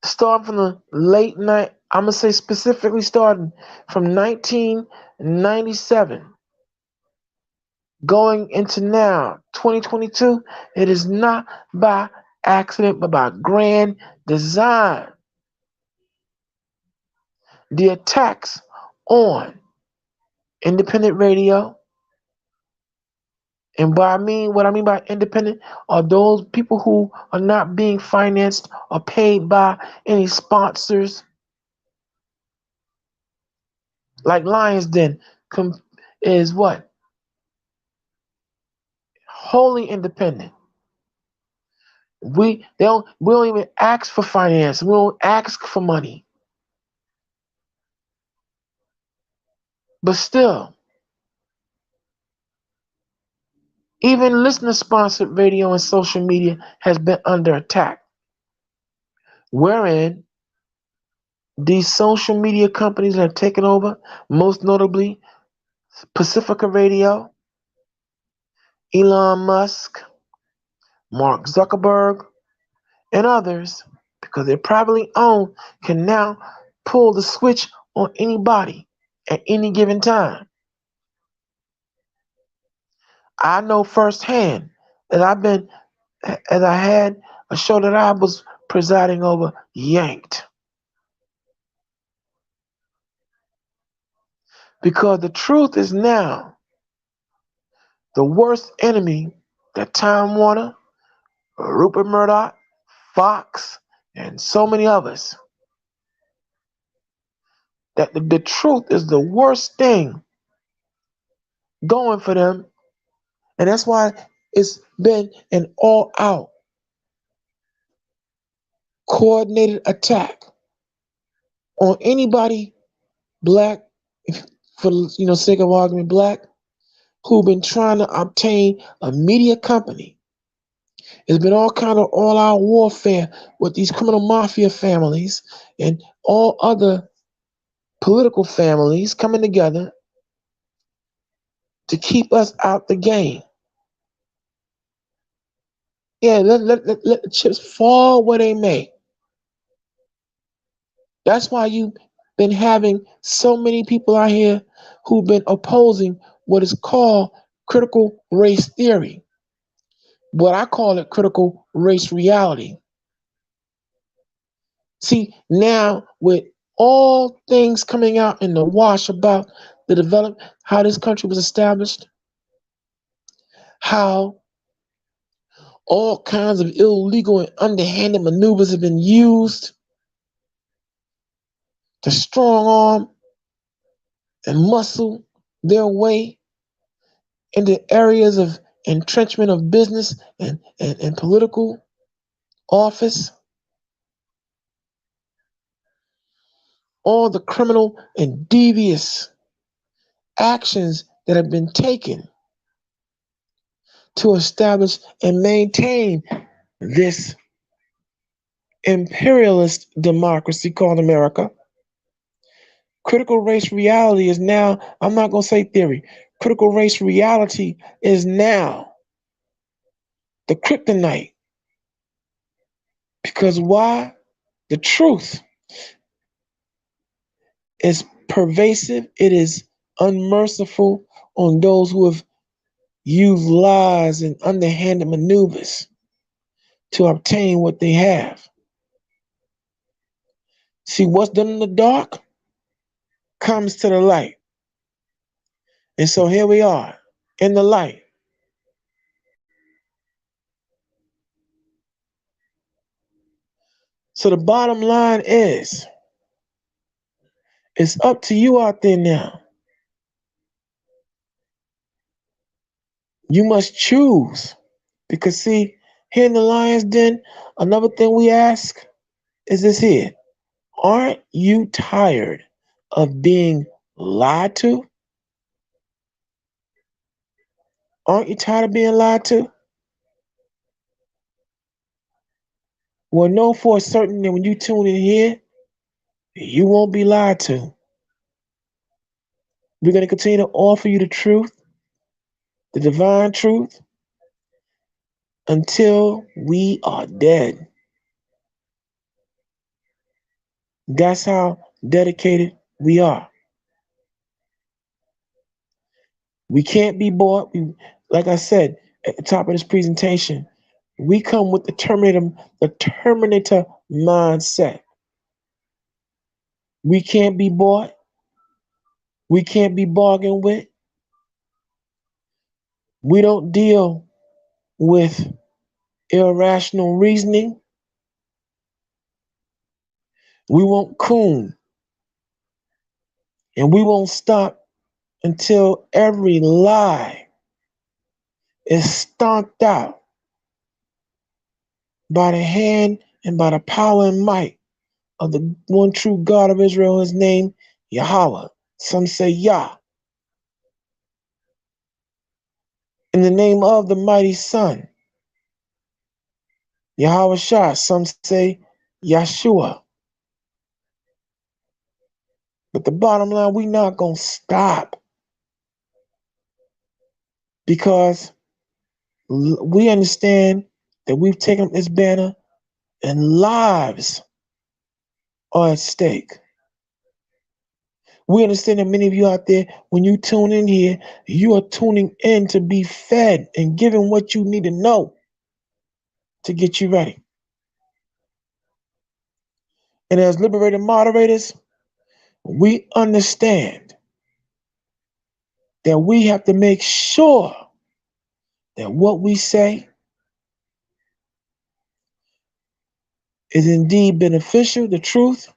starting from the late night, I'm going to say specifically starting from 1997, going into now, 2022, it is not by accident, but by grand design. The attacks on independent radio, and what I mean by independent are those people who are not being financed or paid by any sponsors, like Lions Den, is what? Wholly independent. We don't even ask for finance. We don't ask for money. But still, even listener-sponsored radio and social media has been under attack, wherein these social media companies have taken over, most notably Pacifica Radio, Elon Musk, Mark Zuckerberg, and others, because they're privately owned, can now pull the switch on anybody at any given time. I know firsthand that I had a show that I was presiding over yanked. Because the truth is now the worst enemy that Time Warner, Rupert Murdoch, Fox, and so many others, that the truth is the worst thing going for them. And that's why it's been an all-out coordinated attack on anybody black, for sake of argument, black, who've been trying to obtain a media company. There's been all kind of all-out warfare with these criminal mafia families and all other political families coming together to keep us out the game. Yeah, let the chips fall where they may. That's why you've been having so many people out here who've been opposing what is called critical race theory. What I call it critical race reality. See, now with all things coming out in the wash about the development, how this country was established, how all kinds of illegal and underhanded maneuvers have been used to strong arm and muscle their way into areas of entrenchment of business and political office, all the criminal and devious actions that have been taken to establish and maintain this imperialist democracy called America. Critical race reality is now, I'm not going to say theory, critical race reality is now the kryptonite. Because why? The truth is pervasive, it is unmerciful on those who have used lies and underhanded maneuvers to obtain what they have. See, what's done in the dark comes to the light. And so here we are in the light. So the bottom line is, it's up to you out there now. You must choose. Because see, here in the lion's den, another thing we ask is this here. Aren't you tired of being lied to? Aren't you tired of being lied to? Well, know for certain that when you tune in here, you won't be lied to. We're going to continue to offer you the truth, the divine truth, until we are dead. That's how dedicated we are. We can't be bought. Like I said at the top of this presentation, we come with the Terminator mindset. We can't be bought. We can't be bargained with. We don't deal with irrational reasoning. We won't coon. And we won't stop until every lie is stomped out by the hand and by the power and might of the one true God of Israel, his name, Yahweh. Some say Yah. In the name of the mighty Son, Yahweh Shah. Some say Yeshua. But the bottom line, we're not going to stop. Because we understand that we've taken this banner and lives are at stake. We understand that many of you out there, when you tune in here, you are tuning in to be fed and given what you need to know to get you ready. And as liberated moderators, we understand that we have to make sure that what we say is indeed beneficial, the truth,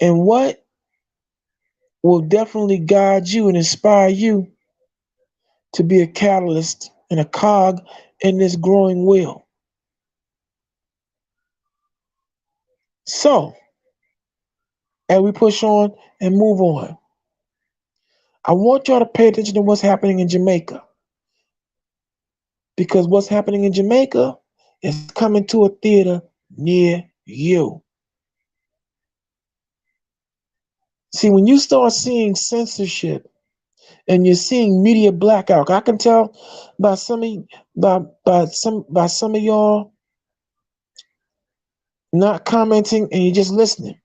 and what will definitely guide you and inspire you to be a catalyst and a cog in this growing wheel. So, as we push on and move on, I want y'all to pay attention to what's happening in Jamaica. Because what's happening in Jamaica is coming to a theater near you. See, when you start seeing censorship and you're seeing media blackout. I can tell by some of y'all not commenting and you're just listening.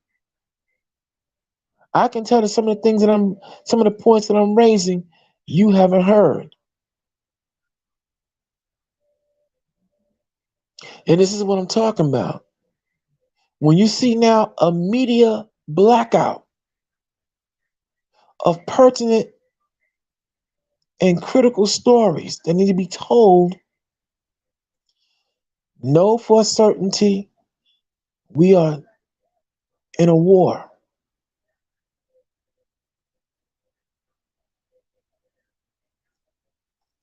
I can tell that some of the points that I'm raising, you haven't heard. And this is what I'm talking about. When you see now a media blackout of pertinent and critical stories that need to be told, know for certainty we are in a war.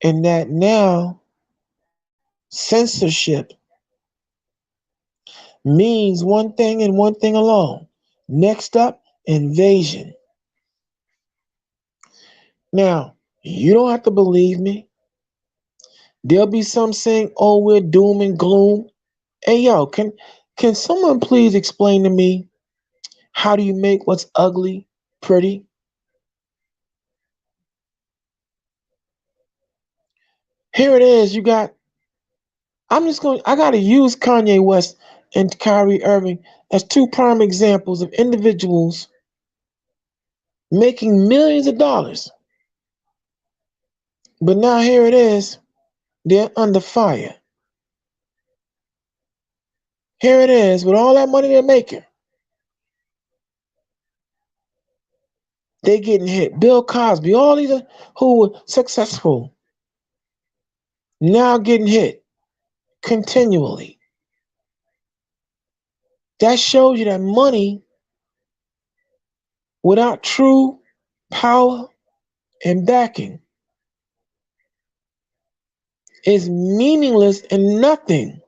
And that now censorship means one thing and one thing alone. Next up, invasion. Now, you don't have to believe me. There'll be some saying, oh, we're doom and gloom. Hey, yo, can someone please explain to me, how do you make what's ugly pretty? Here it is. I got to use Kanye West and Kyrie Irving as two prime examples of individuals making millions of dollars. But now here it is. They're under fire. Here it is with all that money they're making. They getting hit. Bill Cosby, all these who were successful, now getting hit continually. That shows you that money without true power and backing is meaningless and nothing.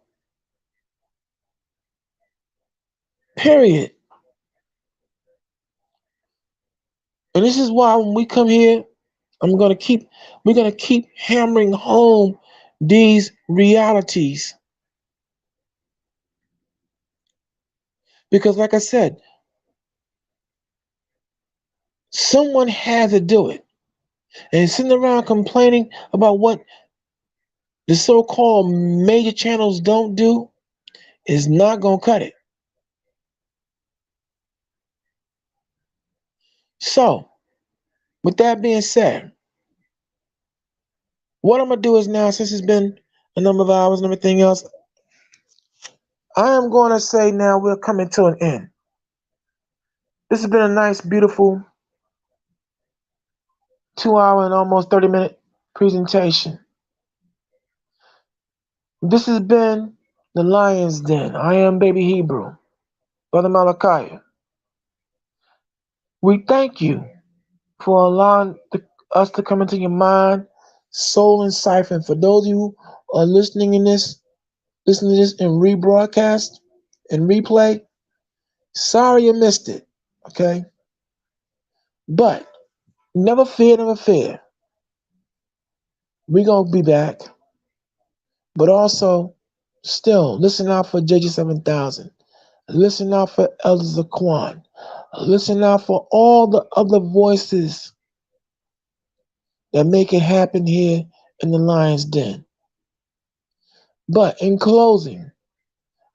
Period. And this is why when we come here, we're gonna keep hammering home these realities. Because like I said, someone had to do it. And sitting around complaining about what the so-called major channels don't do is not gonna cut it. So, with that being said, what I'm gonna do is now, since it's been a number of hours and everything else, I am gonna say now we're coming to an end. This has been a nice, beautiful 2 hour and almost 30-minute presentation. This has been the Lion's Den. I am Baby Hebrew, Brother Malachi. We thank you for allowing us to come into your mind, soul, and siphon. For those of you who are listening to this in rebroadcast and replay, sorry you missed it, okay? But never fear, never fear. We're going to be back. But also, still, listen out for JG 7000. Listen out for Elder Zaquan. Listen out for all the other voices that make it happen here in the Lion's Den. But in closing,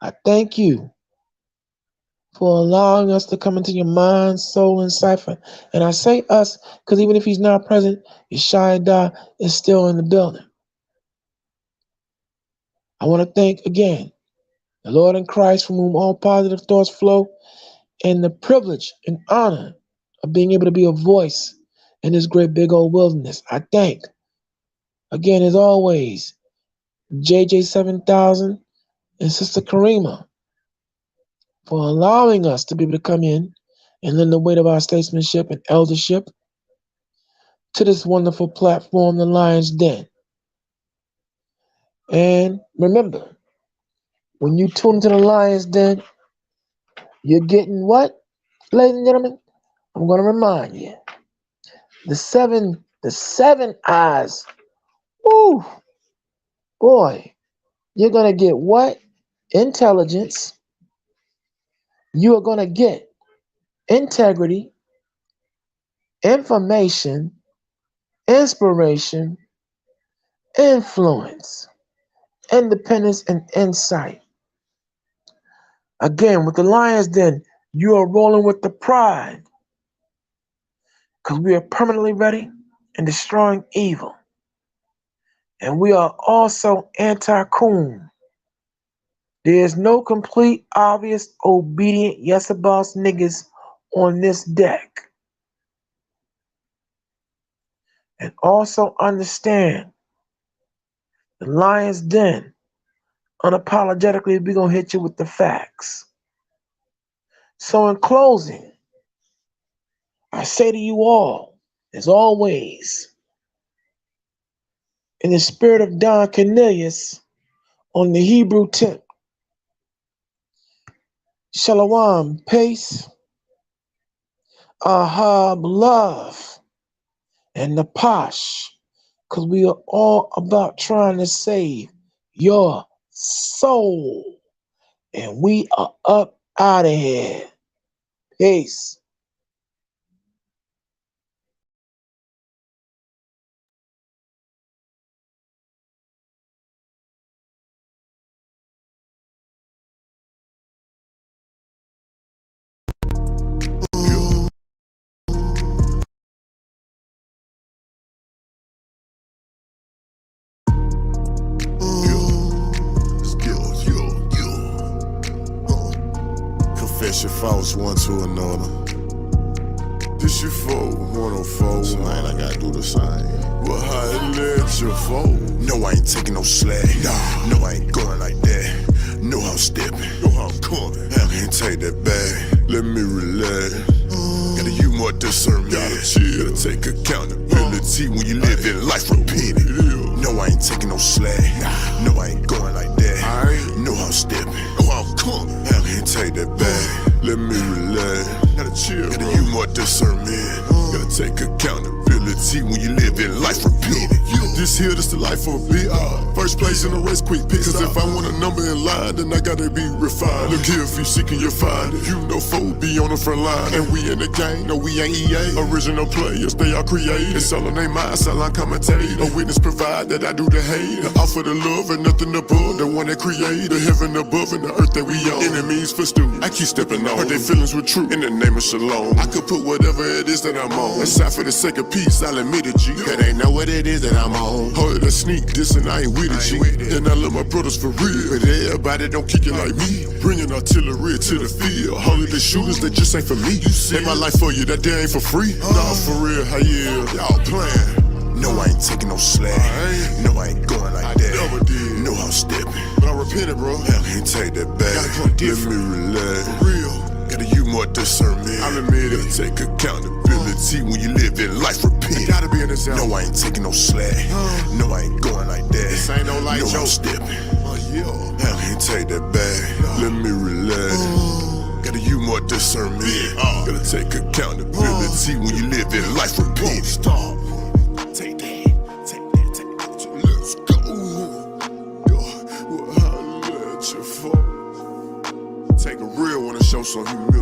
I thank you for allowing us to come into your mind, soul, and cipher. And I say us because even if he's not present, Yeshaya is still in the building. I want to thank again the Lord in Christ, from whom all positive thoughts flow, and the privilege and honor of being able to be a voice in this great big old wilderness. I thank, again, as always, JJ 7000 and Sister Karima for allowing us to be able to come in and lend the weight of our statesmanship and eldership to this wonderful platform, the Lion's Den. And remember, when you tune into the Lion's Den, you're getting what, ladies and gentlemen? I'm going to remind you. The seven eyes. Woo! Boy, you're going to get what? Intelligence. You are going to get integrity, information, inspiration, influence, independence, and insight. Again, with the Lions Den, you are rolling with the pride because we are permanently ready and destroying evil. And we are also anti-coon. There is no complete, obvious, obedient, yes boss niggas on this deck. And also understand the Lions Den, unapologetically, we're going to hit you with the facts. So in closing, I say to you all, as always, in the spirit of Don Cornelius on the Hebrew tip, Shalom, peace, ahab, love, and the posh, because we are all about trying to save your soul. And we are up out of here. Peace. Confess your faults one to another. This your fault, 104. So man, I gotta do the same. Well, how it let your fault? No, I ain't taking no slack. Nah, no, I ain't going like that. Know how I'm stepping, know how I'm coming. I can't take that back. Let me relax. Gotta use more discernment. Gotta take accountability when you live in life repeated. No, I ain't taking no slack. No, I ain't going like that. Know how I'm stepping, know how I'm coming. I can't take that back. Let me relax. Gotta chill. Gotta use more discernment. Gotta take accountability when you live in life repeated. This here, this the life of a big first place in the race, quick pick. Cause if I want a number in line, then I gotta be refined. Look here, if you seeking, you'll find it. You know, foes be on the front line. And we in the game, no, we ain't EA. Original players, they are created. It's all on their mind, so I'm commentating. A witness provide that I do the hate. I offer the love and nothing above. The one that created the heaven above and the earth that we own. Enemies for stew. I keep stepping on. Hurt their feelings with truth in the name of Shalom. I could put whatever it is that I'm on. Aside for the sake of peace, I'll admit it, G. Cause they know what it is that I'm on. Hold it, a sneak this and I ain't with it, G. And I love my brothers for real. But everybody don't kick it like me. Bringing artillery to the field. Holy the shooters that just ain't for me. You say my life for you, that day ain't for free. Nah, for real, how yeah, y'all playing. No, I ain't taking no slack. No, I ain't going like that. Never did. Know how I'm stepping. But I repented, bro. I can't take that back. Let me relax. For real. Gotta use more discernment. I'll admit it. Take accountability when you live in life repeat. I gotta be in this out. No, I ain't taking no slack. No, I ain't going like that. This ain't no light joke. I'm stepping. I can't take that back. Let me relax. Gotta use more discernment. Gotta take accountability when you live in life repeat. Stop. Take that. Take that. Take that. Let's go. Yo, well, how let you fall? Take a real one to show some humanity.